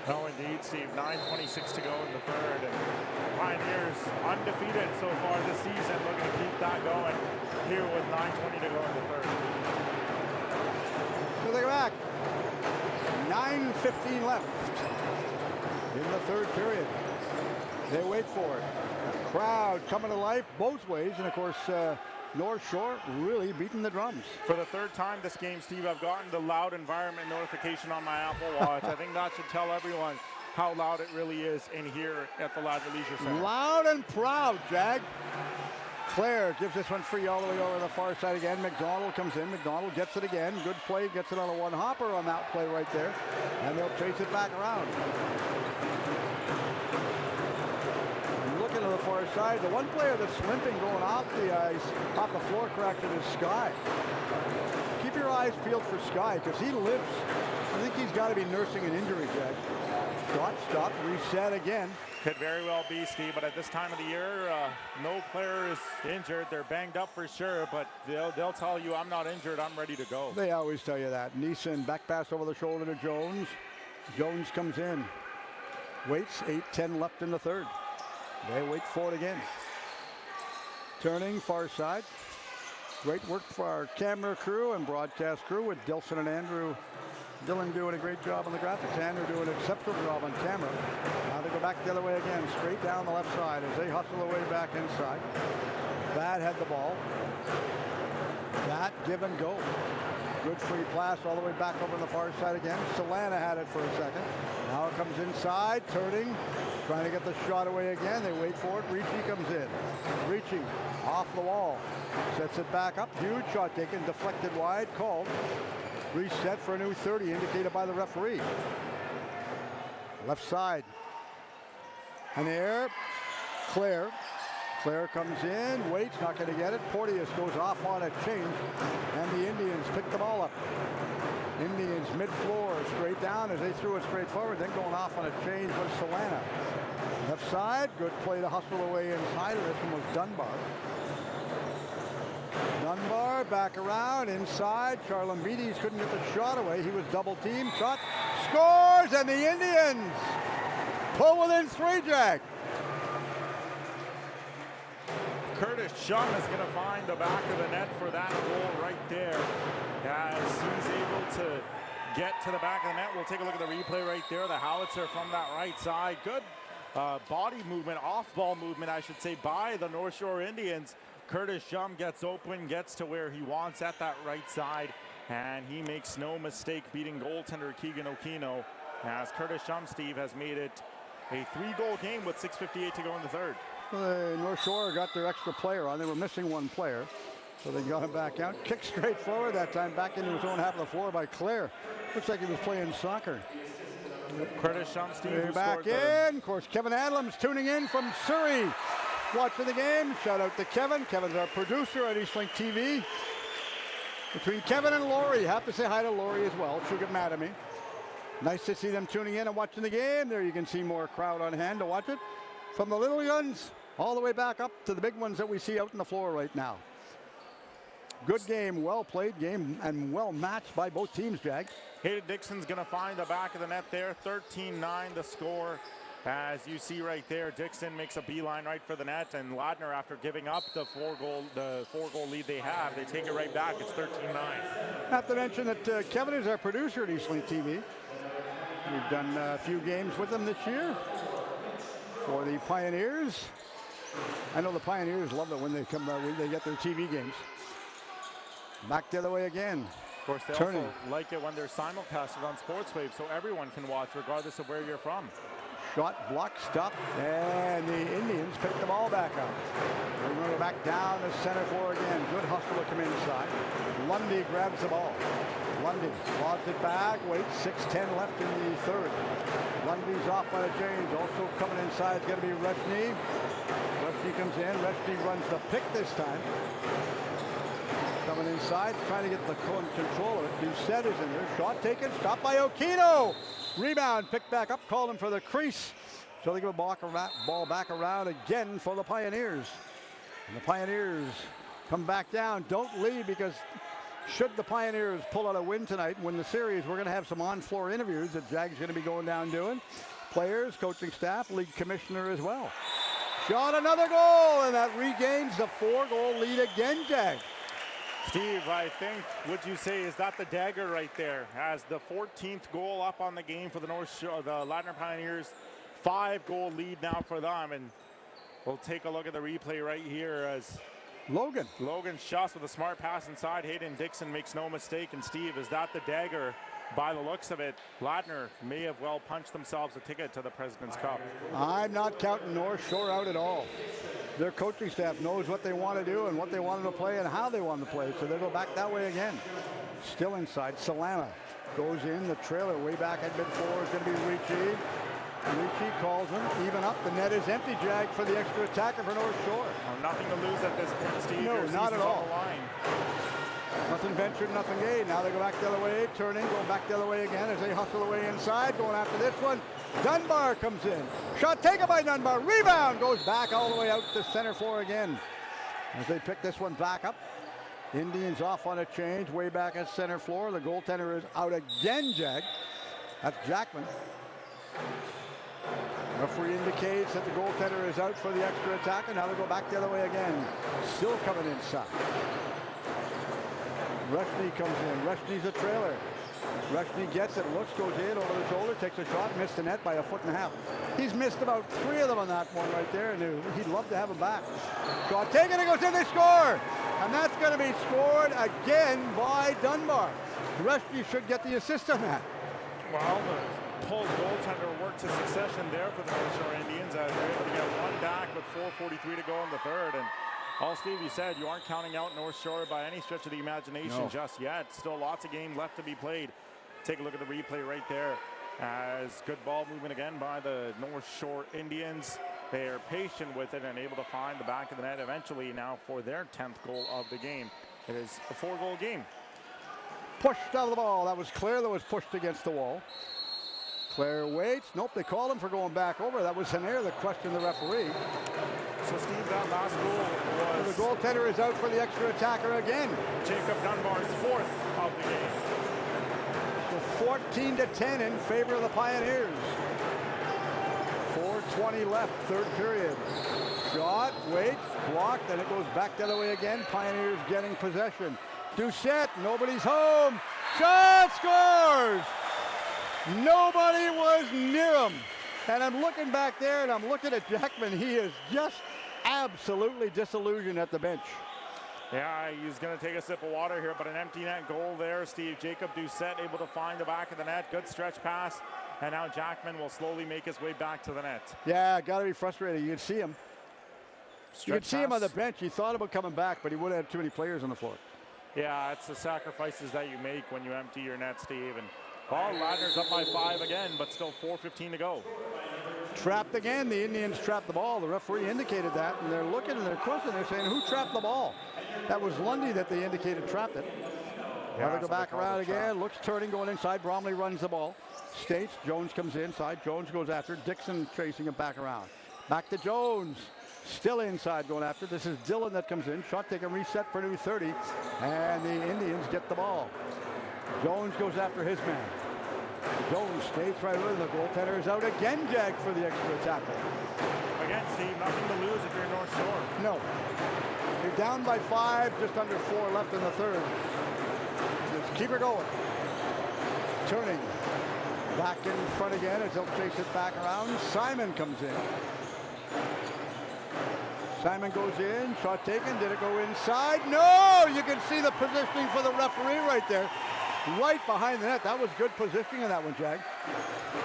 Oh, indeed, Steve. 9:26 to go in the third. And Pioneers undefeated so far this season, looking to keep that going here with 9:20 to go in the third. So they go back. 9:15 left. in the third period. They wait for it. Crowd coming to life both ways, and of course, North Shore really beating the drums. For the third time this game, Steve, I've gotten the loud environment notification on my Apple Watch. I think that should tell everyone how loud it really is in here at the Ladner Leisure Center. Loud and proud, Jag. Claire gives this one free all the way over the far side again. McDonald comes in. McDonald gets it again. Good play. Gets it on a one-hopper on that play right there. And they'll chase it back around. Looking to the far side. The one player that's limping going off the ice, off the floor corrected is Sky. Keep your eyes peeled for Sky because he limps. I think he's got to be nursing an injury, Jag. Shot, stop, reset again. Could very well be, Steve, but at this time of the year, no player is injured. They're banged up for sure, but they'll tell you, I'm not injured, I'm ready to go. They always tell you that. Neeson, back pass over the shoulder to Jones. Jones comes in. Waits, 8:10 left in the third. They wait for it again. Turning, far side. Great work for our camera crew and broadcast crew with Dilson and Andrew. Dylan doing a great job on the graphics. Andrew doing an exceptional job on camera. Now they go back the other way again, straight down the left side as they hustle their way back inside. Bad had the ball. That give and go. Good free pass all the way back over on the far side again. Solana had it for a second. Now it comes inside, turning, trying to get the shot away again. They wait for it. Ricci comes in. Ricci off the wall. Sets it back up. Huge shot taken, deflected wide, called. Reset for a new 30, indicated by the referee. Left side. And there, Claire. Claire comes in, waits, not going to get it. Porteous goes off on a change, and the Indians pick the ball up. Indians mid-floor, straight down as they threw it straight forward. Then going off on a change was Solana. Left side, good play to hustle away inside. This one was Dunbar. Dunbar back around inside. Charlambides couldn't get the shot away. He was double teamed. Shot scores, and the Indians pull within 3, Jag. Curtis Shum is going to find the back of the net for that goal right there. As he's able to get to the back of the net. We'll take a look at the replay right there. The howitzer from that right side. Good body movement, off-ball movement, I should say, by the North Shore Indians. Curtis Shum gets open, gets to where he wants at that right side, and he makes no mistake beating goaltender Keegan Okino, as Curtis Shum, Steve, has made it a 3-goal game with 6:58 to go in the third. North Shore got their extra player on. They were missing one player, so they got him back out. Kicked straight forward that time, back into his own half of the floor by Claire. Looks like he was playing soccer. Curtis Shum, Steve, they're back in. Of course, Kevin Adams tuning in from Surrey. Watching the game. Shout out to Kevin. Kevin's our producer at Eastlink TV. Between Kevin and Laurie, have to say hi to Laurie as well. She'll get mad at me. Nice to see them tuning in and watching the game. There you can see more crowd on hand to watch it. From the little guns all the way back up to the big ones that we see out on the floor right now. Good game, well played game, and well matched by both teams, Jag. Hayden Dixon's going to find the back of the net there. 13-9 the score. As you see right there, Dixon makes a beeline right for the net, and Ladner, after giving up the four-goal lead they have, they take it right back. It's 13-9. Have to mention that Kevin is our producer at Eastlink TV. We've done a few games with him this year for the Pioneers. I know the Pioneers love it when they come when they get their TV games. Back the other way again. Of course, they also like it when they're simulcasted on SportsWave, so everyone can watch regardless of where you're from. Shot, block, stop, and the Indians pick the ball back up. They're going to go back down to center floor again. Good hustle to come inside. Lundy grabs the ball. Lundy lobs it back, waits, 6:10 left in the third. Lundy's off by the change. Also coming inside is going to be Reshny. Reshny comes in. Reshny runs the pick this time. Coming inside, trying to get the control of it. Doucette is in there. Shot taken, stopped by Okino. Rebound, picked back up, called him for the crease. So they go ball back around again for the Pioneers. And the Pioneers come back down. Don't leave, because should the Pioneers pull out a win tonight and win the series, we're going to have some on-floor interviews that Jag's going to be going down doing. Players, coaching staff, league commissioner as well. Shot, another goal, and that regains the 4-goal lead again, Jag. Steve, I think, would you say, is that the dagger right there? As the 14th goal up on the game for the Ladner Pioneers, 5-goal lead now for them, and we'll take a look at the replay right here as Logan. Logan Schuss with a smart pass inside. Hayden Dixon makes no mistake. And Steve, is that the dagger? By the looks of it, Ladner may have well punched themselves a ticket to the President's Cup. I'm not counting North Shore out at all. Their coaching staff knows what they want to do and what they want them to play and how they want them to play, so they'll go back that way again. Still inside, Salama goes in, the trailer way back at mid-4 is going to be Ricci. Ricci calls him, even up, the net is empty, Jag, for the extra attacker for North Shore. Well, nothing to lose at this point, Steve. No, Your not at season's all. on the line. Nothing ventured, nothing gained. Now they go back the other way, turning, going back the other way again as they hustle away inside, going after this one. Dunbar comes in. Shot taken by Dunbar. Rebound goes back all the way out to center floor again. As they pick this one back up. Indians off on a change, way back at center floor. The goaltender is out again, Jag. That's Jackman. Referee indicates that the goaltender is out for the extra attacker. Now they go back the other way again. Still coming inside. Rushny comes in. Rushny's a trailer. Rushny gets it, looks, goes in over the shoulder, takes a shot, missed the net by 1.5 feet. He's missed about 3 of them on that one right there, and he'd love to have him back. Shot taken, it goes in, they score! And that's going to be scored again by Dunbar. Rushny should get the assist on that. Well, the pulled goaltender worked to succession there for the North Shore Indians as they're able to get one back with 4:43 to go in the third. And all Steve, you said, you aren't counting out North Shore by any stretch of the imagination just yet. Still lots of game left to be played. Take a look at the replay right there as good ball movement again by the North Shore Indians. They are patient with it and able to find the back of the net eventually now for their 10th goal of the game. It is a 4-goal game. Pushed out of the ball. That was Claire that was pushed against the wall. Claire waits. Nope, they called him for going back over. That was Henair that questioned the referee. So Steve, that last goal was... The goaltender is out for the extra attacker again. Jacob Dunbar's 4th of the game. So 14-10 in favor of the Pioneers. 4:20 left, third period. Shot, waits, blocked, and it goes back the other way again. Pioneers getting possession. Doucette, nobody's home. Shot, scores! Nobody was near him. And I'm looking back there, and I'm looking at Jackman. He is just absolutely disillusioned at the bench. Yeah, he's going to take a sip of water here, but an empty net goal there. Steve, Jacob Doucette able to find the back of the net. Good stretch pass. And now Jackman will slowly make his way back to the net. Yeah, got to be frustrated. You could see him. You could see him on the bench. He thought about coming back, but he would have had too many players on the floor. Yeah, it's the sacrifices that you make when you empty your net, Steve. And well, Ladner's up by 5 again, but still 4:15 to go. Trapped again. The Indians trapped the ball. The referee indicated that, and they're looking and they're questioning. They're saying, who trapped the ball? That was Lundy that they indicated trapped it. Now they go back around again. Looks turning, going inside. Bromley runs the ball. States. Jones comes inside. Jones goes after. Dixon chasing him back around. Back to Jones. Still inside going after. This is Dillon that comes in. Shot taken, reset for new 30. And the Indians get the ball. Jones goes after his man. Jones stays right with him. The goaltender is out again, Jag, for the extra tackle. Again, Steve, nothing to lose if you're North Shore. No. You're down by 5, just under 4 left in the third. Just keep her going. Turning. Back in front again as they'll chase it back around. Simon comes in. Simon goes in. Shot taken. Did it go inside? No! You can see the positioning for the referee right there. Right behind the net. That was good positioning on that one, Jag.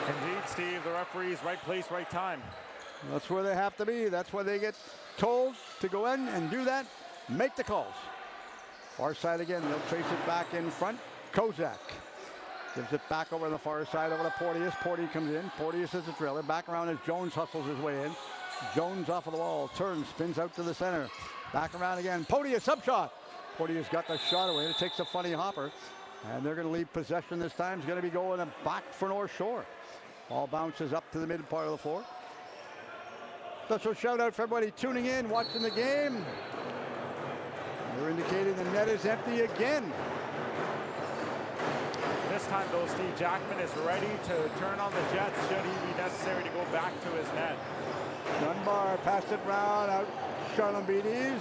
Indeed, Steve. The referee's right place, right time. That's where they have to be. That's where they get told to go in and do that. Make the calls. Far side again. They'll trace it back in front. Kozak gives it back over on the far side over to Porteous. Porteous comes in. Porteous is the trailer. Back around as Jones hustles his way in. Jones off of the wall. Turns. Spins out to the center. Back around again. Porteous up shot. Porteous got the shot away. It takes a funny hopper. And they're going to leave possession this time. It's going to be going back for North Shore. Ball bounces up to the mid part of the floor. Special shout out for everybody tuning in, watching the game. They're indicating the net is empty again. This time, though, Steve, Jackman is ready to turn on the Jets should he be necessary to go back to his net. Dunbar passed it round out Charlambides.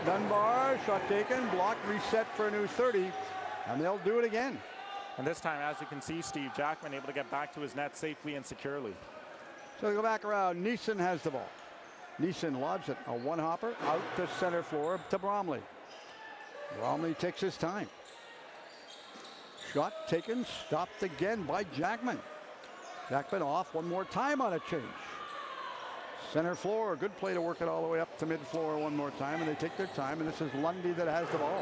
Dunbar, shot taken, blocked, reset for a new 30. And they'll do it again. And this time, as you can see, Steve, Jackman able to get back to his net safely and securely. So they go back around. Neeson has the ball. Neeson lobs it. A one-hopper out to center floor to Bromley. Bromley takes his time. Shot taken, stopped again by Jackman. Jackman off one more time on a change. Center floor, a good play to work it all the way up to mid-floor one more time, and they take their time, and this is Lundy that has the ball.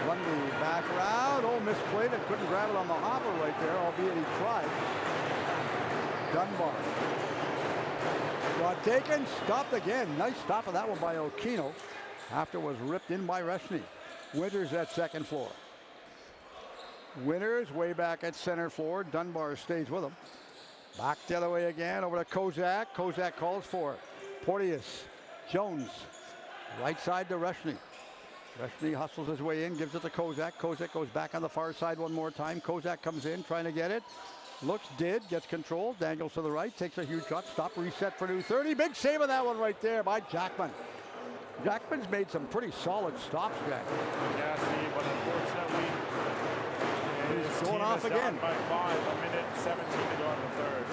Lundy back around. Oh, misplayed it. Couldn't grab it on the hopper right there, albeit he tried. Dunbar. Shot taken, stopped again. Nice stop of that one by Okino. After was ripped in by Reshny. Winters at second floor. Winters way back at center floor. Dunbar stays with him. Back the other way again over to Kozak. Kozak calls for it. Porteous. Jones. Right side to Reshny. Reshny hustles his way in, gives it to Kozak. Kozak goes back on the far side one more time. Kozak comes in trying to get it. Looks, gets control, dangles to the right, takes a huge shot, stop, reset for new 30. Big save of that one right there by Jackman. Jackman's made some pretty solid stops, Jack. Yeah, Steve, but unfortunately, he's going off again. By 5, a minute 17 to go in the third.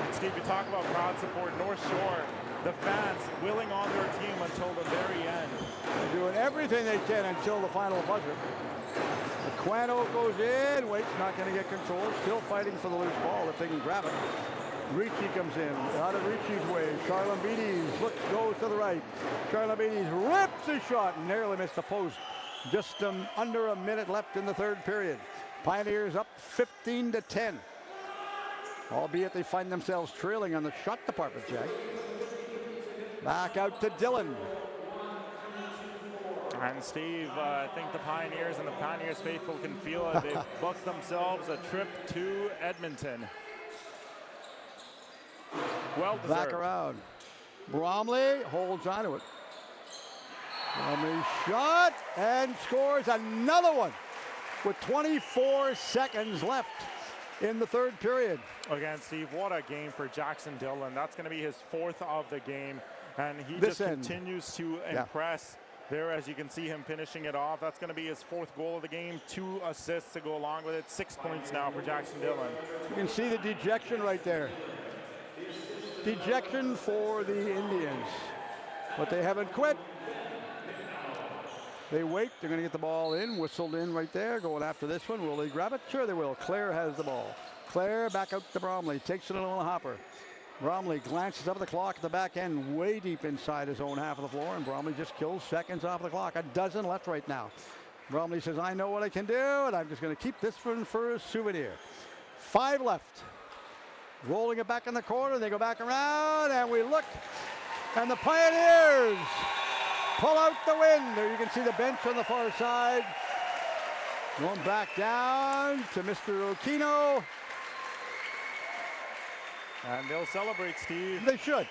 And Steve, you talk about crowd support, North Shore, the fans willing on their team until the very end. They're doing everything they can until the final buzzer. Aquano goes in, waits, not going to get control, still fighting for the loose ball if they can grab it. Ricci comes in, out of Ricci's way. Charlambides looks, goes to the right. Charlambides rips a shot and narrowly missed the post. Just under a minute left in the third period. Pioneers up 15-10. Albeit they find themselves trailing on the shot department, Jack. Back out to Dillon. And Steve, I think the Pioneers and the Pioneers faithful can feel it. They've booked themselves a trip to Edmonton. Well deserved. Back around. Bromley holds on to it. Bromley shot and scores another one with 24 seconds left in the third period. Again, Steve, what a game for Jackson Dillon. That's going to be his 4th of the game. And he just continues to impress. There, as you can see him finishing it off. That's going to be his 4th goal of the game. 2 assists to go along with it. 6 points now for Jackson Dillon. You can see the dejection right there. Dejection for the Indians. But they haven't quit. They wait. They're going to get the ball in. Whistled in right there. Going after this one. Will they grab it? Sure they will. Clare has the ball. Clare back out to Bromley. Takes it on the hopper. Bromley glances up at the clock at the back end, way deep inside his own half of the floor, and Bromley just kills seconds off the clock. 12 left right now. Bromley says, I know what I can do, and I'm just going to keep this one for a souvenir. 5 left. Rolling it back in the corner. They go back around, and we look, and the Pioneers pull out the win. There you can see the bench on the far side. Going back down to Mr. Okino. And they'll celebrate, Steve. They should.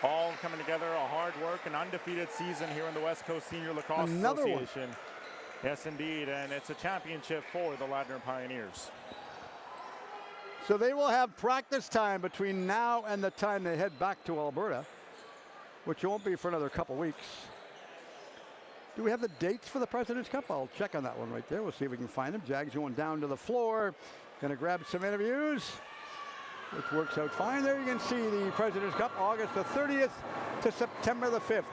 All coming together, a hard work, an undefeated season here in the West Coast Senior Lacrosse Association. Yes, indeed, and it's a championship for the Ladner Pioneers. So they will have practice time between now and the time they head back to Alberta, which won't be for another couple weeks. Do we have the dates for the President's Cup? I'll check on that one right there. We'll see if we can find them. Jags going down to the floor. Going to grab some interviews, which works out fine. There you can see the President's Cup, August the 30th to September the 5th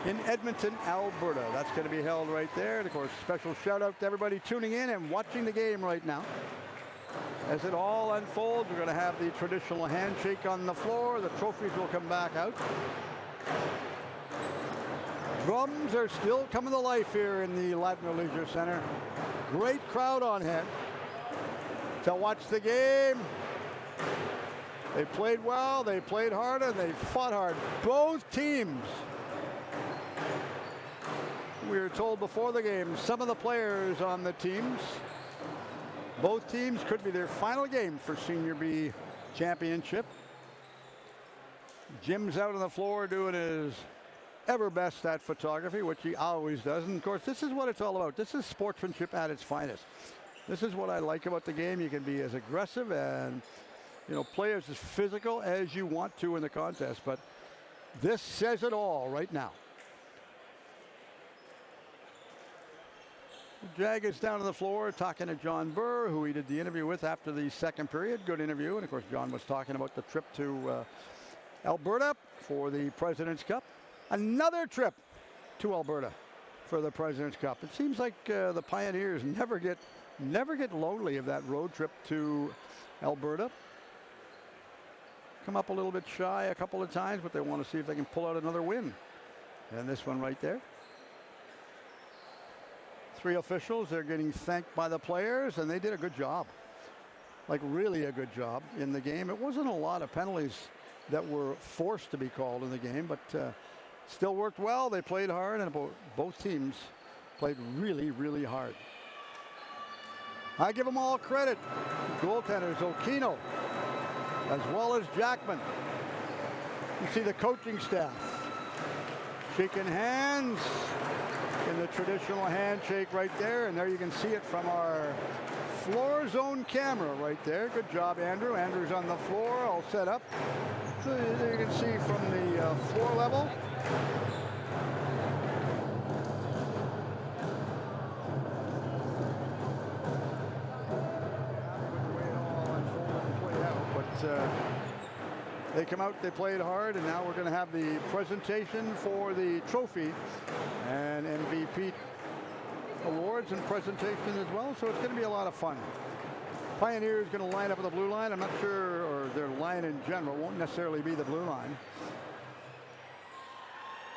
in Edmonton, Alberta. That's going to be held right there. And of course, special shout out to everybody tuning in and watching the game right now. As it all unfolds, we're going to have the traditional handshake on the floor. The trophies will come back out. Drums are still coming to life here in the Ladner Leisure Center. Great crowd on hand to watch the game. They played well, they played hard, and they fought hard. Both teams. We were told before the game, some of the players on the teams, both teams could be their final game for Senior B championship. Jim's out on the floor doing his ever best at photography, which he always does. And of course, this is what it's all about. This is sportsmanship at its finest. This is what I like about the game. You can be as aggressive and, you know, play as physical as you want to in the contest, but this says it all right now. Jag is down on the floor talking to John Burr, who he did the interview with after the second period. Good interview. And of course, John was talking about the trip to Alberta for the President's Cup. Another trip to Alberta for the President's Cup. It seems like the Pioneers never get lonely of that road trip to Alberta. Come up a little bit shy a couple of times, but they want to see if they can pull out another win. And this one right there. 3 officials, they're getting thanked by the players, and they did a good job. Like really a good job in the game. It wasn't a lot of penalties that were forced to be called in the game, but still worked well. They played hard, and both teams played really, really hard. I give them all credit. Goaltenders, Okino, as well as Jackman. You see the coaching staff shaking hands in the traditional handshake right there, and there you can see it from our floor zone camera right there. Good job, Andrew. Andrew's on the floor, all set up. So you can see from the floor level. They come out, they played hard, and now we're going to have the presentation for the trophy and MVP awards and presentation as well. So it's going to be a lot of fun. Pioneers going to line up with the blue line. I'm not sure, or their line in general won't necessarily be the blue line.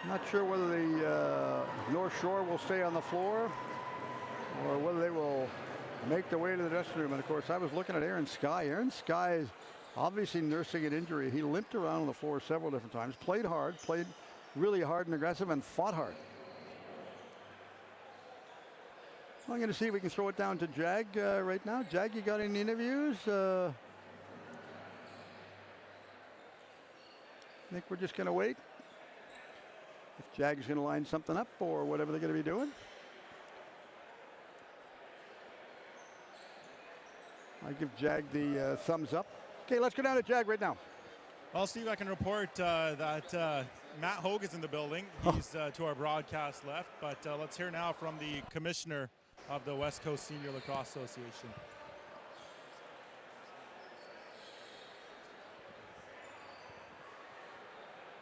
I'm not sure whether the North Shore will stay on the floor or whether they will make their way to the dressing room. And of course, I was looking at Aaron Sky. Aaron Sky is obviously nursing an injury. He limped around on the floor several different times, played hard, played really hard and aggressive, and fought hard. I'm going to see if we can throw it down to Jag right now. Jag, you got any interviews? I think we're just going to wait. If Jag's going to line something up or whatever they're going to be doing. I give Jag the thumbs up. Okay, let's go down to Jag right now. Well, Steve, I can report that Matt Hogue is in the building. He's to our broadcast left, but let's hear now from the commissioner of the West Coast Senior Lacrosse Association.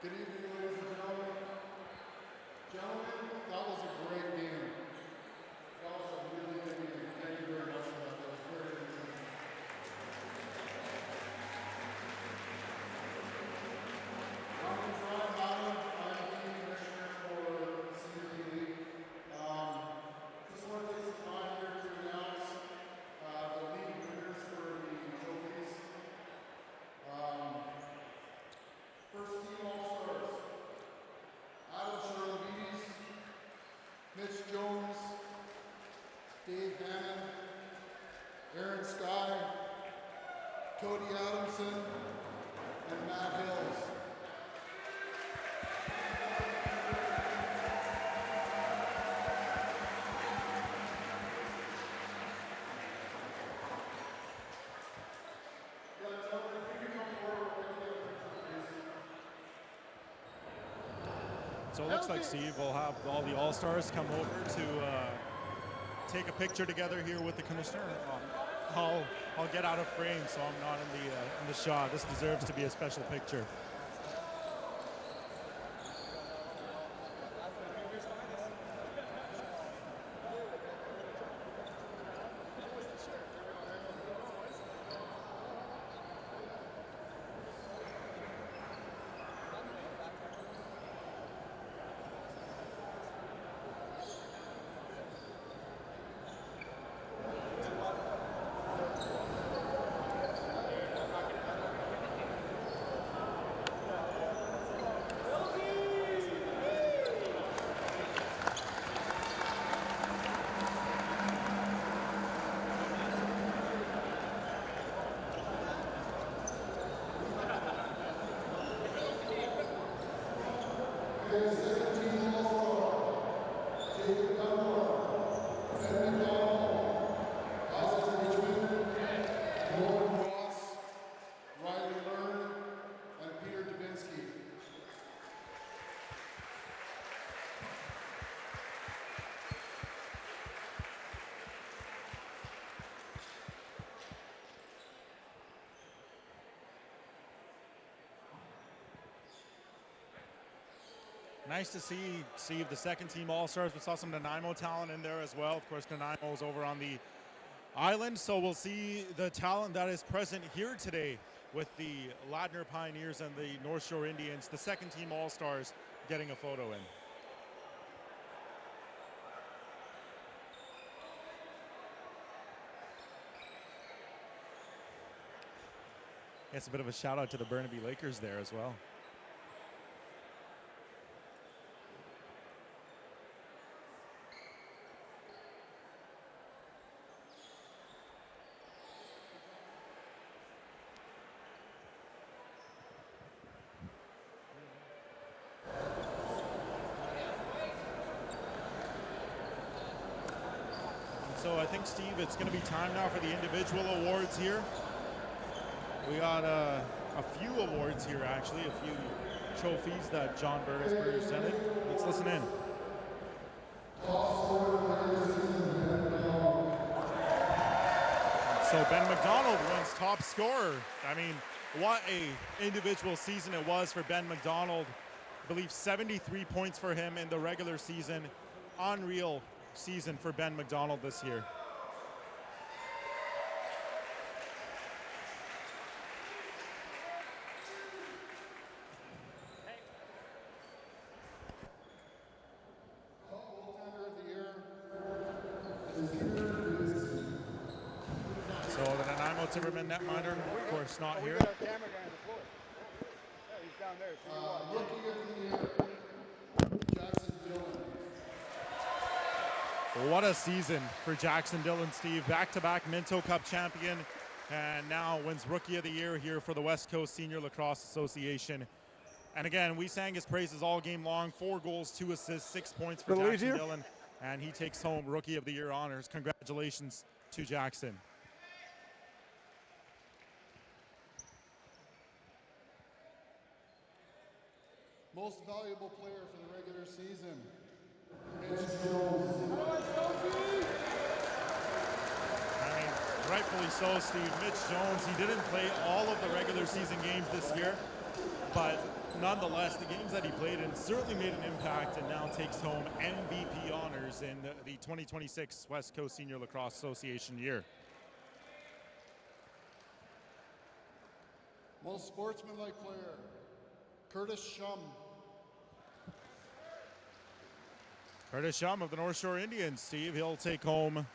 Good evening, ladies and gentlemen. Gentlemen, that was a great game. That was a really good game. Thank you very much for that. That was very entertaining. My name is Ryan Ladner. I'm the team commissioner for Senior D League. Just want to take some time here to announce the league winners for the trophies. First team All-Stars. Adam Sherlovides, Mitch Jones, Dave Hammond, Aaron Sky, Cody Adamson, and Matt Hills. So it looks like, Steve, we'll have all the All-Stars come over to take a picture together here with the commissioner. I'll get out of frame so I'm not in the shot. This deserves to be a special picture. Nice to see, Steve, the second team All-Stars. We saw some Nanaimo talent in there as well. Of course, Nanaimo is over on the island, so we'll see the talent that is present here today with the Ladner Pioneers and the North Shore Indians, the second team All-Stars, getting a photo in. It's a bit of a shout out to the Burnaby Lakers there as well. So I think, Steve, it's going to be time now for the individual awards here. We got a few awards here, actually, a few trophies that John Burr has presented. Let's listen in. So Ben McDonald wins top scorer. I mean, what a individual season it was for Ben McDonald. I believe 73 points for him in the regular season. Unreal season for Ben McDonald this year. So the Nanaimo Timberman netminder, of course, not here. Camera guy on the floor. Yeah, he's down there. Rookie of the year, Jackson Dillon. What a season for Jackson Dillon, Steve. Back-to-back Minto Cup champion, and now wins Rookie of the Year here for the West Coast Senior Lacrosse Association. And again, we sang his praises all game long. 4 goals, 2 assists, 6 points for Jackson Dillon, and he takes home Rookie of the Year honors. Congratulations to Jackson. Most valuable player for the regular season. I mean, rightfully so, Steve. Mitch Jones, he didn't play all of the regular season games this year, but nonetheless, the games that he played in certainly made an impact and now takes home MVP honors in the 2026 West Coast Senior Lacrosse Association year. Most sportsmanlike player, Curtis Shum. Curtis Shum of the North Shore Indians, Steve. He'll take home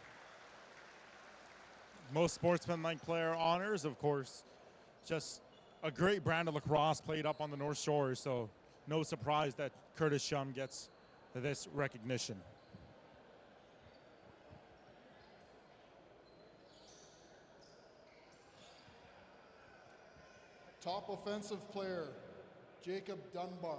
most sportsmanlike player honors, of course. Just a great brand of lacrosse played up on the North Shore, so no surprise that Curtis Shum gets this recognition. Top offensive player, Jacob Dunbar.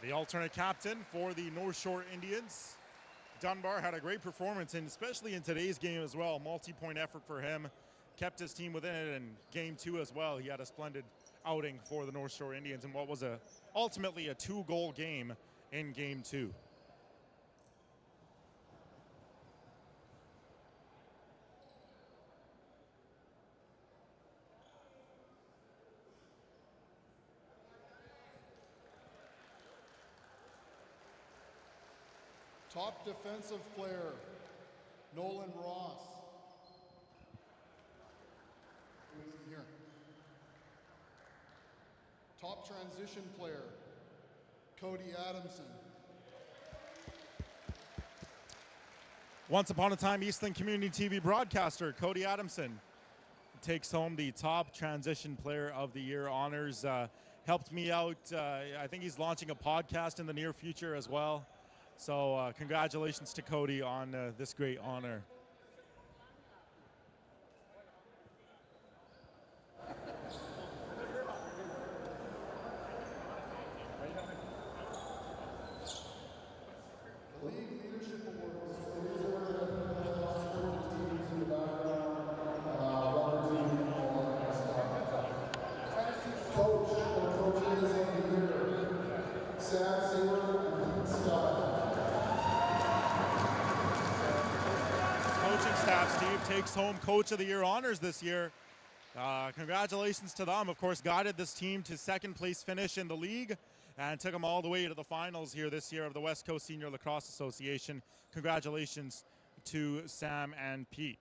The alternate captain for the North Shore Indians. Dunbar had a great performance, and especially in today's game as well. Multi-point effort for him. Kept his team within it in game 2 as well. He had a splendid outing for the North Shore Indians in what was ultimately a 2-goal game in game 2. Top defensive player, Nolan Ross. Who is he here? Top transition player, Cody Adamson. Once upon a time, Eastland Community TV broadcaster Cody Adamson takes home the top transition player of the year honors. Helped me out. I think he's launching a podcast in the near future as well. So congratulations to Cody on this great honor. Takes home Coach of the Year honors this year. Congratulations to them. Of course, guided this team to second place finish in the league and took them all the way to the finals here this year of the West Coast Senior Lacrosse Association. Congratulations to Sam and Pete.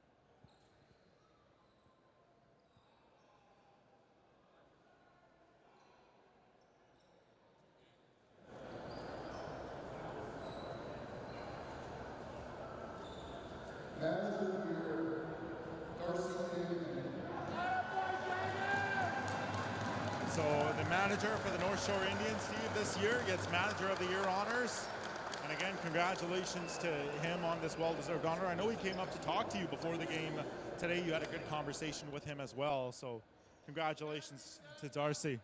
So the manager for the North Shore Indians, Steve, this year gets Manager of the Year honors. And again, congratulations to him on this well-deserved honor. I know he came up to talk to you before the game today. You had a good conversation with him as well. So congratulations to Darcy.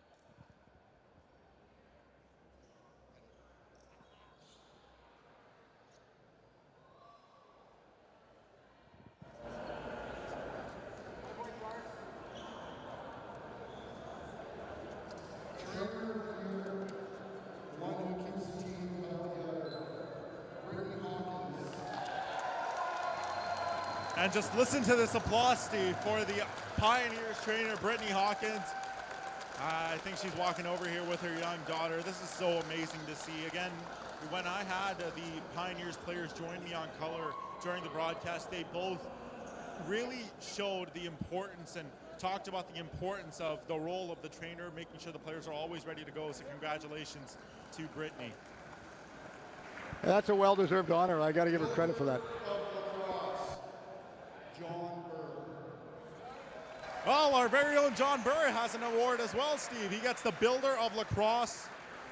And just listen to this applause, Steve, for the Pioneers trainer, Brittany Hawkins. I think she's walking over here with her young daughter. This is so amazing to see. Again, when I had the Pioneers players join me on color during the broadcast, they both really showed the importance and talked about the importance of the role of the trainer, making sure the players are always ready to go. So congratulations to Brittany. That's a well-deserved honor. I got to give her credit for that. Well, our very own John Burr has an award as well, Steve. He gets the Builder of Lacrosse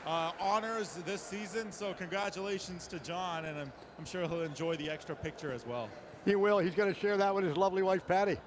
honors this season, so congratulations to John, and I'm sure he'll enjoy the extra picture as well. He will. He's going to share that with his lovely wife, Patty.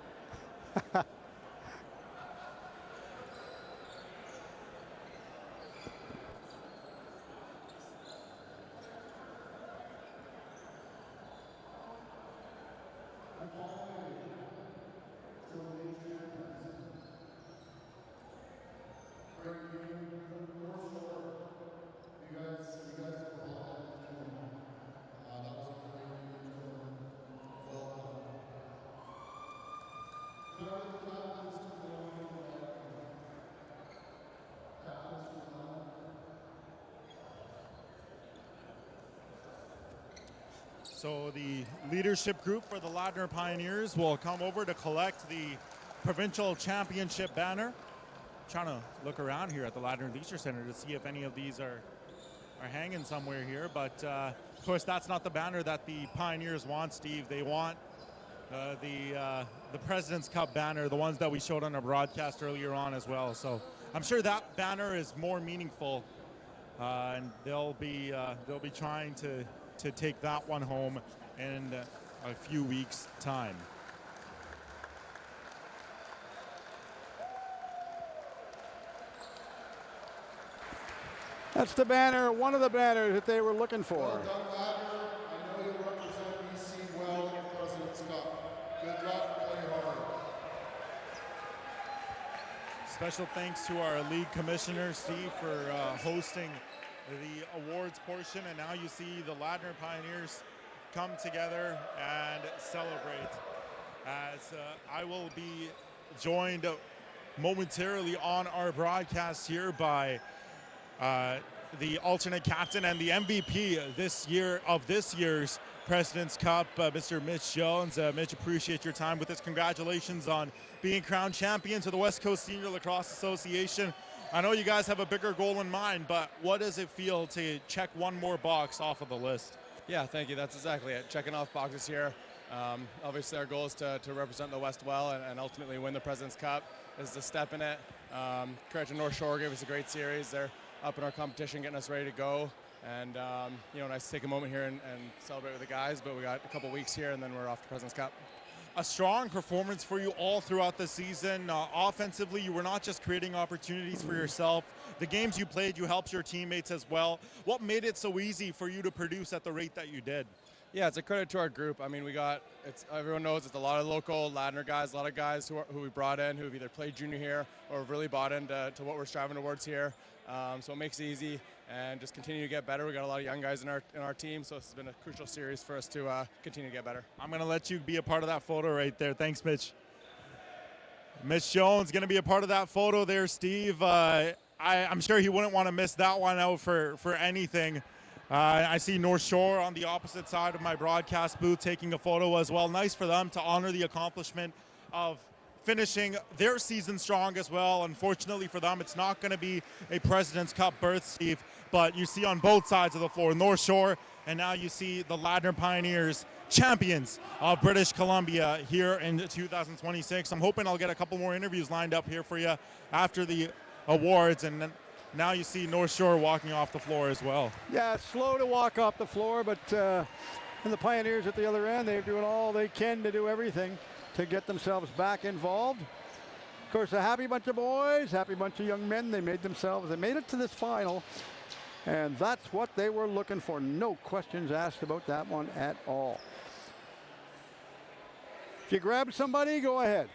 So the leadership group for the Ladner Pioneers will come over to collect the provincial championship banner. Trying to look around here at the Ladner Leisure Center to see if any of these are hanging somewhere here, but of course that's not the banner that the Pioneers want, Steve. They want the President's Cup banner, the ones that we showed on our broadcast earlier on as well. So I'm sure that banner is more meaningful, and they'll be trying to take that one home in a few weeks' time. That's the banner, one of the banners that they were looking for. Well done, Ladner. I know you'll represent BC well in the President's Cup. Good job, play hard. Special thanks to our league commissioner, Steve, for hosting the awards portion, and now you see the Ladner Pioneers come together and celebrate, as I will be joined momentarily on our broadcast here by the alternate captain and the MVP this year's President's Cup, Mr. Mitch Jones. Mitch, appreciate your time with us. Congratulations on being crowned champions of the West Coast Senior Lacrosse Association. I know you guys have a bigger goal in mind, but what does it feel to check one more box off of the list? Yeah, thank you. That's exactly it. Checking off boxes here. Obviously, our goal is to represent the West well and ultimately win the President's Cup. This is a step in it. Courage and North Shore gave us a great series. They're up in our competition, getting us ready to go. And, nice to take a moment here and celebrate with the guys, but we got a couple weeks here and then we're off to President's Cup. A strong performance for you all throughout the season. Offensively, you were not just creating opportunities for yourself. The games you played, you helped your teammates as well. What made it so easy for you to produce at the rate that you did? Yeah, it's a credit to our group. I mean, everyone knows it's a lot of local Ladner guys, a lot of guys who we brought in who've either played junior here or have really bought into what we're striving towards here. So it makes it easy and just continue to get better. We got a lot of young guys in our team, so it's been a crucial series for us to continue to get better. I'm going to let you be a part of that photo right there. Thanks, Mitch. Mitch Jones going to be a part of that photo there, Steve. I'm sure he wouldn't want to miss that one out for anything. I see North Shore on the opposite side of my broadcast booth taking a photo as well. Nice for them to honor the accomplishment of finishing their season strong as well. Unfortunately for them, it's not going to be a President's Cup berth, Steve, but you see on both sides of the floor, North Shore, and now you see the Ladner Pioneers, champions of British Columbia here in 2026. I'm hoping I'll get a couple more interviews lined up here for you after the awards, and then now you see North Shore walking off the floor as well. Yeah, slow to walk off the floor, but and the Pioneers at the other end, they're doing all they can to do everything to get themselves back involved. Of course, a happy bunch of boys, happy bunch of young men. They made it to this final, and that's what they were looking for. No questions asked about that one at all. If you grab somebody, go ahead.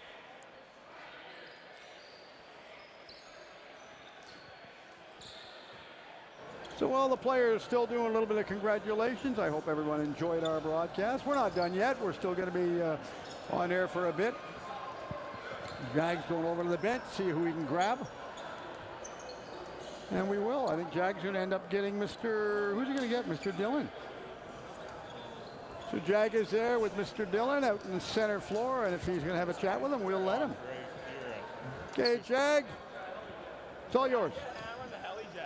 So while the players still doing a little bit of congratulations, I hope everyone enjoyed our broadcast. We're not done yet. We're still going to be on air for a bit. Jag's going over to the bench, see who he can grab. And we will. I think Jag's going to end up getting who's he going to get? Mr. Dillon. So Jag is there with Mr. Dillon out in the center floor, and if he's going to have a chat with him, we'll let him. Okay, Jag, it's all yours.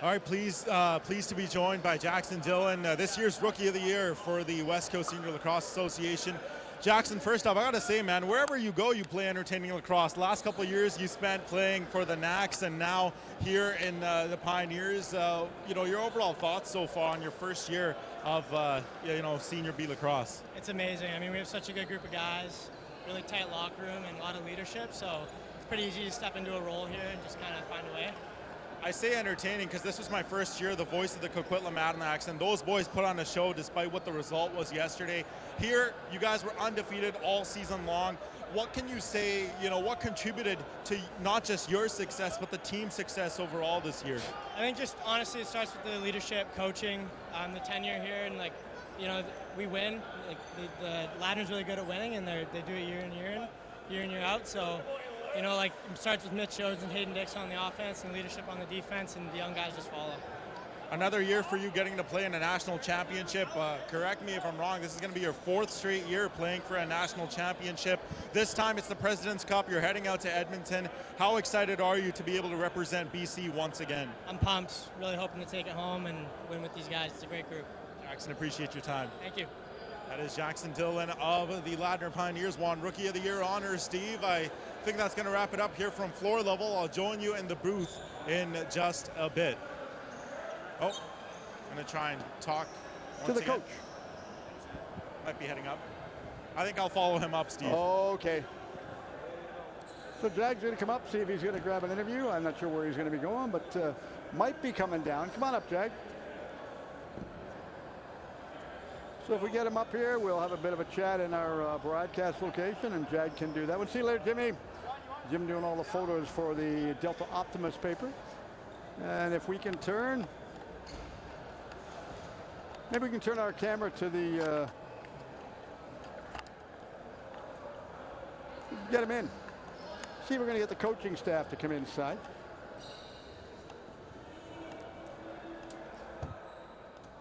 All right, pleased to be joined by Jackson Dillon, this year's Rookie of the Year for the West Coast Senior Lacrosse Association. Jackson, first off, I got to say, man, wherever you go, you play entertaining lacrosse. The last couple of years you spent playing for the Knacks, and now here in the Pioneers. Your overall thoughts so far on your first year of Senior B lacrosse? It's amazing. I mean, we have such a good group of guys, really tight locker room, and a lot of leadership. So it's pretty easy to step into a role here and just kind of find a way. I say entertaining because this was my first year, the voice of the Coquitlam Adanacs, and those boys put on a show despite what the result was yesterday. Here, you guys were undefeated all season long. What can you say, what contributed to not just your success, but the team's success overall this year? I think just honestly, it starts with the leadership, coaching, the tenure here, and we win. The Ladner's really good at winning, and they do it year in, year out. So, it starts with Mitch Jones and Hayden Dixon on the offense and leadership on the defense, and the young guys just follow. Another year for you getting to play in a national championship. Correct me if I'm wrong, this is going to be your fourth straight year playing for a national championship. This time it's the President's Cup. You're heading out to Edmonton. How excited are you to be able to represent BC once again? I'm pumped. Really hoping to take it home and win with these guys. It's a great group. Jackson, appreciate your time. Thank you. That is Jackson Dillon of the Ladner Pioneers, won Rookie of the Year honors. Steve, I think that's going to wrap it up here from floor level. I'll join you in the booth in just a bit. Oh, I'm going to try and talk to the coach. Might be heading up. I think I'll follow him up, Steve. Okay. So Jag's going to come up, see if he's going to grab an interview. I'm not sure where he's going to be going, but might be coming down. Come on up, Jag. So if we get him up here, we'll have a bit of a chat in our broadcast location, and Jag can do that one. See you later, Jimmy. Jim doing all the photos for the Delta Optimus paper. And if we can turn, maybe we can turn our camera to the, get him in. See if we're going to get the coaching staff to come inside.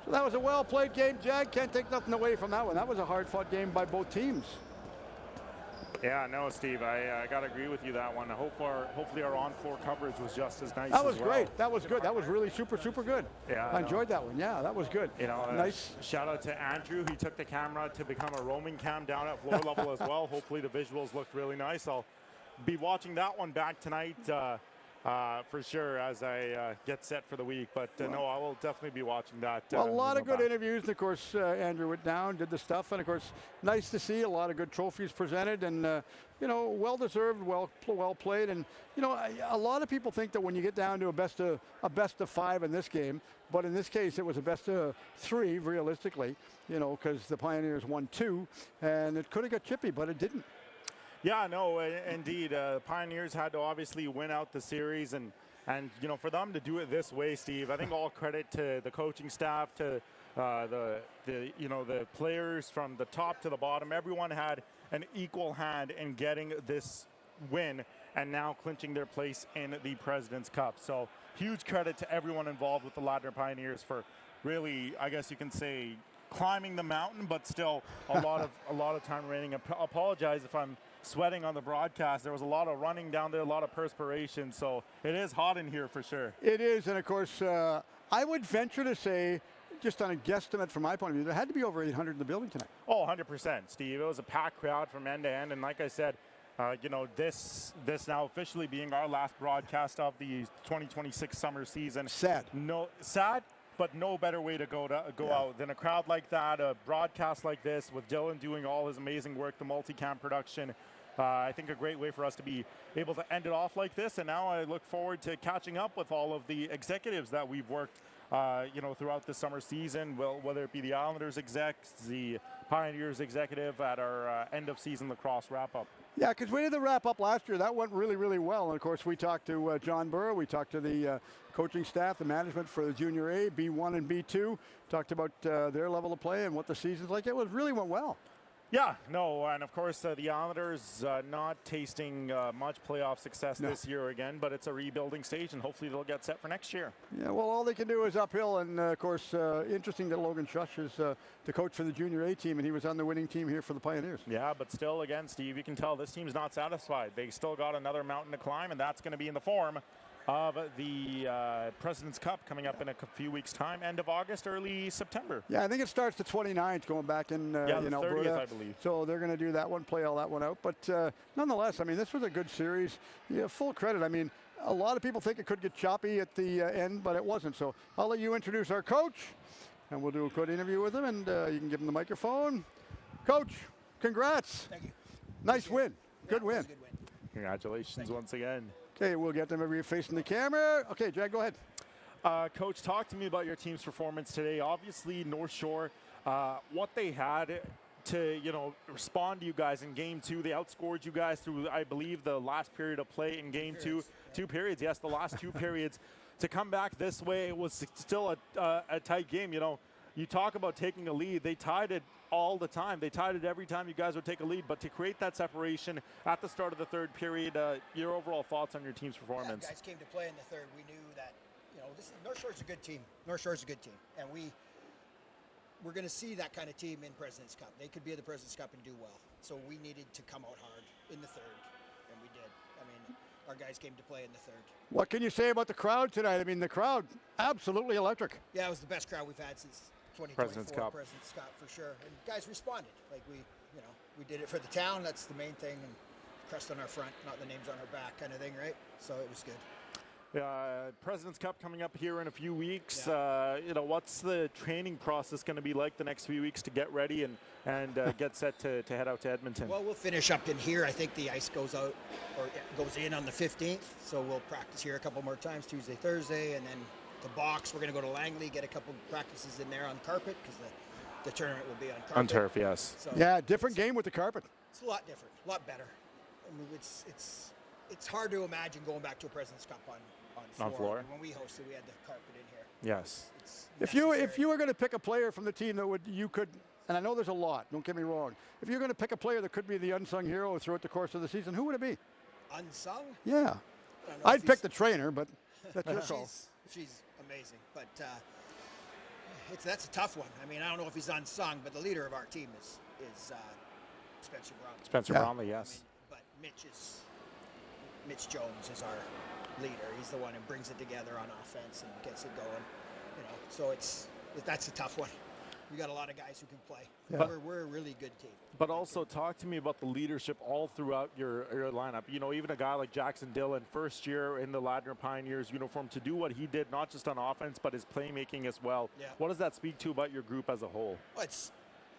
So that was a well-played game, Jag. Can't take nothing away from that one. That was a hard-fought game by both teams. Yeah, no, Steve, I got to agree with you that one. Hopefully our on-floor coverage was just as nice. That was as well. Great. That was good. That was really super good. Yeah, I enjoyed that one. Yeah, that was good. Nice. Shout out to Andrew. He took the camera to become a roaming cam down at floor level as well. Hopefully the visuals looked really nice. I'll be watching that one back tonight for sure as I get set for the week. But no, I will definitely be watching that. Well, a lot of good interviews. And of course, Andrew went down, did the stuff. And of course, nice to see a lot of good trophies presented. And, well-deserved, well played. And, a lot of people think that when you get down to a best of 5 in this game, but in this case, it was a best of 3, realistically, because the Pioneers won 2. And it could have got chippy, but it didn't. Yeah, no, indeed. Pioneers had to obviously win out the series, and for them to do it this way, Steve, I think all credit to the coaching staff, to the players from the top to the bottom. Everyone had an equal hand in getting this win, and now clinching their place in the President's Cup. So huge credit to everyone involved with the Ladner Pioneers for really, I guess you can say, climbing the mountain, but still a lot of time remaining. Apologize if I'm sweating on the broadcast. There was a lot of running down there, a lot of perspiration, so it is hot in here for sure. It is, and of course, I would venture to say, just on a guesstimate from my point of view, there had to be over 800 in the building tonight. Oh, 100%, Steve. It was a packed crowd from end to end, and like I said, you know, this now officially being our last broadcast of the 2026 summer season. Sad. Sad, but no better way to go out than a crowd like that, a broadcast like this with Dylan doing all his amazing work, the multicam production. I think a great way for us to be able to end it off like this. And now I look forward to catching up with all of the executives that we've worked, you know, throughout the summer season, whether it be the Islanders execs, the Pioneers executive at our end of season lacrosse wrap up. Yeah, because we did the wrap up last year. That went really, really well. And of course, we talked to John Burrow. We talked to the coaching staff, the management for the Junior A, B1 and B2. Talked about their level of play and what the season's like. It really went well. Yeah, no, and of course the Islanders not tasting much playoff success this year again, but it's a rebuilding stage, and hopefully they'll get set for next year. Yeah, well, all they can do is uphill, and of course, interesting that Logan Shush is the coach for the Junior A team, and he was on the winning team here for the Pioneers. Yeah, but still, again, Steve, you can tell this team's not satisfied. They still got another mountain to climb, and that's going to be in the form of the President's Cup coming up in a few weeks' time, end of August, early September. Yeah, I think it starts the 29th, going back in the 30th, Alberta. I believe. So they're going to do that one, play all that one out. But nonetheless, I mean, this was a good series. Yeah, full credit. I mean, a lot of people think it could get choppy at the end, but it wasn't. So I'll let you introduce our coach, and we'll do a quick interview with him, and you can give him the microphone. Coach, congrats. Thank you. Nice win. Good win. Good win. Congratulations once again. Okay, we'll get them every facing the camera. Okay, Jack, go ahead. Coach, talk to me about your team's performance today. Obviously, North Shore, what they had to, you know, respond to you guys in game two. They outscored you guys through, I believe, the last period of play in game two. Two periods, yes, the last two periods. To come back this way, it was still a tight game. You know, you talk about taking a lead. They tied it all the time. They tied it every time you guys would take a lead. But to create that separation at the start of the third period, your overall thoughts on your team's performance? Yeah, guys came to play in the third. We knew that, you know, North Shore's a good team. North Shore's a good team, and we're going to see that kind of team in President's Cup. They could be at the President's Cup and do well. So we needed to come out hard in the third, and we did. I mean, our guys came to play in the third. What can you say about the crowd tonight? I mean, the crowd, absolutely electric. Yeah, it was the best crowd we've had since 2024 President's Cup for sure. And guys responded. Like we did it for the town. That's the main thing. And crest on our front, not the names on our back kind of thing, right? So it was good. President's Cup coming up here in a few weeks. Yeah. You know, what's the training process going to be like the next few weeks to get ready and get set to head out to Edmonton? Well, we'll finish up in here. I think the ice goes out or goes in on the 15th. So we'll practice here a couple more times, Tuesday, Thursday, and then the box. We're going to go to Langley, get a couple practices in there on carpet because the tournament will be on carpet. On turf, yes. So yeah, different game with the carpet. It's a lot different, a lot better. I mean, it's hard to imagine going back to a President's Cup on floor. When we hosted, we had the carpet in here. Yes. If you were going to pick a player from the team that you could, and I know there's a lot, don't get me wrong. If you're going to pick a player that could be the unsung hero throughout the course of the season, who would it be? Unsung? Yeah. I'd pick the trainer, but that's your call. She's amazing, but that's a tough one. I mean, I don't know if he's unsung, but the leader of our team is Spencer Bromley. Spencer Bromley, yes. I mean, but Mitch Jones is our leader. He's the one who brings it together on offense and gets it going. You know, so that's a tough one. We got a lot of guys who can play. Yeah. We're a really good team. But also talk to me about the leadership all throughout your lineup. You know, even a guy like Jackson Dillon, first year in the Ladner Pioneers uniform, to do what he did, not just on offense, but his playmaking as well. Yeah. What does that speak to about your group as a whole? Well, it's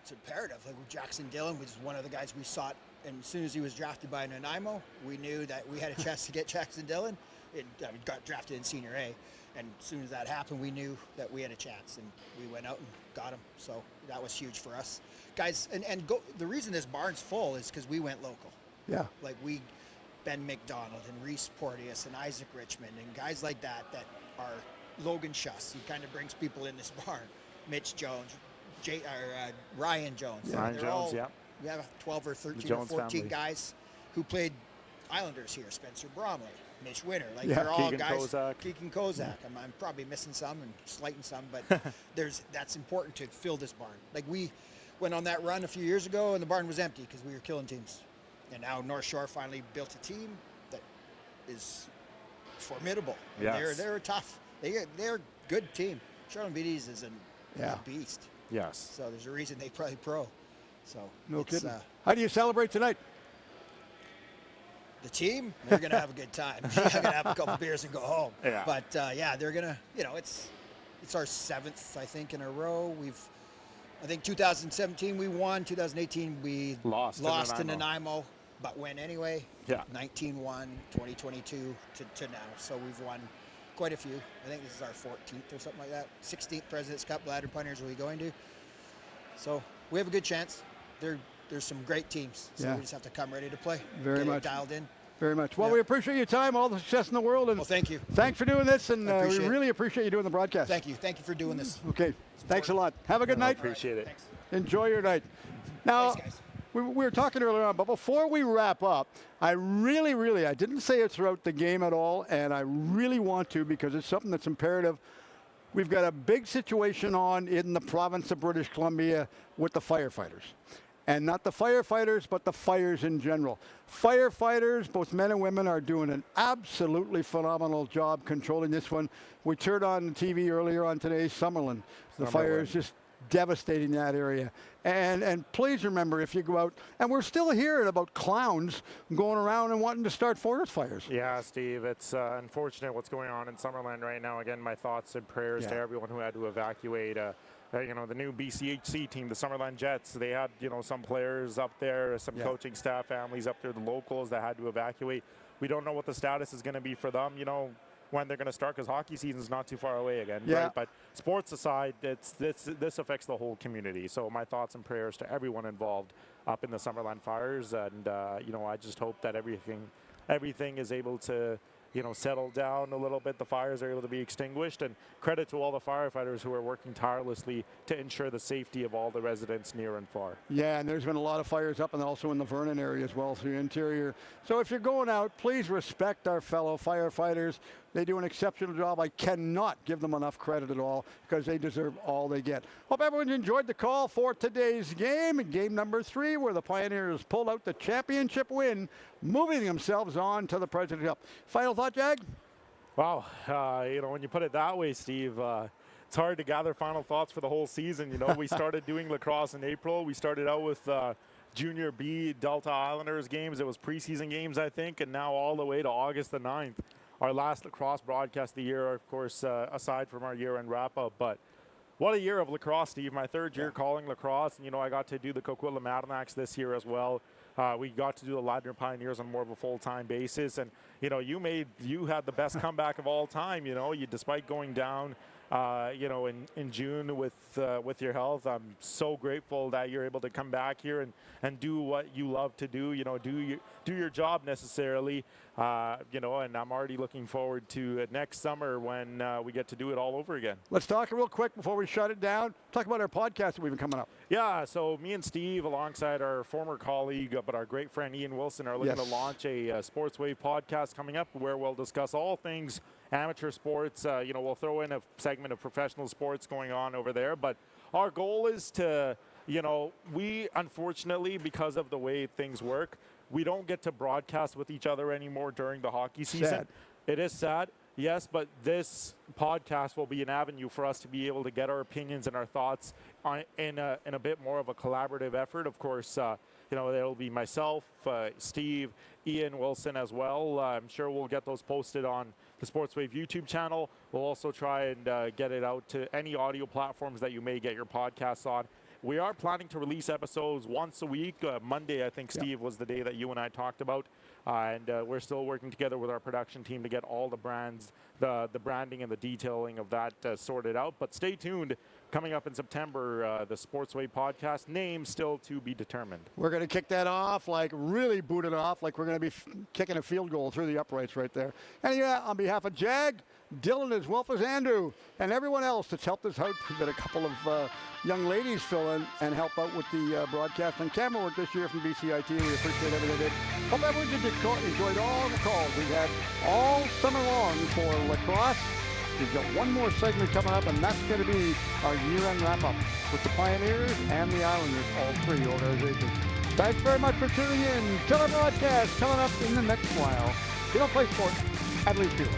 imperative. Like Jackson Dillon was one of the guys we sought, and as soon as he was drafted by Nanaimo, we knew that we had a chance to get Jackson Dillon. Got drafted in Senior A, and as soon as that happened, we knew that we had a chance, and we went out and got him. So that was huge for us, guys. The reason this barn's full is because we went local. Yeah. Like Ben McDonald and Reese Porteous and Isaac Richmond and guys like that are Logan Schuss. He kind of brings people in this barn. Mitch Jones, Ryan Jones. Yeah. Ryan Jones, yeah. We have 12 or 13 or 14 family. Guys who played Islanders here, Spencer Bromley, Mitch Winter. Like Yeah, they're all Keegan guys. Kozak. Keegan Kozak. I'm probably missing some and slighting some, but that's important to fill this barn. Like we went on that run a few years ago, and the barn was empty because we were killing teams. And now North Shore finally built a team that is formidable. And Yes. they're tough. They're a good team. Charlotte Beatties is a beast. Yes. So there's a reason they probably pro. So No it's, kidding. How do you celebrate tonight? the team, they're going to have a good time. They're going to have a couple beers and go home. Yeah. But yeah, they're going to, it's our 7th, I think, in a row. I think 2017 we won. 2018 we Lost to to Nanaimo, but win anyway. Yeah. 19-1, 2022 to now. So we've won quite a few. I think this is our 14th or something like that. 16th President's Cup Ladner Pioneers are we going to. So we have a good chance. There's some great teams. So Yeah. we just have to come ready to play. Very Get it much. dialed in. Very much. Well, Yeah. we appreciate your time, all the success in the world, and Well, thank you. thanks for doing this, and I we appreciate it. really appreciate you doing the broadcast. Thank you. Thank you for doing this. Okay. Thanks a lot. Have a good night. Appreciate it. Thanks. Enjoy your night. Now, Thanks, guys. we were talking earlier on, but before we wrap up, I really, I didn't say it throughout the game at all, and I really want to because it's something that's imperative. We've got a big situation on in the province of British Columbia with the firefighters. And not the firefighters, but the fires in general. Firefighters, both men and women, are doing an absolutely phenomenal job controlling this one. We turned on the TV earlier on today, Summerlin. The fire is just devastating that area. And please remember, if you go out, and we're still hearing about clowns going around and wanting to start forest fires. Yeah, Steve, it's unfortunate what's going on in Summerland right now. Again, my thoughts and prayers to everyone who had to evacuate. The new BCHC team, the Summerland Jets, they had, some players up there, some coaching staff, families up there, the locals that had to evacuate. We don't know what the status is going to be for them, when they're going to start, because hockey season is not too far away again. Yeah. Right? But sports aside, this affects the whole community. So my thoughts and prayers to everyone involved up in the Summerland fires. And, I just hope that everything is able to, settle down a little bit. The fires are able to be extinguished, and credit to all the firefighters who are working tirelessly to ensure the safety of all the residents near and far. Yeah, and there's been a lot of fires up and also in the Vernon area as well through the interior. So if you're going out, please respect our fellow firefighters. They do an exceptional job. I cannot give them enough credit at all because they deserve all they get. Hope everyone's enjoyed the call for today's game number 3, where the Pioneers pulled out the championship win, moving themselves on to the President's Cup. Final thought, Jag? Wow, when you put it that way, Steve, it's hard to gather final thoughts for the whole season. We started doing lacrosse in April. We started out with Junior B Delta Islanders games. It was preseason games, I think, and now all the way to August the 9th. Our last lacrosse broadcast of the year, of course, aside from our year-end wrap-up. But what a year of lacrosse, Steve. My 3rd year calling lacrosse. And, I got to do the Coquitlam Adirondacks this year as well. We got to do the Ladner Pioneers on more of a full-time basis. And, you had the best comeback of all time. Despite going down, in June with your health, I'm so grateful that you're able to come back here and do what you love to do. Do your job necessarily. And I'm already looking forward to next summer when we get to do it all over again. Let's talk real quick before we shut it down. Talk about our podcast that we've been coming up. Yeah, so me and Steve, alongside our former colleague, but our great friend Ian Wilson, are looking to launch a Sports Wave podcast coming up where we'll discuss all things amateur sports. We'll throw in a segment of professional sports going on over there. But our goal is to, we unfortunately, because of the way things work, we don't get to broadcast with each other anymore during the hockey season. Sad. It is sad, yes, but this podcast will be an avenue for us to be able to get our opinions and our thoughts in a bit more of a collaborative effort. Of course, there'll be myself, Steve, Ian Wilson as well. I'm sure we'll get those posted on the Sportswave YouTube channel. We'll also try and get it out to any audio platforms that you may get your podcasts on. We are planning to release episodes once a week. Monday, I think, Steve, was the day that you and I talked about. And we're still working together with our production team to get all the brands, the branding and the detailing of that sorted out. But stay tuned. coming up in September, the Sportsway podcast, name still to be determined. We're going to kick that off, like really boot it off, like we're going to be kicking a field goal through the uprights right there. And yeah, on behalf of Jag, Dylan, as well as Andrew, and everyone else that's helped us out, we've got a couple of young ladies fill in and help out with the broadcast and camera work this year from BCIT. We appreciate everything they did. Hope everyone enjoyed all the calls we had all summer long for lacrosse. We've got one more segment coming up, and that's going to be our year-end wrap-up with the Pioneers and the Islanders, all three organizations. Thanks very much for tuning in. Killer broadcast coming up in the next while. You don't play sports, at least do it.